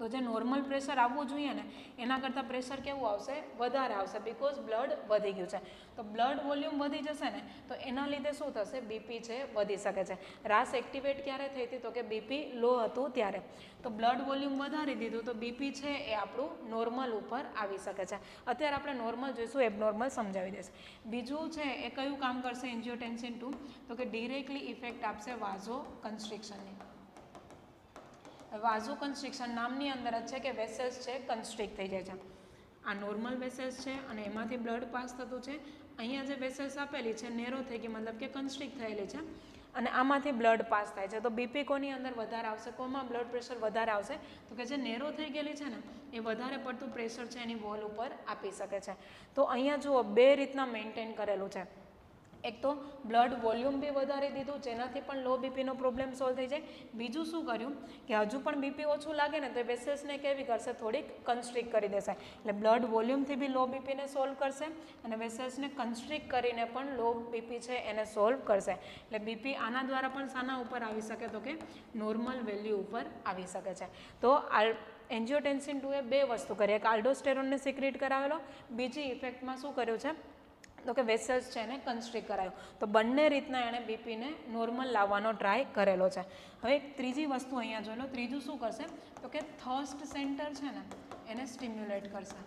તો જે નોર્મલ પ્રેશર આવવું જોઈએ ને એના કરતાં પ્રેશર કેવું આવશે? વધારે આવશે, બિકોઝ બ્લડ વધી ગયું છે. તો બ્લડ વોલ્યુમ વધી જશે ને તો એના લીધે શું થશે? બીપી છે વધી શકે છે. રાસ એક્ટિવેટ ક્યારે થઈ હતી? તો કે બીપી લો હતું ત્યારે. તો બ્લડ વોલ્યુમ વધારી દીધું તો બીપી છે એ આપણું નોર્મલ ઉપર આવી શકે છે. અત્યારે આપણે નોર્મલ જોઈશું, એબનોર્મલ સમજાવી દેશે. બીજું છે એ કયું કામ કરશે એન્જિયોટેન્સિન 2? તો કે ડિરેક્ટલી ઇફેક્ટ આપશે વાઝો કન્સ્ટ્રિક્શનની. વાઝો કન્સ્ટ્રિક્શન નામની અંદર જ છે કે વેસલ્સ છે કન્સ્ટ્રિક્ટ થઈ જાય છે. આ નોર્મલ વેસલ્સ છે અને એમાંથી બ્લડ પાસ થતું છે. અહીંયા જે વેસલ્સ આપેલી છે નેરો થઈ ગઈ, મતલબ કે કન્સ્ટ્રિક્ટ થયેલી છે અને આમાંથી બ્લડ પાસ થાય છે. તો બીપી કોની અંદર વધારે આવશે? કોમાં બ્લડ પ્રેશર વધારે આવશે? તો કે જે નેરો થઈ ગયેલી છે ને એ વધારે પડતું પ્રેશર છે એની વોલ ઉપર આપી શકે છે. તો અહીંયા જુઓ બે રીતના મેન્ટેન કરેલું છે. એક તો બ્લડ વોલ્યુમ બી વધારી દીધું જેનાથી પણ લો બીપીનો પ્રોબ્લેમ સોલ્વ થઈ જાય. બીજું શું કર્યું કે હજુ પણ બીપી ઓછું લાગે ને તો એ વેસલ્સને કેવી કરશે? થોડીક કન્સ્ટ્રિક્ટ કરી દેશે. એટલે બ્લડ વોલ્યુમથી બી લો બીપીને સોલ્વ કરશે અને વેસલ્સને કન્સ્ટ્રિક્ટ કરીને પણ લો બીપી છે એને સોલ્વ કરશે. એટલે બીપી આના દ્વારા પણ શાના ઉપર આવી શકે? તો કે નોર્મલ વેલ્યુ ઉપર આવી શકે છે. તો એન્જિયોટેન્સિન 2 એ બે વસ્તુ કરી, એક આલ્ડોસ્ટેરોનને સિક્રેટ કરાવેલો, બીજી ઇફેક્ટમાં શું કર્યું છે? તો કે વેસલ્સ છે એને કન્સ્ટ્રિક્ટ કરાયો. તો બંને રીતના એણે બીપીને નોર્મલ લાવવાનો ટ્રાય કરેલો છે. હવે એક ત્રીજી વસ્તુ અહીંયા જોઈ લો. ત્રીજું શું કરશે? તો કે થર્સ્ટ સેન્ટર છે ને એને સ્ટિમ્યુલેટ કરશે.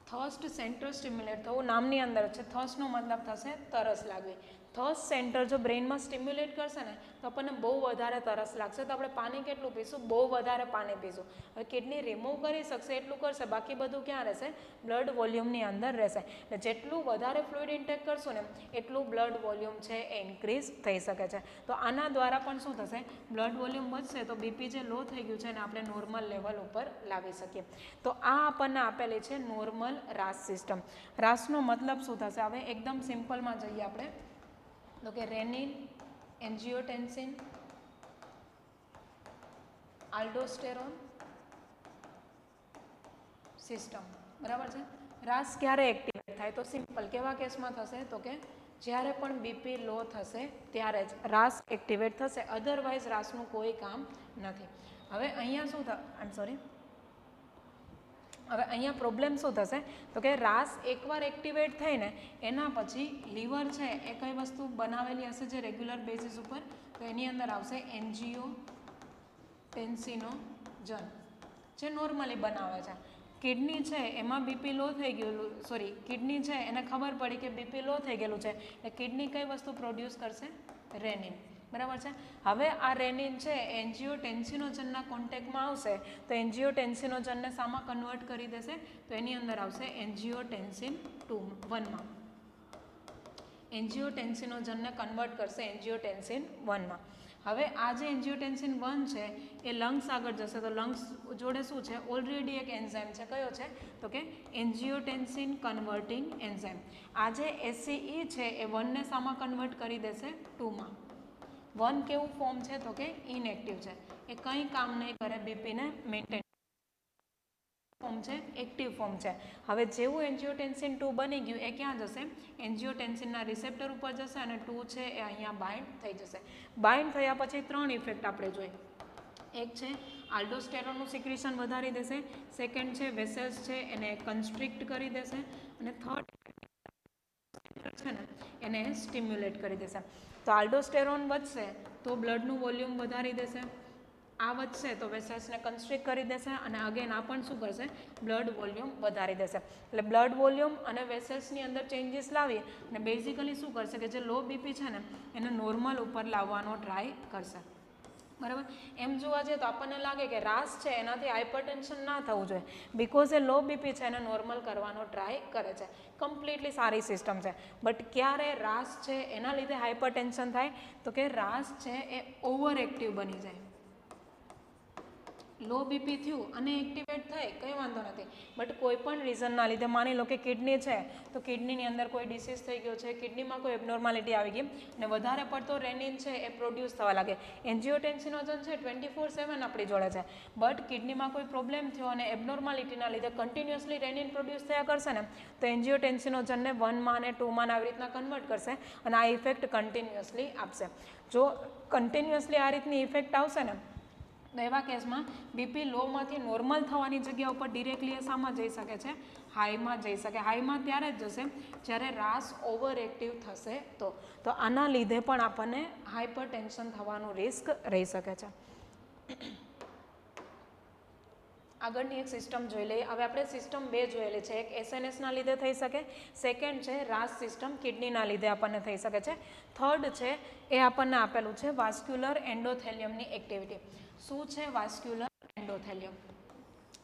થર્સ્ટ સેન્ટર સ્ટિમ્યુલેટ થવું નામની અંદર છે. થર્સ્ટનો મતલબ થશે તરસ લાગવી. થર્સ્ટ સેન્ટર જો બ્રેઇનમાં સ્ટિમ્યુલેટ કરશે ને તો આપણને બહુ વધારે તરસ લાગશે. તો આપણે પાણી કેટલું પીશું? બહુ વધારે પાણી પીશું. હવે કિડની રિમૂવ કરી શકશે એટલું કરશે, બાકી બધું ક્યાં રહેશે? બ્લડ વોલ્યુમની અંદર રહેશે. એટલે જેટલું વધારે ફ્લુઇડ ઇન્ટેક કરશું ને એટલું બ્લડ વોલ્યુમ છે એ ઇન્ક્રીઝ થઈ શકે છે. તો આના દ્વારા પણ શું થશે? બ્લડ વોલ્યુમ વધશે તો બીપી જે લો થઈ ગયું છે એને આપણે નોર્મલ લેવલ ઉપર લાવી શકીએ. તો આ આપણને આપેલી છે નોર્મલ રાસ સિસ્ટમ. રાસનો મતલબ શું થશે? હવે એકદમ સિમ્પલમાં જઈએ આપણે તો કે રેનિન, એન્જિયોટેન્સિન, આલ્ડોસ્ટેરોન સિસ્ટમ. બરાબર છે. રાસ ક્યારે એક્ટિવેટ થાય? તો સિમ્પલ કેવા કેસમાં થશે? તો કે જ્યારે પણ બીપી લો થશે ત્યારે જ રાસ એક્ટિવેટ થશે, અધરવાઇઝ રાસનું કોઈ કામ નથી. હવે અહીંયા શું આઈ એમ સોરી હવે અહીંયા પ્રોબ્લેમ શું થશે? તો કે રાસ એકવાર એક્ટિવેટ થઈને એના પછી લીવર છે એ કઈ વસ્તુ બનાવેલી હશે જે રેગ્યુલર બેઝિસ ઉપર? તો એની અંદર આવશે એન્જિયોટેન્સિનોજન જે નોર્મલી બનાવે છે. કિડની છે એમાં બીપી લો થઈ ગયેલું, કિડની છે એને ખબર પડી કે બીપી લો થઈ ગયેલું છે એટલે કિડની કઈ વસ્તુ પ્રોડ્યુસ કરશે? રેનિન. બરાબર છે. હવે આ રેનિન છે એન્જિયોટેન્સિનોજનના કોન્ટેક્ટમાં આવશે તો એન્જિયોટેન્સિનોજનને શામાં કન્વર્ટ કરી દેશે? તો એની અંદર આવશે એન્જિયોટેન્સિન 1માં. એન્જિયોટેન્સિનોજનને કન્વર્ટ કરશે એન્જિયોટેન્સિન 1માં. હવે આ જે એન્જિયોટેન્સિન 1 છે એ લંગ્સ આગળ જશે તો લંગ્સ જોડે શું છે? ઓલરેડી એક એન્ઝાઇમ છે. કયો છે? તો કે એન્જિયોટેન્સિન કન્વર્ટિંગ એન્ઝાઇમ. આ જે એસસીઈ છે એ 1ને શામાં કન્વર્ટ કરી દેશે? 2માં. 1 કેવું ફોર્મ છે? તો કે ઇનએક્ટિવ છે, એ કંઈ કામ નહીં કરે બીપીને મેન્ટેન. ફોર્મ છે એક્ટિવ ફોર્મ છે. હવે જેવું એન્જિયોટેન્સિન 2 બની ગયું એ ક્યાં જશે? એન્જિયોટેન્સિનના રિસેપ્ટર ઉપર જશે અને 2 છે એ અહીંયા બાઇન્ડ થઈ જશે. બાઇન્ડ થયા પછી 3 ઇફેક્ટ આપણે જોઈ. એક છે આલ્ડોસ્ટેરોનનું સિક્રેશન વધારી દેશે, સેકન્ડ છે વેસલ્સ છે એને કન્સ્ટ્રિક્ટ કરી દેશે અને થર્ડ છે ને એને સ્ટિમ્યુલેટ કરી દેશે. તો આલ્ડોસ્ટેરોન વધશે તો બ્લડનું વોલ્યુમ વધારી દેશે, આ વધશે તો વેસલ્સને કન્સ્ટ્રિક્ટ કરી દેશે અને અગેન આ પણ શું કરશે, બ્લડ વોલ્યુમ વધારી દેશે. એટલે બ્લડ વોલ્યુમ અને વેસલ્સની અંદર ચેન્જીસ લાવી અને બેઝિકલી શું કરશે કે જે લો બીપી છે ને એને નોર્મલ ઉપર લાવવાનો ટ્રાય કરશે. બરાબર. એમ જોવા જઈએ તો આપણને લાગે કે રાસ છે એનાથી હાઇપરટેન્શન ના થવું જોઈએ, બિકોઝ એ લો બીપી છે એને નોર્મલ કરવાનો ટ્રાય કરે છે. કમ્પ્લીટલી સારી સિસ્ટમ છે. બટ ક્યારે રાસ છે એના લીધે હાઇપરટેન્શન થાય તો કે રાસ છે એ ઓવર એક્ટિવ બની જાય. લો બીપી થયું અને એક્ટિવેટ થાય કંઈ વાંધો નથી, બટ કોઈ પણ રીઝનના લીધે માની લો કે કિડની છે તો કિડનીની અંદર કોઈ ડિસીઝ થઈ ગયો છે, કિડનીમાં કોઈ એબનોર્માલિટી આવી ગઈ અને વધારે પડતો રેનિન છે એ પ્રોડ્યુસ થવા લાગે. એન્જિયોટેન્સિનોજન છે 24/7 આપણી જોડે છે, બટ કિડનીમાં કોઈ પ્રોબ્લેમ થયો અને એબનોર્માલિટીના લીધે કન્ટિન્યુઅસલી રેનિન પ્રોડ્યુસ થયા કરશે ને તો એન્જિયોટેન્સિનોજનને 1માં અને 2માં આવી રીતના કન્વર્ટ કરશે અને આ ઇફેક્ટ કન્ટિન્યુઅસલી આપશે. જો કન્ટિન્યુઅસલી આ રીતની ઇફેક્ટ આવશે ને તો એવા કેસમાં બીપી લોમાંથી નોર્મલ થવાની જગ્યા ઉપર ડિરેક્ટલી એ શામાં જઈ શકે છે, હાઈમાં જઈ શકે. હાઈમાં ત્યારે જ જશે જ્યારે રાસ ઓવર એક્ટિવ થશે તો આના લીધે પણ આપણને હાઇપર ટેન્શન થવાનું રિસ્ક રહી શકે છે. આગળની એક સિસ્ટમ જોઈ લઈએ. હવે આપણે સિસ્ટમ 2 જોયેલી છે. એક એસએનએસના લીધે થઈ શકે, સેકન્ડ છે રાસ સિસ્ટમ કિડનીના લીધે આપણને થઈ શકે છે, થર્ડ છે એ આપણને આપેલું છે વાસ્ક્યુલર એન્ડોથેલિયમની એક્ટિવિટી. શું છે વાસ્ક્યુલર એન્ડોથેલિયમ?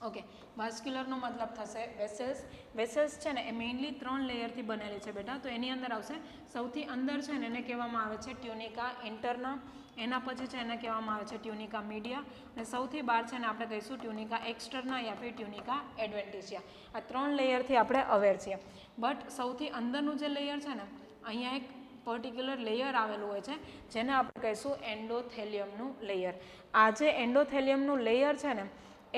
ઓકે, વાસ્ક્યુલરનો મતલબ થશે વેસલ્સ. વેસલ્સ છે ને એ મેઇનલી 3 લેયરથી બનેલી છે બેટા. તો એની અંદર આવશે સૌથી અંદર છે ને એને કહેવામાં આવે છે ટ્યુનિકા ઇન્ટરના, એના પછી છે એને કહેવામાં આવે છે ટ્યુનિકા મીડિયા અને સૌથી બહાર છે ને આપણે કહીશું ટ્યુનિકા એક્સટર્ના યા ફિર ટ્યુનિકા એડવેન્ટિશિયા. આ 3 લેયરથી આપણે અવેર છીએ. બટ સૌથી અંદરનું જે લેયર છે ને અહીંયા એક પર્ટિક્યુલર લેયર આવેલું હોય છે જેને આપણે કહીશું એન્ડોથેલિયમનું લેયર. આ જે એન્ડોથેલિયમનું લેયર છે ને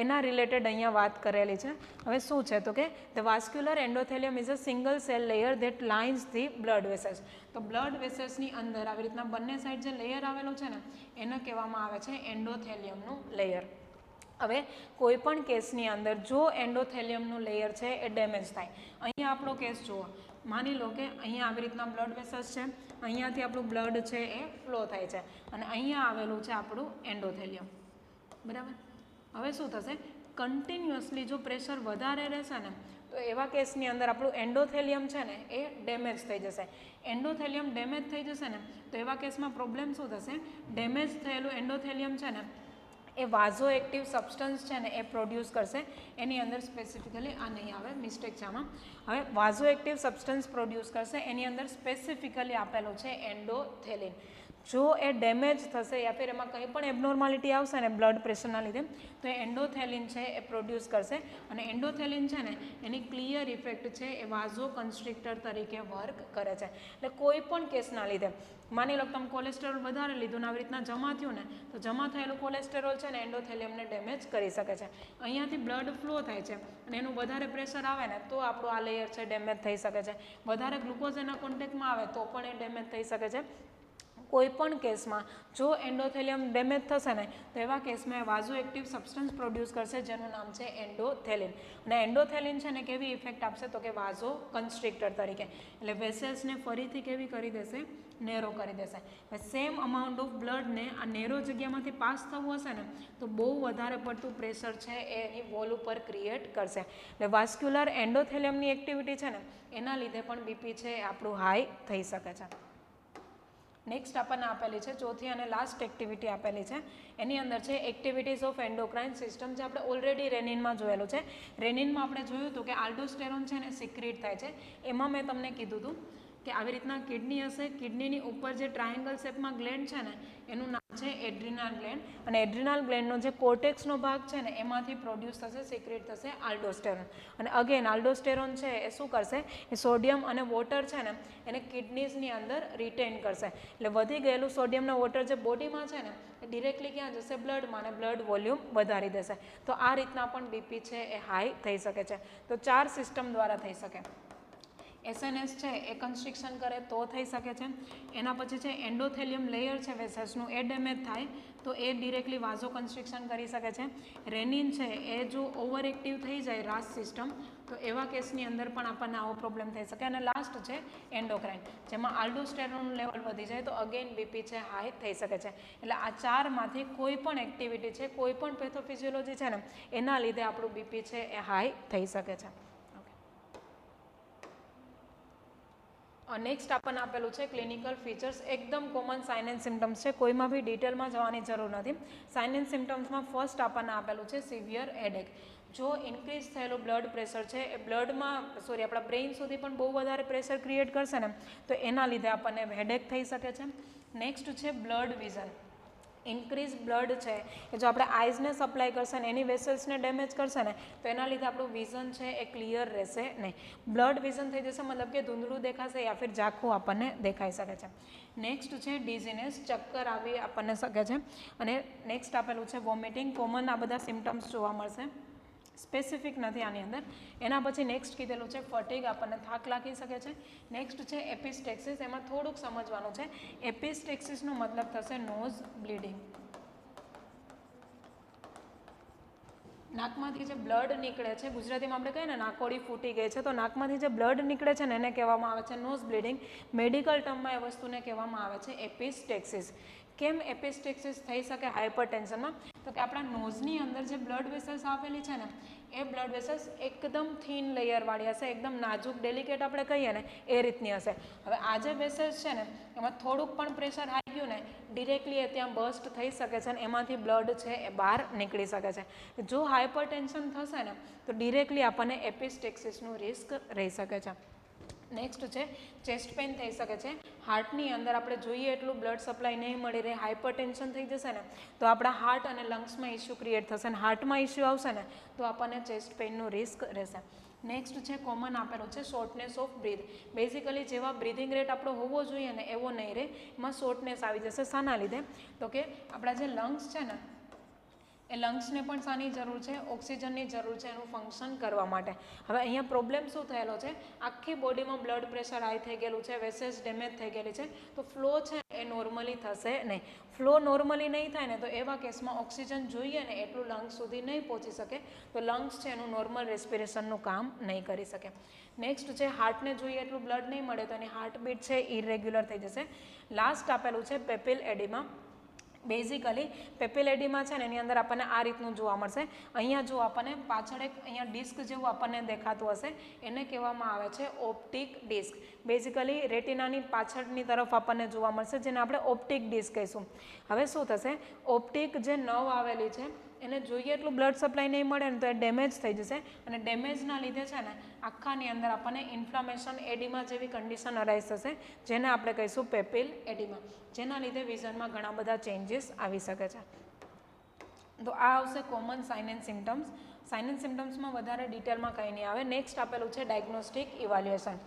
એના રિલેટેડ અહીંયા વાત કરેલી છે. હવે શું છે તો કે the vascular endothelium is a single cell layer that lines the blood vessels. તો બ્લડ વેસલ્સની અંદર આવી રીતના બંને સાઈડ જે લેયર આવેલું છે ને એને કહેવામાં આવે છે એન્ડોથેલિયમનું લેયર. હવે કોઈ પણ કેસની અંદર જો એન્ડોથેલિયમનું લેયર છે એ ડેમેજ થાય, અહીંયા આપણો કેસ જુઓ, માની લો કે અહીંયા આવી રીતના બ્લડ વેસલ્સ છે, અહીંયાથી આપણું બ્લડ છે એ ફ્લો થાય છે અને અહીંયા આવેલું છે આપણું એન્ડોથેલિયમ. બરાબર. હવે શું થશે, કન્ટિન્યુઅસલી જો પ્રેશર વધારે રહેશે ને તો એવા કેસની અંદર આપણું એન્ડોથેલિયમ છે ને એ ડેમેજ થઈ જશે. એન્ડોથેલિયમ ડેમેજ થઈ જશે ને તો એવા કેસમાં પ્રોબ્લેમ શું થશે, ડેમેજ થયેલું એન્ડોથેલિયમ છે ને એ વાઝો એક્ટિવ સબસ્ટન્સ છે ને એ પ્રોડ્યુસ કરશે. એની અંદર સ્પેસિફિકલી આ નહીં આવે, મિસ્ટેક છે આમાં. હવે વાઝો એક્ટિવ સબસ્ટન્સ પ્રોડ્યુસ કરશે, એની અંદર સ્પેસિફિકલી આપેલું છે એન્ડોથેલિન. જો એ ડેમેજ થશે યા ફિર એમાં કંઈ પણ એબનોર્માલિટી આવશે ને બ્લડ પ્રેશરના લીધે તો એ એન્ડોથેલિન છે એ પ્રોડ્યુસ કરશે અને એન્ડોથેલિન છે ને એની ક્લિયર ઇફેક્ટ છે એ વાઝો કન્સ્ટ્રિક્ટર તરીકે વર્ક કરે છે. એટલે કોઈ પણ કેસના લીધે માની લો તમે કોલેસ્ટેરોલ વધારે લીધું ને આવી રીતના જમા થયું ને તો જમા થયેલું કોલેસ્ટેરોલ છે ને એન્ડોથેલિયમને ડેમેજ કરી શકે છે. અહીંયાથી બ્લડ ફ્લો થાય છે અને એનું વધારે પ્રેશર આવે ને તો આપણું આ લેયર છે ડેમેજ થઈ શકે છે. વધારે ગ્લુકોઝ એના કોન્ટેક્ટમાં આવે તો પણ એ ડેમેજ થઈ શકે છે. કોઈ પણ કેસમાં જો એન્ડોથેલિયમ ડેમેજ થશે ને તો એવા કેસમાં વાઝો એક્ટિવ સબસ્ટન્સ પ્રોડ્યુસ કરશે જેનું નામ છે એન્ડોથેલિન. અને એન્ડોથેલિન છે ને કેવી ઇફેક્ટ આપશે તો કે વાઝો કન્સ્ટ્રિક્ટર તરીકે, એટલે વેસલ્સને ફરીથી કેવી કરી દેશે, નેરો કરી દેશે. સેમ અમાઉન્ટ ઓફ બ્લડને આ નેરો જગ્યામાંથી પાસ થવું હશે ને તો બહુ વધારે પડતું પ્રેશર છે એ એની વોલ ઉપર ક્રિએટ કરશે. એટલે વાસ્ક્યુલર એન્ડોથેલિયમની એક્ટિવિટી છે ને એના લીધે પણ બીપી છે એ આપણું હાઈ થઈ શકે છે. નેક્સ્ટ આપણને આપેલી છે ચોથી અને લાસ્ટ એક્ટિવિટી આપેલી છે. એની અંદર છે એક્ટિવિટીઝ ઓફ એન્ડોક્રાઇન સિસ્ટમ, જે આપણે ઓલરેડી રેનિનમાં જોયેલું છે. રેનિનમાં આપણે જોયું હતું કે આલ્ડોસ્ટેરોન છે ને સિક્રિટ થાય છે. એમાં મેં તમને કીધું હતું કે આવી રીતના કિડની હશે, કિડનીની ઉપર જે ટ્રાયંગલ શેપમાં ગ્લેન્ડ છે ને એનું નામ છે એડ્રિનાલ ગ્લેન્ડ અને એડ્રિનાલ ગ્લેન્ડનો જે કોર્ટેક્સનો ભાગ છે ને એમાંથી પ્રોડ્યુસ થશે, સિક્રેટ થશે આલ્ડોસ્ટેરોન. અને અગેન આલ્ડોસ્ટેરોન છે એ શું કરશે, એ સોડિયમ અને વોટર છે ને એને કિડનીઝની અંદર રિટેન કરશે. એટલે વધી ગયેલું સોડિયમ અને વોટર જે બોડીમાં છે ને એ ડિરેક્ટલી ક્યાં જશે, બ્લડમાં, અને બ્લડ વોલ્યુમ વધારી દેશે. તો આ રીતના પણ બીપી છે એ હાઈ થઈ શકે છે. તો 4 સિસ્ટમ દ્વારા થઈ શકે. એસએનએસ છે એ કન્સ્ટ્રિક્શન કરે તો થઈ શકે છે. એના પછી છે એન્ડોથેલિયમ લેયર છે વેસલ્સનું એ ડેમેજ થાય તો એ ડિરેક્ટલી વાઝો કન્સ્ટ્રિક્શન કરી શકે છે. રેનિન છે એ જો ઓવર એક્ટિવ થઈ જાય રાસ સિસ્ટમ તો એવા કેસની અંદર પણ આપણને આવો પ્રોબ્લેમ થઈ શકે. અને લાસ્ટ છે એન્ડોક્રાઇન, જેમાં આલ્ડોસ્ટેરોન લેવલ વધી જાય તો અગેન બીપી છે હાઈ થઈ શકે છે. એટલે આ ચારમાંથી કોઈ પણ એક્ટિવિટી છે, કોઈ પણ પેથોફિઝિયોલોજી છે ને, એના લીધે આપણું બીપી છે એ હાઈ થઈ શકે છે. નેક્સ્ટ આપણને આપેલું છે ક્લિનિકલ ફીચર્સ, એકદમ કોમન સાઇન એન્ડ સિમ્ટમ્સ છે, કોઈમાં બી ડિટેલમાં જવાની જરૂર નથી. સાઇન એન્ડ સિમ્ટમ્સમાં ફર્સ્ટ આપણને આપેલું છે સિવિયર હેડેક. જો ઇન્ક્રીઝ થયેલું બ્લડ પ્રેશર છે એ બ્લડમાં આપણા બ્રેઇન સુધી પણ બહુ વધારે પ્રેશર ક્રિએટ કરશે ને, તો એના લીધે આપણને હેડેક થઈ શકે છે. નેક્સ્ટ છે બ્લડ વિઝન. ઇન્ક્રીઝ બ્લડ છે એ જો આપણે આઈઝને સપ્લાય કરશે ને એની વેસલ્સને ડેમેજ કરશે ને, તો એના લીધે આપણું વિઝન છે એ ક્લિયર રહેશે નહીં. બ્લડ વિઝન થઈ જશે મતલબ કે ધૂંધળું દેખાશે યા ફિર ઝાંખું આપણને દેખાઈ શકે છે. નેક્સ્ટ છે ડિઝીનેસ, ચક્કર આવી આપણને શકે છે. અને નેક્સ્ટ આપેલું છે વોમિટિંગ. કોમન આ બધા સિમ્ટમ્સ જોવા મળશે, સ્પેસિફિક નથી આની અંદર. એના પછી નેક્સ્ટ કીધેલું છે ફટીગ, આપણને થાક લાગી શકે છે. નેક્સ્ટ છે એપિસ્ટેક્સિસ, એમાં થોડુંક સમજવાનું છે. એપિસ્ટેક્સિસનો મતલબ થશે નોઝ બ્લીડિંગ. નાકમાંથી જે બ્લડ નીકળે છે, ગુજરાતીમાં આપણે કહીએ ને નાકોડી ફૂટી ગઈ છે, તો નાકમાંથી જે બ્લડ નીકળે છે ને એને કહેવામાં આવે છે નોઝ બ્લીડિંગ. મેડિકલ ટર્મમાં એ વસ્તુને કહેવામાં આવે છે એપિસ્ટેક્સિસ. કેમ એપિસ્ટેક્સિસ થઈ શકે હાઇપરટેન્શનમાં? તો કે આપણા નોઝની અંદર જે બ્લડ વેસલ્સ આવેલી છે ને, એ બ્લડ વેસલ્સ એકદમ થીન લેયરવાળી હશે, એકદમ નાજુક ડેલિકેટ આપણે કહીએ ને એ રીતની હશે. હવે આ જે વેસલ્સ છે ને એમાં થોડુંક પણ પ્રેશર આવી ગયું ને, ડિરેક્ટલી એ ત્યાં બર્સ્ટ થઈ શકે છે અને એમાંથી બ્લડ છે એ બહાર નીકળી શકે છે. જો હાઇપરટેન્શન થશે ને તો ડિરેક્ટલી આપણને એપિસ્ટેક્સિસનું રિસ્ક રહી શકે છે. નેક્સ્ટ છે ચેસ્ટ પેઇન થઈ શકે છે. હાર્ટની અંદર આપણે જોઈએ એટલું બ્લડ સપ્લાય નહીં મળી રહે, હાઇપરટેન્શન થઈ જશે ને તો આપણા હાર્ટ અને લંગ્સમાં ઇસ્યુ ક્રિએટ થશે, અને હાર્ટમાં ઇસ્યુ આવશે ને તો આપણને ચેસ્ટ પેઇનનું રિસ્ક રહેશે. નેક્સ્ટ છે કોમન આપેલું છે શોર્ટનેસ ઓફ બ્રીથ. બેઝિકલી જેવા બ્રીધિંગ રેટ આપણો હોવો જોઈએ ને એવો નહીં રહે, એમાં શોર્ટનેસ આવી જશે. શાના લીધે? તો કે આપણા જે લંગ્સ છે ને એ લંગ્સને પણ શાની જરૂર છે? ઓક્સિજનની જરૂર છે એનું ફંક્શન કરવા માટે. હવે અહીંયા પ્રોબ્લેમ શું થયેલો છે? આખી બોડીમાં બ્લડ પ્રેશર હાઈ થઈ ગયેલું છે, વેસલ્સ ડેમેજ થઈ ગયેલી છે, તો ફ્લો છે એ નોર્મલી થશે નહીં. ફ્લો નોર્મલી નહીં થાય ને તો એવા કેસમાં ઓક્સિજન જોઈએ ને એટલું લંગ્સ સુધી નહીં પહોંચી શકે, તો લંગ્સ છે એનું નોર્મલ રેસ્પિરેશનનું કામ નહીં કરી શકે. નેક્સ્ટ છે હાર્ટને જોઈએ એટલું બ્લડ નહીં મળે તો એની હાર્ટબીટ છે ઇરેગ્યુલર થઈ જશે. લાસ્ટ આપેલું છે પેપિલ એડિમા. બેઝિકલી પેપિલ એડિમા છે ને એની અંદર આપણને આ રીતનું જોવા મળશે. અહીંયા જો આપણને પાછળ એક અહીંયા ડિસ્ક જેવું આપણને દેખાતું હશે, એને કહેવામાં આવે છે ઓપ્ટિક ડિસ્ક. બેઝિકલી રેટિનાની પાછળની તરફ આપણને જોવા મળશે, જેને આપણે ઓપ્ટિક ડિસ્ક કહીશું. હવે શું થશે? ઓપ્ટિક જે નર્વ આવેલી છે એને જોઈએ એટલું બ્લડ સપ્લાય નહીં મળે ને તો એ ડેમેજ થઈ જશે, અને ડેમેજના લીધે છે ને આખાની અંદર આપણને ઇન્ફ્લામેશન એડિમા જેવી કન્ડિશન અરાઇઝ થશે, જેને આપણે કહીશું પેપિલ એડિમા, જેના લીધે વિઝનમાં ઘણા બધા ચેન્જીસ આવી શકે છે. તો આ આવશે common sign and symptoms. Sign and સિમ્ટમ્સમાં વધારે ડિટેલમાં કંઈ નહીં આવે. નેક્સ્ટ આપેલું છે ડાયગ્નોસ્ટિક ઇવાલ્યુએશન.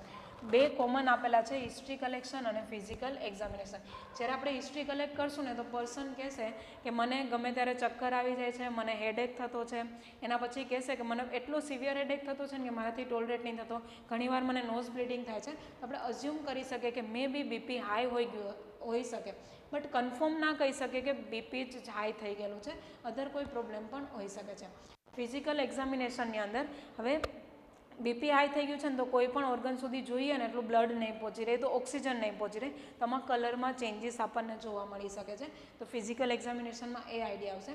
બે કોમન આપેલા છે, હિસ્ટ્રી કલેક્શન અને ફિઝિકલ એક્ઝામિનેશન. જ્યારે આપણે હિસ્ટ્રી કલેક્ટ કરશું ને તો પર્સન કહેશે કે મને ગમે ત્યારે ચક્કર આવી જાય છે, મને હેડેક થતો છે. એના પછી કહેશે કે મને એટલો સિવિયર હેડેક થતો છે ને કે મારાથી ટોલરેટ નહીં થતો, ઘણીવાર મને નોઝ બ્લીડિંગ થાય છે. આપણે અઝ્યુમ કરી શકીએ કે મે બી બીપી હાઈ હોઈ શકે, બટ કન્ફર્મ ના કહી શકે કે બીપી જ હાઈ થઈ ગયેલું છે, અધર કોઈ પ્રોબ્લેમ પણ હોઈ શકે છે. ફિઝિકલ એક્ઝામિનેશનની અંદર હવે બીપી હાઈ થઈ ગયું છે ને તો કોઈ પણ ઓર્ગન સુધી જોઈએ ને એટલું બ્લડ નહીં પહોંચી રહે, તો ઓક્સિજન નહીં પહોંચી રહે, તો આમાં કલરમાં ચેન્જીસ આપણને જોવા મળી શકે છે. તો ફિઝિકલ એક્ઝામિનેશનમાં એ આઈડિયા આવશે.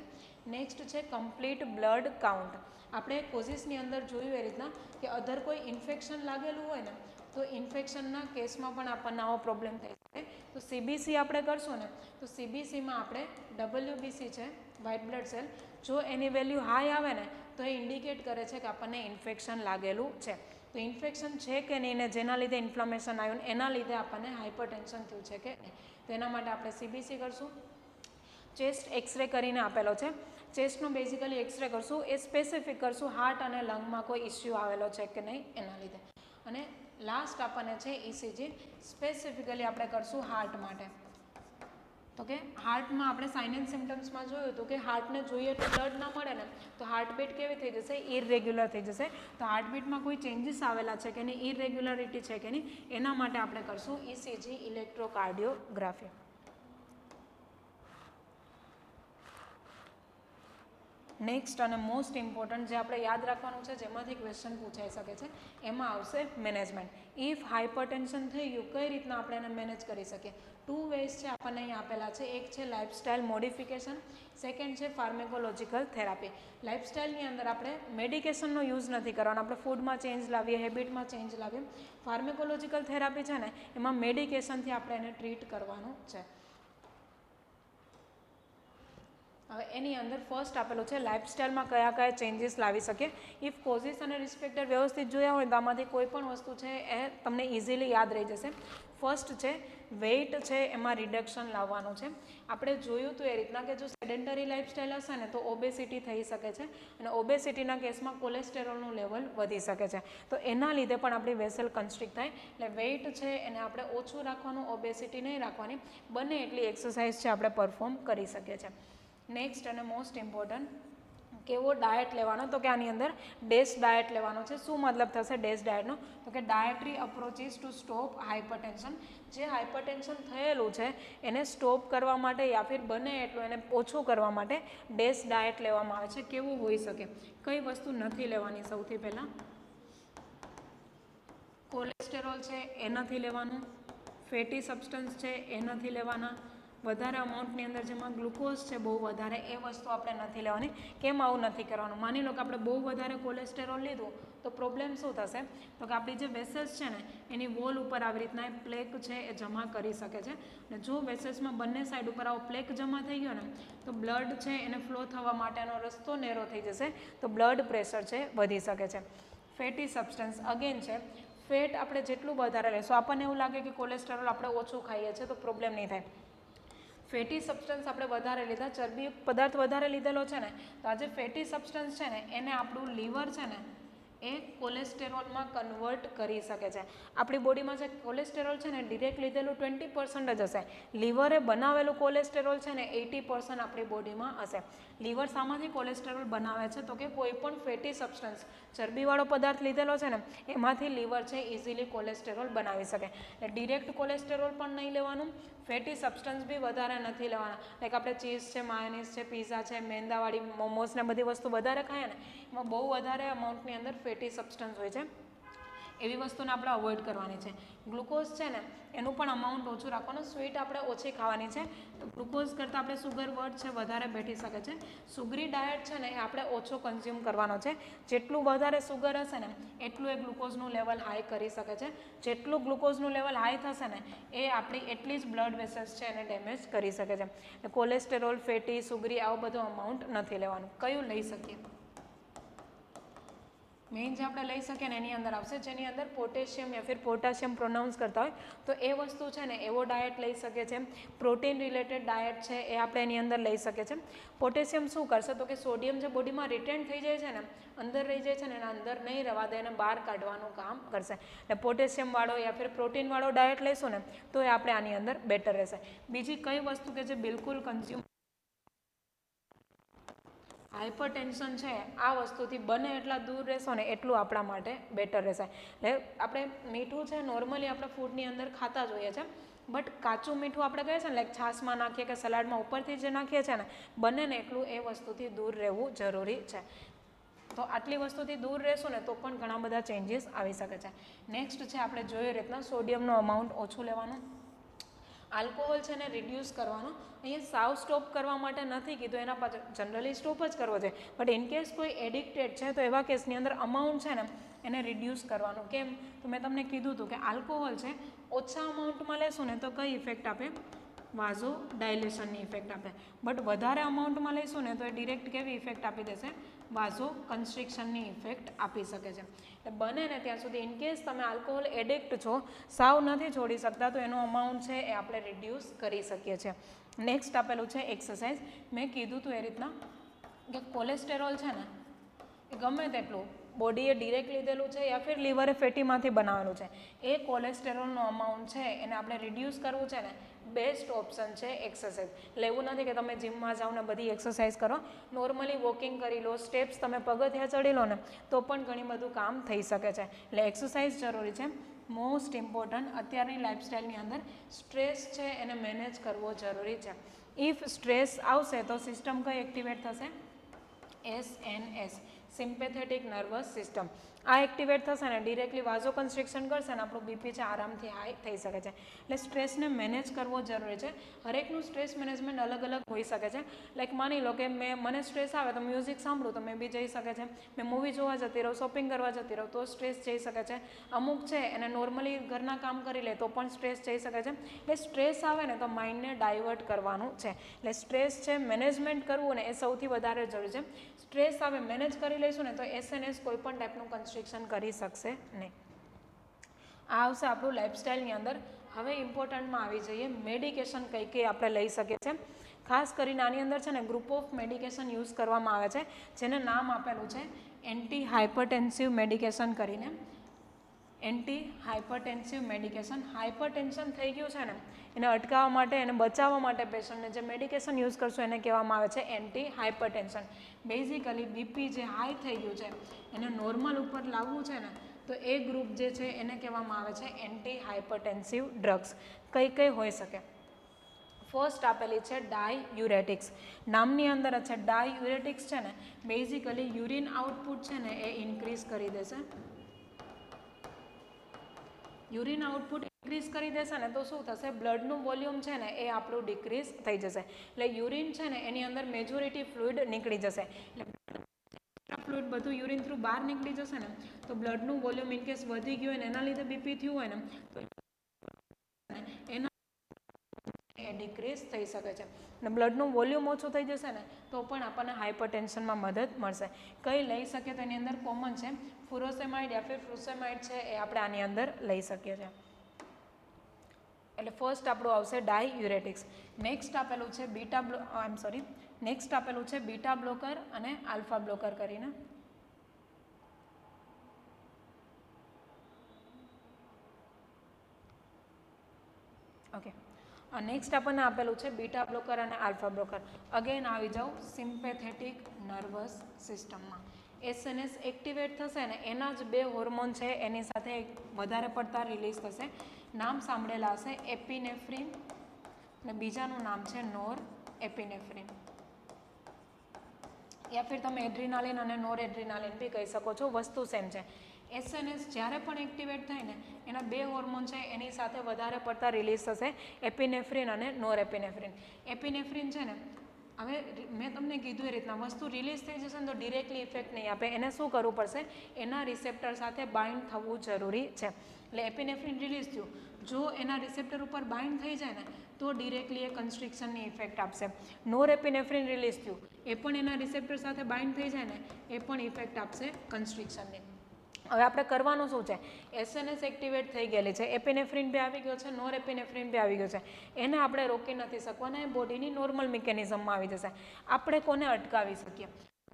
નેક્સ્ટ છે કમ્પ્લીટ બ્લડ કાઉન્ટ. આપણે કોઝિસની અંદર જોયું એ રીતના કે અધર કોઈ ઇન્ફેક્શન લાગેલું હોય ને તો ઇન્ફેક્શનના કેસમાં પણ આપણને આવો પ્રોબ્લેમ થઈ શકે. તો સીબીસી આપણે કરશું ને તો સીબીસીમાં આપણે WBC છે, વ્હાઇટ બ્લડ સેલ, જો એની વેલ્યુ હાઈ આવે ને તો એ ઇન્ડિકેટ કરે છે કે આપણને ઇન્ફેક્શન લાગેલું છે. તો ઇન્ફેક્શન છે કે નહીં ને જેના લીધે ઇન્ફ્લામેશન આવ્યું ને એના લીધે આપણને હાઇપરટેન્શન થયું છે કે નહીં, તો એના માટે આપણે સીબીસી કરશું. ચેસ્ટ એક્સરે કરીને આપેલો છે. ચેસ્ટનો બેઝિકલી એક્સરે કરશું, એ સ્પેસિફિક કરશું હાર્ટ અને લંગમાં કોઈ ઇસ્યુ આવેલો છે કે નહીં એના લીધે. અને લાસ્ટ આપણને છે ECG, સ્પેસિફિકલી આપણે કરશું હાર્ટ માટે. તો કે હાર્ટમાં આપણે સાઇન એન્ડ સિમ્ટમ્સમાં જોયું હતું કે હાર્ટને જોઈએ તો બ્લડ ના મળે ને તો હાર્ટબીટ કેવી થઈ જશે? ઇરેગ્યુલર થઈ જશે. તો હાર્ટબીટમાં કોઈ ચેન્જીસ આવેલા છે કે નહીં, ઇરેગ્યુલરિટી છે કે નહીં, એના માટે આપણે કરશું ECG, ઇલેક્ટ્રોકાર્ડિયોગ્રાફી. નેક્સ્ટ અને મોસ્ટ ઇમ્પોર્ટન્ટ જે આપણે યાદ રાખવાનું છે, જેમાંથી ક્વેશ્ચન પૂછાઈ શકે છે, એમાં આવશે મેનેજમેન્ટ. ઇફ હાઇપરટેન્શન થઈ ગયું, કઈ રીતના આપણે એને મેનેજ કરી શકીએ? 2 વેઝ છે આપણને અહીં આપેલા છે. એક છે લાઇફસ્ટાઇલ મોડિફિકેશન, સેકન્ડ છે ફાર્મેકોલોજીકલ થેરાપી. લાઇફસ્ટાઇલની અંદર આપણે મેડિકેશનનો યુઝ નથી કરવાનો, આપણે ફૂડમાં ચેન્જ લાવીએ, હેબિટમાં ચેન્જ લાવીએ. ફાર્મેકોલોજીકલ થેરાપી છે ને, એમાં મેડિકેશનથી આપણે એને ટ્રીટ કરવાનું છે. હવે એની અંદર ફર્સ્ટ આપેલું છે લાઇફસ્ટાઇલમાં કયા કયા ચેન્જીસ લાવી શકીએ. ઇફ કોઝિસ અને રિસ્પેક્ટર વ્યવસ્થિત જોયા હોય તો આમાંથી કોઈ પણ વસ્તુ છે એ તમને ઇઝીલી યાદ રહી જશે. ફર્સ્ટ છે વેઇટ છે એમાં રિડક્શન લાવવાનું છે. આપણે જોયું તો એ રીતના કે જો સેડેન્ટરી લાઇફસ્ટાઇલ હશે ને તો ઓબેસિટી થઈ શકે છે, અને ઓબેસિટીના કેસમાં કોલેસ્ટેરોલનું લેવલ વધી શકે છે. તો એના લીધે પણ આપણી વેસલ કન્સ્ટ્રિક્ટ થાય. એટલે વેઇટ છે એને આપણે ઓછું રાખવાનું, ઓબેસિટી નહીં રાખવાની. બને એટલી એક્સરસાઇઝ છે આપણે પરફોર્મ કરી શકીએ છીએ. નેક્સ્ટ અને મોસ્ટ ઇમ્પોર્ટન્ટ, કેવો ડાયટ લેવાનો? તો કે આની અંદર ડેશ ડાયટ લેવાનો છે. શું મતલબ થશે ડેશ ડાયટનો? તો કે dietary approaches two stop hypertension. જે હાઇપરટેન્શન થયેલું છે એને સ્ટોપ કરવા માટે યા ફિર બને એટલું એને ઓછું કરવા માટે ડેશ ડાયટ લેવામાં આવે છે. કેવું હોઈ શકે? કઈ વસ્તુ નથી લેવાની? સૌથી પહેલાં કોલેસ્ટેરોલ છે એ નથી લેવાનું, ફેટી સબસ્ટન્સ છે એ નથી લેવાના, વધારે અમાઉન્ટની અંદર જેમાં ગ્લુકોઝ છે બહુ વધારે, એ વસ્તુ આપણે નથી લેવાની. કેમ આવું નથી કરવાનું? માની લો કે આપણે બહુ વધારે કોલેસ્ટેરોલ લીધું તો પ્રોબ્લેમ શું થશે? તો કે આપણી જે વેસલ્સ છે ને એની વોલ ઉપર આવી રીતના પ્લેક છે એ જમા કરી શકે છે. અને જો વેસલ્સમાં બંને સાઈડ ઉપર આવો પ્લેક જમા થઈ ગયો ને તો બ્લડ છે એને ફ્લો થવા માટેનો રસ્તો નેરો થઈ જશે, તો બ્લડ પ્રેશર છે વધી શકે છે. ફેટી સબસ્ટન્સ અગેન છે, ફેટ આપણે જેટલું વધારે લેશું, આપણને એવું લાગે કે કોલેસ્ટેરોલ આપણે ઓછું ખાઈએ છીએ તો પ્રોબ્લેમ નહીં થાય. ફેટી સબસ્ટન્સ આપણે વધારે લીધા, ચરબી પદાર્થ વધારે લીધેલો છે ને, તો આ જે ફેટી સબસ્ટન્સ છે ને એને આપણું લીવર છે ને એ કોલેસ્ટેરોલમાં કન્વર્ટ કરી શકે છે. આપણી બોડીમાં જે કોલેસ્ટેરોલ છે ને ડિરેક્ટ લીધેલું 20% જ હશે. લીવરે બનાવેલું કોલેસ્ટેરોલ છે ને 80% આપણી બોડીમાં હશે. લીવર શામાંથી કોલેસ્ટેરોલ બનાવે છે? તો કે કોઈ પણ ફેટી સબસ્ટન્સ, ચરબીવાળો પદાર્થ લીધેલો છે ને એમાંથી લીવર છે ઇઝીલી કોલેસ્ટેરોલ બનાવી શકે. એટલે ડિરેક્ટ કોલેસ્ટેરોલ પણ નહીં લેવાનું, ફેટી સબસ્ટન્સ બી વધારે નથી લેવાના. લાઈક આપણે ચીઝ છે, માયોનીઝ છે, પીઝા છે, મેંદાવાળી મોમોઝ ને બધી વસ્તુ વધારે ખાઈએ ને એમાં બહુ વધારે અમાઉન્ટની અંદર ફેટી સબસ્ટન્સ હોય છે, એવી વસ્તુને આપણે અવોઇડ કરવાની છે. ગ્લુકોઝ છે ને એનું પણ અમાઉન્ટ ઓછું રાખવાનું, સ્વીટ આપણે ઓછી ખાવાની છે. તો ગ્લુકોઝ કરતાં આપણે સુગર વર્ડ છે વધારે બેઠી શકે છે. સુગરી ડાયટ છે ને એ આપણે ઓછો કન્ઝ્યુમ કરવાનો છે. જેટલું વધારે સુગર હશે ને એટલું એ ગ્લુકોઝનું લેવલ હાઈ કરી શકે છે. જેટલું ગ્લુકોઝનું લેવલ હાઈ થશે ને એ આપણી એટલી જ બ્લડ વેસલ્સ છે એને ડેમેજ કરી શકે છે. કોલેસ્ટેરોલ, ફેટી, સુગરી આવું બધું અમાઉન્ટ નથી લેવાનું. કયું લઈ શકીએ? મેઇન જે આપણે લઈ શકીએ ને એની અંદર આવશે, જેની અંદર પોટેશિયમ યા ફિર પોટાશિયમ પ્રોનાઉન્સ કરતા હોય તો એ વસ્તુ છે ને એવો ડાયટ લઈ શકે છે. પ્રોટીન રિલેટેડ ડાયટ છે એ આપણે એની અંદર લઈ શકીએ છીએ. પોટેશિયમ શું કરશે? તો કે સોડિયમ જે બોડીમાં રિટેન થઈ જાય છે ને, અંદર રહી જાય છે ને એના અંદર નહીં રહેવા દે, એને બહાર કાઢવાનું કામ કરશે. એટલે પોટેશિયમવાળો યા ફિર પ્રોટીનવાળો ડાયટ લઈશું ને તો એ આપણે આની અંદર બેટર રહેશે. બીજી કઈ વસ્તુ કે જે બિલકુલ કન્ઝ્યુમ, હાઇપરટેન્શન છે આ વસ્તુથી બને એટલા દૂર રહેશો ને એટલું આપણા માટે બેટર રહેશે. એટલે આપણે મીઠું છે નોર્મલી આપણે ફૂડની અંદર ખાતા જ હોઈએ છીએ, બટ કાચું મીઠું આપણે કહીએ છીએ ને લાઈક છાશમાં નાખીએ કે સલાડમાં ઉપરથી જે નાખીએ છીએ ને, બને ને એટલું એ વસ્તુથી દૂર રહેવું જરૂરી છે. તો આટલી વસ્તુથી દૂર રહેશું ને તો પણ ઘણા બધા ચેન્જીસ આવી શકે છે. નેક્સ્ટ છે આપણે જોઈએ રીતના સોડિયમનો અમાઉન્ટ ઓછું લેવાનું, આલ્કોહોલ છે ને રિડ્યુસ કરવાનો. અહીંયા સાવ સ્ટોપ કરવા માટે નથી કીધું, એના પાછળ જનરલી સ્ટોપ જ કરવો છે, બટ ઇનકેસ કોઈ એડિક્ટેડ છે તો એવા કેસની અંદર અમાઉન્ટ છે ને એને રિડ્યુસ કરવાનું. કેમ? તો મેં તમને કીધું હતું કે આલ્કોહોલ છે ઓછા અમાઉન્ટમાં લેશું ને તો કઈ ઇફેક્ટ આપે? વાઝો ડાયલેશનની ઇફેક્ટ આપે. બટ વધારે અમાઉન્ટમાં લઈશું ને તો એ ડિરેક્ટ કેવી ઇફેક્ટ આપી દેશે? વાઝો કન્સ્ટ્રિક્શનની ઇફેક્ટ આપી શકે છે. એટલે બને ને ત્યાં સુધી ઇનકેસ તમે આલ્કોહોલ એડિક્ટ છો, સાવ નથી છોડી શકતા, તો એનો અમાઉન્ટ છે એ આપણે રિડ્યુસ કરી શકીએ છીએ. નેક્સ્ટ આપેલું છે એક્સરસાઇઝ. મેં કીધું હતું એ રીતના કે કોલેસ્ટેરોલ છે ને એ ગમે તેટલું બોડીએ ડિરેક્ટ લીધેલું છે યા ફિર લીવરે ફેટીમાંથી બનાવેલું છે, એ કોલેસ્ટેરોલનો અમાઉન્ટ છે એને આપણે રિડ્યુસ કરવું છે ને બેસ્ટ ઓપ્શન છે એક્સરસાઇઝ. એટલે એવું નથી કે તમે જીમમાં જાઓ ને બધી એક્સરસાઇઝ કરો, નોર્મલી વોકિંગ કરી લો, સ્ટેપ્સ તમે પગથિયા ચડી લો ને તો પણ ઘણી બધું કામ થઈ શકે છે. એટલે એક્સરસાઇઝ જરૂરી છે. મોસ્ટ ઇમ્પોર્ટન્ટ અત્યારની લાઇફસ્ટાઈલની અંદર સ્ટ્રેસ છે એને મેનેજ કરવો જરૂરી છે. ઇફ સ્ટ્રેસ આવશે તો સિસ્ટમ કઈ એક્ટિવેટ થશે? SNS sympathetic nervous system. આ એક્ટિવેટ થશે ને ડિરેક્ટલી વાઝો કન્સ્ટ્રિક્શન કરશે ને આપણું બીપી છે આરામથી હાઈ થઈ શકે છે. એટલે સ્ટ્રેસને મેનેજ કરવો જરૂરી છે. હરેકનું સ્ટ્રેસ મેનેજમેન્ટ અલગ અલગ હોઈ શકે છે. લાઈક માની લો કે મને સ્ટ્રેસ આવે તો મ્યુઝિક સાંભળું તો મેં બી જઈ શકે છે. મેં મૂવી જોવા જતી રહું, શોપિંગ કરવા જતી રહું તો સ્ટ્રેસ જઈ શકે છે. અમુક છે એને નોર્મલી ઘરના કામ કરી લે તો પણ સ્ટ્રેસ જઈ શકે છે. એટલે સ્ટ્રેસ આવે ને તો માઇન્ડને ડાયવર્ટ કરવાનું છે. એટલે સ્ટ્રેસ છે મેનેજમેન્ટ કરવું ને એ સૌથી વધારે જરૂરી છે. સ્ટ્રેસ આવે મેનેજ કરી લઈશું ને તો SNS કોઈ પણ ટાઈપનું કન્સ્ટ્રિક્શન કરી શકશે નહીં. આ આવશે આપણું લાઇફસ્ટાઇલની અંદર. હવે ઇમ્પોર્ટન્ટમાં આવી જઈએ મેડિકેશન કઈ કઈ આપણે લઈ શકીએ છીએ. ખાસ કરીને આની અંદર છે ને ગ્રુપ ઓફ મેડિકેશન યુઝ કરવામાં આવે છે જેને નામ આપેલું છે એન્ટી હાઇપરટેન્સિવ મેડિકેશન કરીને. Anti hypertensive medication. હાઇપરટેન્શન થઈ ગયું છે ને એને અટકાવવા માટે એને બચાવવા માટે પેશન્ટને જે મેડિકેશન યુઝ કરશું એને કહેવામાં આવે છે એન્ટી હાઇપરટેન્શન. બેઝિકલી બીપી જે હાઈ થઈ ગયું છે એને નોર્મલ ઉપર લાવવું છે ને તો એ ગ્રુપ જે છે એને કહેવામાં આવે છે એન્ટી હાઇપરટેન્સિવ ડ્રગ્સ. કઈ કઈ હોઈ શકે? ફર્સ્ટ આપેલી છે ડાયયુરેટિક્સ. નામની અંદર છે ડાયયુરેટિક્સ છે ને બેઝિકલી યુરિન આઉટપુટ છે ને એ ઇન્ક્રીઝ કરી દેશે. યુરિન આઉટપુટ ઇન્ક્રીઝ કરી દેશે ને તો શું થશે? બ્લડનું વોલ્યુમ છે ને એ આપણું ડિક્રીઝ થઈ જશે. એટલે યુરિન છે ને એની અંદર મેજોરિટી ફ્લુઇડ નીકળી જશે. એટલે ફ્લુઇડ બધું યુરિન થ્રુ બહાર નીકળી જશે ને તો બ્લડનું વોલ્યુમ ઇનકેસ વધી ગયું હોય ને એના લીધે બીપી થયું હોય ને તો એના એ ડિક્રીઝ થઈ શકે છે. અને બ્લડનું વોલ્યુમ ઓછું થઈ જશે ને તો પણ આપણને હાઇપરટેન્શનમાં મદદ મળશે. કઈ લઈ શકીએ તો એની અંદર કોમન છે ફુરોસેમાઇડ યા ફિર ફ્રુસેમાઇડ છે એ આપણે આની અંદર લઈ શકીએ છીએ. એટલે ફર્સ્ટ આપણું આવશે ડાયયુરેટિક્સ. નેક્સ્ટ આપેલું છે નેક્સ્ટ આપેલું છે બીટા બ્લોકર અને આલ્ફા બ્લોકર કરીને. ઓકે, નેક્સ્ટ આપણને આપેલું છે બીટા બ્લોકર અને આલ્ફા બ્લોકર. અગેન આવી જાઓ સિમ્પેથેટિક નર્વસ સિસ્ટમમાં. SNS એક્ટિવેટ થશે ને એના જ બે હોર્મોન છે એની સાથે વધારે પડતા રિલીઝ થશે. નામ સાંભળેલા હશે એપિનેફ્રિન અને બીજાનું નામ છે નોર એપિનેફ્રિન. યા ફિર તમે એડ્રીનાલિન અને નોર એડ્રીનાલિન બી કહી શકો છો, વસ્તુ સેમ છે. SNS જ્યારે પણ એક્ટિવેટ થાય ને એના બે હોર્મોન છે એની સાથે વધારે પડતા રિલીઝ થશે એપિનેફ્રિન અને નોર એપિનેફ્રિન. એપિનેફ્રિન છે ને હવે મેં તમને કીધું એ રીતના વસ્તુ રિલીઝ થઈ જશે ને તો ડિરેક્ટલી ઇફેક્ટ નહીં આપે. એને શું કરવું પડશે? એના રિસેપ્ટર સાથે બાઇન્ડ થવું જરૂરી છે. એટલે એપિનેફ્રિન રિલીઝ થયું, જો એના રિસેપ્ટર ઉપર બાઇન્ડ થઈ જાય ને તો ડિરેક્ટલી એ કન્સ્ટ્રિક્શનની ઇફેક્ટ આપશે. નોર એપિનેફ્રિન રિલીઝ થયું, એ પણ એના રિસેપ્ટર સાથે બાઇન્ડ થઈ જાય ને એ પણ ઇફેક્ટ આપશે કન્સ્ટ્રિક્શનની. હવે આપણે કરવાનું શું છે? SNS એક્ટિવેટ થઈ ગયેલી છે, એપિનેફ્રિન બી આવી ગયો છે, નોર એપિનેફ્રિન બી આવી ગયો છે. એને આપણે રોકી નથી શકવાના, એ બોડીની નોર્મલ મિકેનિઝમમાં આવી જશે. આપણે કોને અટકાવી શકીએ?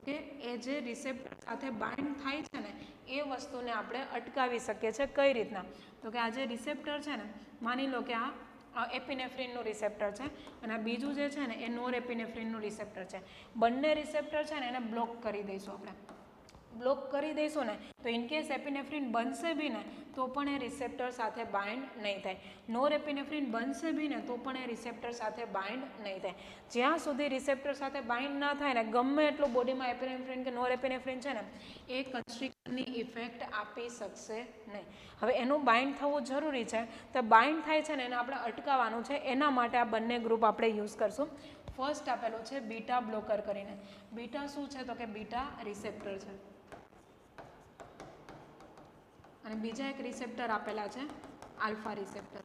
કે એ જે રિસેપ્ટર સાથે બાઇન્ડ થાય છે ને એ વસ્તુને આપણે અટકાવી શકીએ છીએ. કઈ રીતના? તો કે આ જે રિસેપ્ટર છે ને માની લો કે આ એપિનેફ્રિનનું રિસેપ્ટર છે અને આ બીજું જે છે ને એ નોર એપિનેફ્રિનનું રિસેપ્ટર છે. બંને રિસેપ્ટર છે ને એને બ્લોક કરી દઈશું આપણે. બ્લોક કરી દઈશું ને તો ઇનકેસ એપિનેફ્રિન બનશે બી ને તો પણ એ રિસેપ્ટર સાથે બાઇન્ડ નહીં થાય. નોર એપિનેફ્રિન બનશે બી ને તો પણ એ રિસેપ્ટર સાથે બાઇન્ડ નહીં થાય. જ્યાં સુધી રિસેપ્ટર સાથે બાઇન્ડ ના થાય ને ગમે એટલું બોડીમાં એપિનેફ્રિન કે નોર એપિનેફ્રિન છે ને એ કન્સ્ટ્રિક્શનની ઇફેક્ટ આપી શકશે નહીં. હવે એનું બાઇન્ડ થવું જરૂરી છે. તો બાઇન્ડ થાય છે ને એને આપણે અટકાવવાનું છે. એના માટે આ બંને ગ્રુપ આપણે યુઝ કરશું. ફર્સ્ટ આપેલું છે બીટા બ્લોકર કરીને. બીટા શું છે? તો કે બીટા રિસેપ્ટર છે. અને બીજા એક રિસેપ્ટર આપેલા છે આલ્ફા રિસેપ્ટર.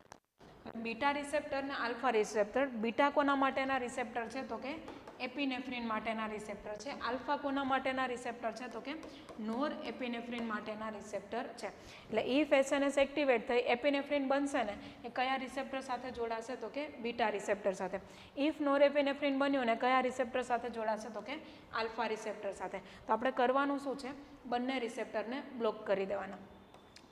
બીટા રિસેપ્ટર ને આલ્ફા રિસેપ્ટર. બીટા કોના માટેના રિસેપ્ટર છે? તો કે એપિનેફ્રિન માટેના રિસેપ્ટર છે. આલ્ફા કોના માટેના રિસેપ્ટર છે? તો કે નોર એપિનેફ્રિન માટેના રિસેપ્ટર છે. એટલે ઇફ SNS એક્ટિવેટ થઈ એપિનેફ્રિન બનશે ને એ કયા રિસેપ્ટર સાથે જોડાશે? તો કે બીટા રિસેપ્ટર સાથે. ઇફ નોર એપિનેફ્રિન બન્યું ને કયા રિસેપ્ટર સાથે જોડાશે? તો કે આલ્ફા રિસેપ્ટર સાથે. તો આપણે કરવાનું શું છે? બંને રિસેપ્ટરને બ્લોક કરી દેવાના.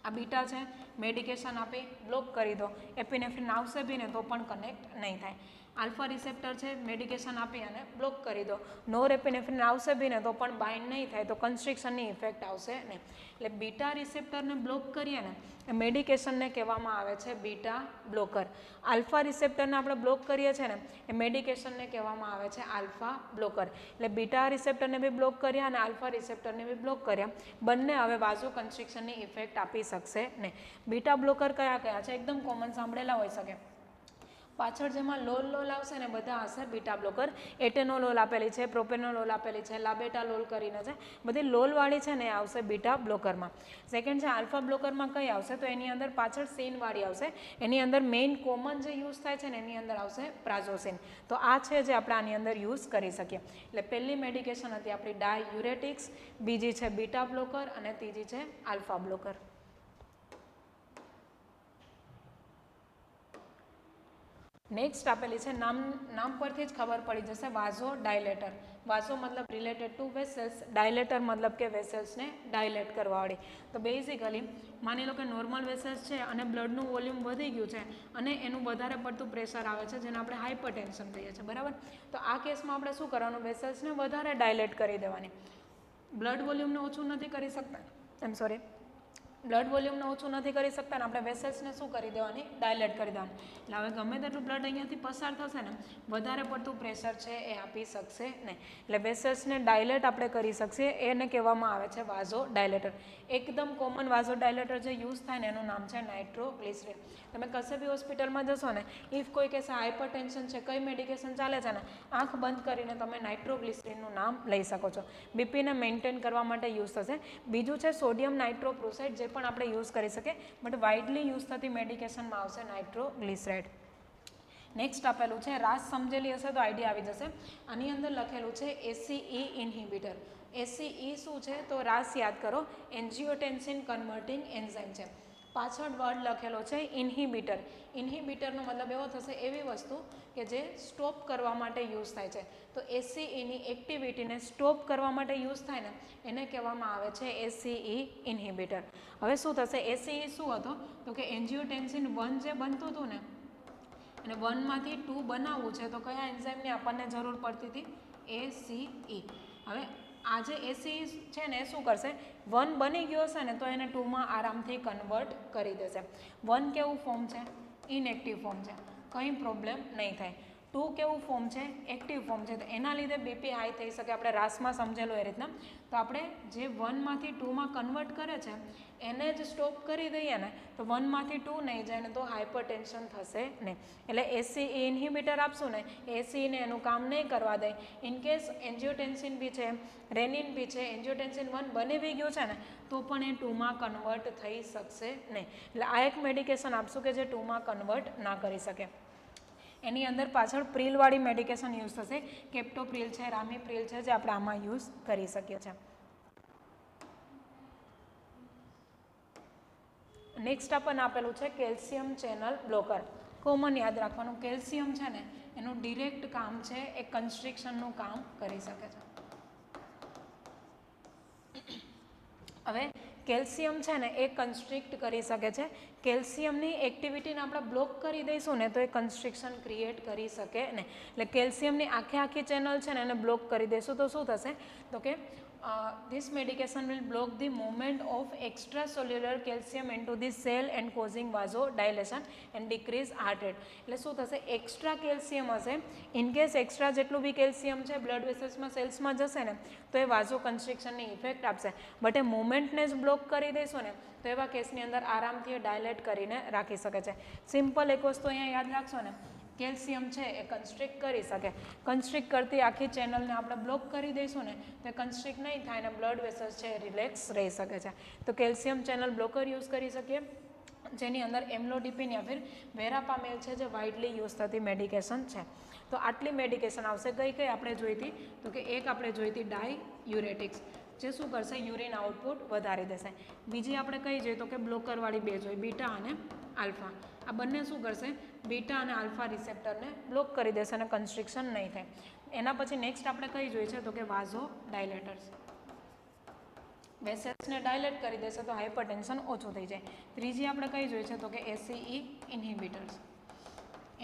આ બીટા છે, મેડિકેશન આપી બ્લોક કરી દો. એપિનેફ્રિન આવશે બી ને તો પણ કનેક્ટ નહીં થાય. આલ્ફા રિસેપ્ટર છે મેડિકેશન આપી અને બ્લોક કરી દો, નોરેપિનેફ્રિન આવશે બી ને તો પણ બાઇન્ડ નહીં થાય, તો કન્સ્ટ્રિક્શનની ઇફેક્ટ આવશે નહીં. એટલે બીટા રિસેપ્ટરને બ્લોક કરીએ ને એ મેડિકેશનને કહેવામાં આવે છે બીટા બ્લોકર. આલ્ફા રિસેપ્ટરને આપણે બ્લોક કરીએ છીએ ને એ મેડિકેશનને કહેવામાં આવે છે આલ્ફા બ્લોકર. એટલે બીટા રિસેપ્ટરને બી બ્લોક કર્યા અને આલ્ફા રિસેપ્ટરને બી બ્લોક કર્યા, બંને હવે વાઝો કન્સ્ટ્રિક્શનની ઇફેક્ટ આપી શકશે નહીં. બીટા બ્લોકર કયા કયા છે? એકદમ કોમન સાંભળેલા હોઈ શકે. પાછળ જેમાં લોલ આવશે ને બધા હશે બીટા બ્લોકર. એટેનોલોલ આપેલી છે, પ્રોપેનોલોલ આપેલી છે, લાબેટાલોલ કરીને છે, બધી લોલવાળી છે ને એ આવશે બીટા બ્લોકરમાં. સેકન્ડ છે આલ્ફા બ્લોકરમાં કઈ આવશે? તો એની અંદર પાછળ સીનવાળી આવશે. એની અંદર મેઇન કોમન જે યુઝ થાય છે ને એની અંદર આવશે પ્રાઝોસિન. તો આ છે જે આપણે આની અંદર યુઝ કરી શકીએ. એટલે પહેલી મેડિકેશન હતી આપણી ડાયુરેટિક્સ, બીજી છે બીટા બ્લોકર અને ત્રીજી છે આલ્ફા બ્લોકર. નેક્સ્ટ આપેલી છે, નામ પરથી જ ખબર પડી જશે, વાઝો ડાયલેટર. વાઝો મતલબ રિલેટેડ ટુ વેસલ્સ, ડાયલેટર મતલબ કે વેસલ્સને ડાયલેટ કરવાવાળી. તો બેઝિકલી માની લો કે નોર્મલ વેસલ્સ છે અને બ્લડનું વોલ્યુમ વધી ગયું છે અને એનું વધારે પડતું પ્રેશર આવે છે જેને આપણે હાઇપરટેન્શન કહીએ છીએ, બરાબર. તો આ કેસમાં આપણે શું કરવાનું? વેસલ્સને વધારે ડાયલેટ કરી દેવાની. બ્લડ વોલ્યુમને ઓછું નથી કરી શકતા, બ્લડ વોલ્યુમને ઓછું નથી કરી શકતા ને આપણે વેસલ્સને શું કરી દેવાની? ડાયલેટ કરી દેવાની. એટલે હવે ગમે તેટલું બ્લડ અહીંયાથી પસાર થશે ને વધારે પડતું પ્રેશર છે એ આપી શકશે નહીં. એટલે વેસલ્સને ડાયલેટ આપણે કરી શકીએ, એને કહેવામાં આવે છે વાઝો ડાયલેટર. એકદમ કોમન વાઝો ડાયલેટર જે યુઝ થાય ને એનું નામ છે નાઇટ્રોગ્લિસરીન. તમે કશે બી હોસ્પિટલમાં જશો ને, ઇફ કોઈ કહેશે હાઇપરટેન્શન છે, કઈ મેડિકેશન ચાલે છે ને, આંખ બંધ કરીને તમે નાઇટ્રોગ્લિસરીનનું નામ લઈ શકો છો. બીપીને મેન્ટેન કરવા માટે યુઝ થશે. બીજું છે સોડિયમ નાઇટ્રોપ્રુસાઇડ, જે પણ આપણે યુઝ કરી શકીએ, બટ વાઇડલી યુઝ થતી મેડિકેશનમાં આવશે નાઇટ્રોગ્લિસરાઇડ. નેક્સ્ટ આપેલું છે, રાસ સમજેલી હશે તો આઈડિયા આવી જશે. આની અંદર લખેલું છે ACE ઇન્હિબિટર. ACE શું છે? તો રાસ યાદ કરો, એન્જિયોટેન્સિન કન્વર્ટિંગ એન્ઝાઇમ છે. પાછળ વર્ડ લખેલો છે ઇન્હિબિટર. ઇન્હિબિટરનો મતલબ એવો થશે એવી વસ્તુ કે જે સ્ટોપ કરવા માટે યુઝ થાય છે. તો ACEની એક્ટિવિટીને સ્ટોપ કરવા માટે યુઝ થાય ને એને કહેવામાં આવે છે ACE ઇન્હિબિટર. હવે શું થશે? ACE શું હતો? તો કે એન્જિયોટેન્સિન 1 જે બનતું હતું ને અને 1માંથી 2 બનાવવું છે તો કયા એન્ઝાઇમની આપણને જરૂર પડતી હતી? ACE. હવે આ જે ACE છે ને એ શું કરશે? 1 બની ગયો હશે ને તો એને 2માં આરામથી કન્વર્ટ કરી દેશે. 1 કેવું ફોર્મ છે? ઇનએક્ટિવ ફોર્મ છે, કંઈ પ્રોબ્લેમ નહીં થાય. 2 કેવું ફોર્મ છે? એક્ટિવ ફોર્મ છે, તો એના લીધે બીપી હાઈ થઈ શકે. આપણે રાસમાં સમજેલું એ રીતના. તો આપણે જે 1માંથી 2માં કન્વર્ટ કરે છે એને જ સ્ટોપ કરી દઈએ ને તો 1માંથી 2 નહીં જાય ને તો હાઇપરટેન્શન થશે નહીં. એટલે ACE ઇન્હિબિટર આપશું ને, ACEને એનું કામ નહીં કરવા દે. ઇનકેસ એન્જિયોટેન્સિન બી છે, રેનિન બી છે, એન્જિયોટેન્સિન 1 બની બી ગયું છે ને તો પણ એ 2માં કન્વર્ટ થઈ શકશે નહીં. એટલે આ એક મેડિકેશન આપશું કે જે 2માં કન્વર્ટ ના કરી શકે. એની અંદર પાછળ પ્રિલવાળી મેડિકેશન યુઝ થશે. કેપ્ટોપ્રિલ છે, રામીપ્રિલ છે, જે આપણે આમાં યુઝ કરી શકીએ છીએ. નેક્સ્ટ આપણને આપેલું છે કેલ્શિયમ ચેનલ બ્લોકર. કોમન યાદ રાખવાનું, કેલ્શિયમ છે ને એનું ડિરેક્ટ કામ છે એ કન્સ્ટ્રિક્શનનું કામ કરી શકે છે. હવે કેલ્શિયમ છે ને એ કન્સ્ટ્રિક્ટ કરી શકે છે. કેલ્શિયમની એક્ટિવિટીને આપણે બ્લોક કરી દઈશું ને તો એ કન્સ્ટ્રિક્શન ક્રિએટ કરી શકે ને. એટલે કેલ્શિયમની આખી ચેનલ છે ને એને બ્લોક કરી દઈશું તો શું થશે? તો કે this medication will block the movement of extracellular calcium into the cell and causing vasodilation and decrease heart rate. એટલે શું થશે? એક્સ્ટ્રા કેલ્શિયમ હશે, ઇનકેસ એક્સ્ટ્રા જેટલું બી કેલ્શિયમ છે બ્લડ વેસલ્સમાં સેલ્સમાં જશે ને તો એ વાઝો કન્સ્ટ્રિક્શનની ઇફેક્ટ આપશે. બટ એ મુવમેન્ટને જ બ્લોક કરી દઈશું ને તો એવા કેસની અંદર આરામથી ડાયલેટ કરીને રાખી શકે છે. સિમ્પલ એક વસ્તુ અહીંયા યાદ રાખશો ને, કેલ્શિયમ છે એ કન્સ્ટ્રિક્ટ કરી શકે. કન્સ્ટ્રિક્ટ કરતી આખી ચેનલને આપણે બ્લોક કરી દઈશું ને તો કન્સ્ટ્રિક્ટ નહીં થાય ને બ્લડ વેસલ્સ છે એ રિલેક્સ રહી શકે છે. તો કેલ્શિયમ ચેનલ બ્લોકર યુઝ કરી શકીએ, જેની અંદર એમ્લોડિપિન યા ફિર વેરાપામેલ છે જે વાઇડલી યુઝ થતી મેડિકેશન છે. તો આટલી મેડિકેશન આવશે. કઈ કઈ આપણે જોઈ હતી? તો કે એક આપણે જોઈ હતી ડાયુરેટિક્સ, જે શું કરશે? યુરિન આઉટપુટ વધારી દેશે. બીજી આપણે કઈ જોઈએ? તો કે બ્લોકરવાળી બે જોઈ, બીટા અને આલ્ફા. આ બંને શું કરશે? બીટા અને આલ્ફા રિસેપ્ટરને બ્લોક કરી દેશે અને કન્સ્ટ્રિક્શન નહીં થાય. એના પછી નેક્સ્ટ આપણે કઈ જોઈ છે? તો કે વાઝો ડાયલેટર્સ. વેસલ્સને ડાયલેટ કરી દેશે તો હાઇપરટેન્શન ઓછું થઈ જાય. ત્રીજી આપણે કઈ જોઈ છે? તો કે ACE ઇન્હિબિટર્સ.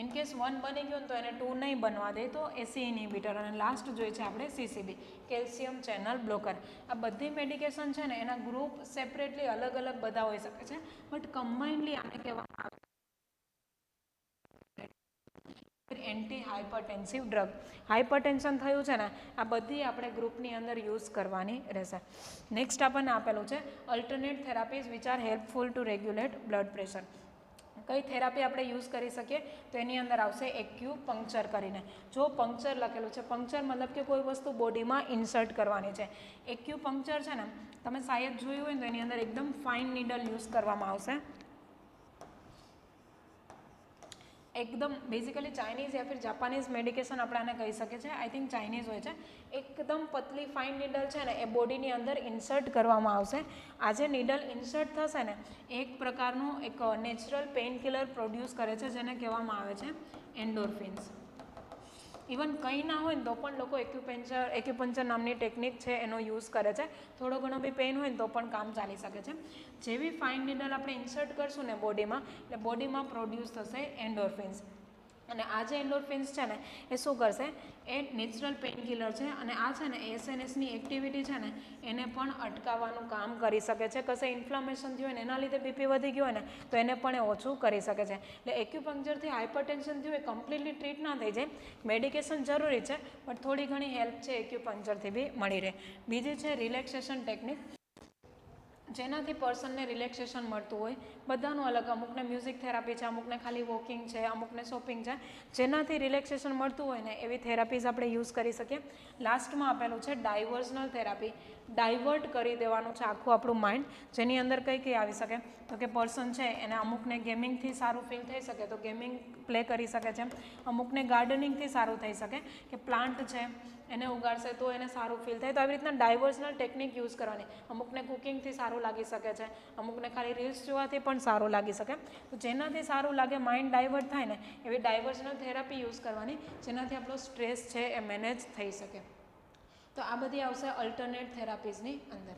ઇન કેસ 1 બની ગયું ને તો એને 2 નહીં બનવા દે તો એસી ઇન્હિબિટર. અને લાસ્ટ જોઈએ છે આપણે સીસીબી, કેલ્શિયમ ચેનલ બ્લોકર. આ બધી મેડિકેશન છે ને એના ગ્રુપ સેપરેટલી અલગ અલગ બધા હોઈ શકે છે, બટ કમ્બાઇન્ડલી આને કહેવામાં આવે એન્ટી હાઇપરટેન્સિવ ડ્રગ. હાઇપરટેન્શન થયું છે ને આ બધી આપણે ગ્રુપની અંદર યુઝ કરવાની રહેશે. નેક્સ્ટ આપણને આપેલું છે alternate therapies which are helpful to regulate blood pressure. કઈ થેરાપી આપણે યુઝ કરી શકીએ તો એની અંદર આવશે એક્યુપંક્ચર કરીને. જો પંક્ચર લખેલું છે, પંક્ચર મતલબ કે કોઈ વસ્તુ બોડીમાં ઇન્સર્ટ કરવાની છે. એક્યુપંક્ચર છે ને તમે શાયદ જોયું હોય ને તો એની અંદર એકદમ ફાઇન નીડલ યુઝ કરવામાં આવશે. એકદમ બેઝિકલી ચાઇનીઝ યા ફિર જાપાનીઝ મેડિકેશન આપણે આને કહી શકીએ છીએ. આઈ થિંક ચાઇનીઝ હોય છે. એકદમ પતલી ફાઇન નીડલ છે ને એ બોડીની અંદર ઇન્સર્ટ કરવામાં આવશે. આ જે નીડલ ઇન્સર્ટ થશે ને એક પ્રકારનું એક નેચરલ પેઇન કિલર પ્રોડ્યુસ કરે છે જેને કહેવામાં આવે છે એન્ડોર્ફિન્સ. ઇવન કંઈ ના હોય ને તો પણ લોકો એક્યુપંચર નામની ટેકનિક છે એનો યુઝ કરે છે. થોડો ઘણો બી પેઇન હોય ને તો પણ કામ ચાલી શકે છે. જેવી ફાઇન નીડલ આપણે ઇન્સર્ટ કરશું ને બોડીમાં એટલે બોડીમાં પ્રોડ્યુસ થશે એન્ડોર્ફિન્સ. અને આ જે એન્ડોર્ફિન્સ છે ને એ શું કરશે, એ નેચરલ પેઇન કિલર છે અને આ છે ને એસએનએસની એક્ટિવિટી છે ને એને પણ અટકાવવાનું કામ કરી શકે છે. કશે ઇન્ફ્લામેશન થયું હોય ને એના લીધે બીપી વધી ગયું હોય ને તો એને પણ એ ઓછું કરી શકે છે. એટલે એક્યુપંક્ચરથી હાઇપરટેન્શન થયું એ કમ્પ્લીટલી ટ્રીટ ના થઈ જાય. મેડિકેશન જરૂરી છે બટ થોડી ઘણી હેલ્પ છે એક્યુપંક્ચરથી બી મળી રહે. બીજી છે રિલેક્સેશન ટેકનિક, જેનાથી પર્સનને રિલેક્સેશન મળતું હોય. બધાનું અલગ, અમુકને મ્યુઝિક થેરાપી છે, અમુકને ખાલી વોકિંગ છે, અમુકને શોપિંગ છે. જેનાથી રિલેક્સેશન મળતું હોય ને એવી થેરાપીઝ આપણે યુઝ કરી શકીએ. લાસ્ટમાં આપેલું છે ડાયવર્ઝનલ થેરાપી. ડાયવર્ટ કરી દેવાનું છે આખું આપણું માઇન્ડ. જેની અંદર કઈ કઈ આવી શકે તો કે પર્સન છે એને અમુકને ગેમિંગથી સારું ફીલ થઈ શકે તો ગેમિંગ પ્લે કરી શકે છે. અમુકને ગાર્ડનિંગથી સારું થઈ શકે કે પ્લાન્ટ છે એને ઉગાડશે તો એને સારું ફીલ થાય. તો આવી રીતના ડાયવર્ઝનલ ટેકનિક યુઝ કરવાની. અમુકને કુકિંગથી સારું લાગી શકે છે, અમુકને ખાલી રીલ્સ જોવાથી પણ સારું લાગી શકે. તો જેનાથી સારું લાગે, માઇન્ડ ડાયવર્ટ થાય ને એવી ડાયવર્ઝનલ થેરાપી યુઝ કરવાની, જેનાથી આપણો સ્ટ્રેસ છે એ મેનેજ થઈ શકે. તો આ બધી આવશે અલ્ટરનેટ થેરાપીઝની અંદર.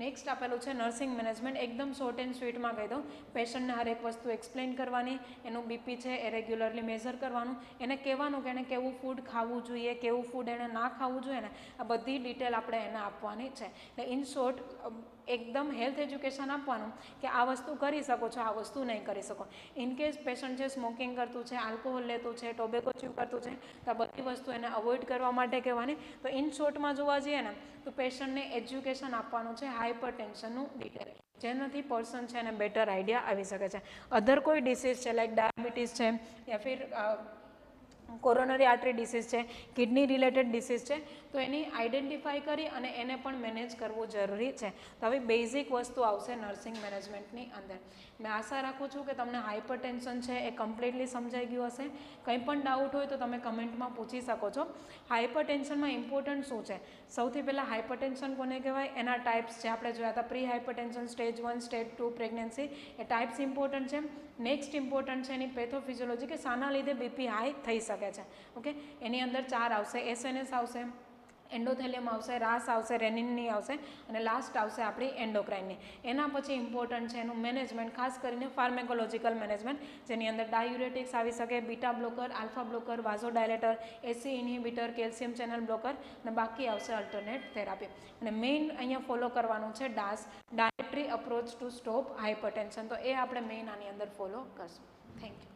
નેક્સ્ટ આપેલું છે નર્સિંગ મેનેજમેન્ટ. એકદમ શોર્ટ એન્ડ સ્વીટમાં કહી દઉં. પેશન્ટને હરેક વસ્તુ એક્સપ્લેન કરવાની, એનું બીપી છે એ રેગ્યુલરલી મેઝર કરવાનું, એને કહેવાનું કે એને કેવું ફૂડ ખાવું જોઈએ, કેવું ફૂડ એને ના ખાવું જોઈએ ને આ બધી ડિટેલ આપણે એને આપવાની છે. એટલે ઇન શોર્ટ એકદમ હેલ્થ એજ્યુકેશન આપવાનું કે આ વસ્તુ કરી શકો છો, આ વસ્તુ નહીં કરી શકો. ઇનકેસ પેશન્ટ છે સ્મોકિંગ કરતું છે, આલ્કોહોલ લેતું છે, ટોબેકો ચ્યુ કરતું છે તો આ બધી વસ્તુ એને અવોઇડ કરવા માટે કહેવાની. તો ઇન શોર્ટમાં જોવા જઈએ ને તો પેશન્ટને એજ્યુકેશન આપવાનું છે હાઇપર ટેન્શનનું ડિટેલ, જેનાથી પર્સન છે એને બેટર આઈડિયા આવી શકે છે. અધર કોઈ ડિસીઝ છે લાઈક ડાયાબિટીસ છે યા ફિર કોરોનરી આર્ટરી ડિસીઝ છે, કિડની રિલેટેડ ડિસીઝ છે તો એની આઈડેન્ટિફાઈ કરી અને એને પણ મેનેજ કરવું જરૂરી છે. તો આવી બેઝિક વસ્તુ આવશે નર્સિંગ મેનેજમેન્ટની અંદર. મેં આશા રાખું છું કે તમને હાઇપર ટેન્શન છે એ કમ્પ્લીટલી સમજાઈ ગયું હશે. કંઈ પણ ડાઉટ હોય તો તમે કમેન્ટમાં પૂછી શકો છો. હાઇપર ટેન્શનમાં ઇમ્પોર્ટન્ટ શું છે? સૌથી પહેલાં હાઇપર ટેન્શન કોને કહેવાય એના ટાઈપ્સ છે આપણે જોયા હતા. Pre hyper tension, stage 1, stage 2, pregnancy, એ ટાઈપ્સ ઇમ્પોર્ટન્ટ છે. નેક્સ્ટ ઇમ્પોર્ટન્ટ છે એની પેથોફિઝિયોલોજી કે શાના લીધે બીપી હાઈ થઈ શકે છે. ઓકે, એની અંદર 4 આવશે. એસએનએસ આવશે, એન્ડોથેલિયમ આવશે, રાસ આવશે, રેનિનની આવશે અને લાસ્ટ આવશે આપણી એન્ડોક્રાઇનની. એના પછી ઇમ્પોર્ટન્ટ છે એનું મેનેજમેન્ટ, ખાસ કરીને ફાર્મેકોલોજીકલ મેનેજમેન્ટ, જેની અંદર ડાયુરેટિક્સ આવી શકે, beta blocker, alpha blocker, vasodilator, ACE inhibitor, calcium channel blocker અને બાકી આવશે અલ્ટરનેટ થેરાપી. અને મેઇન અહીંયા ફોલો કરવાનું છે DASH, dietary approach to stop hypertension. તો એ આપણે મેઇન આની અંદર ફોલો કરશું. Thank you.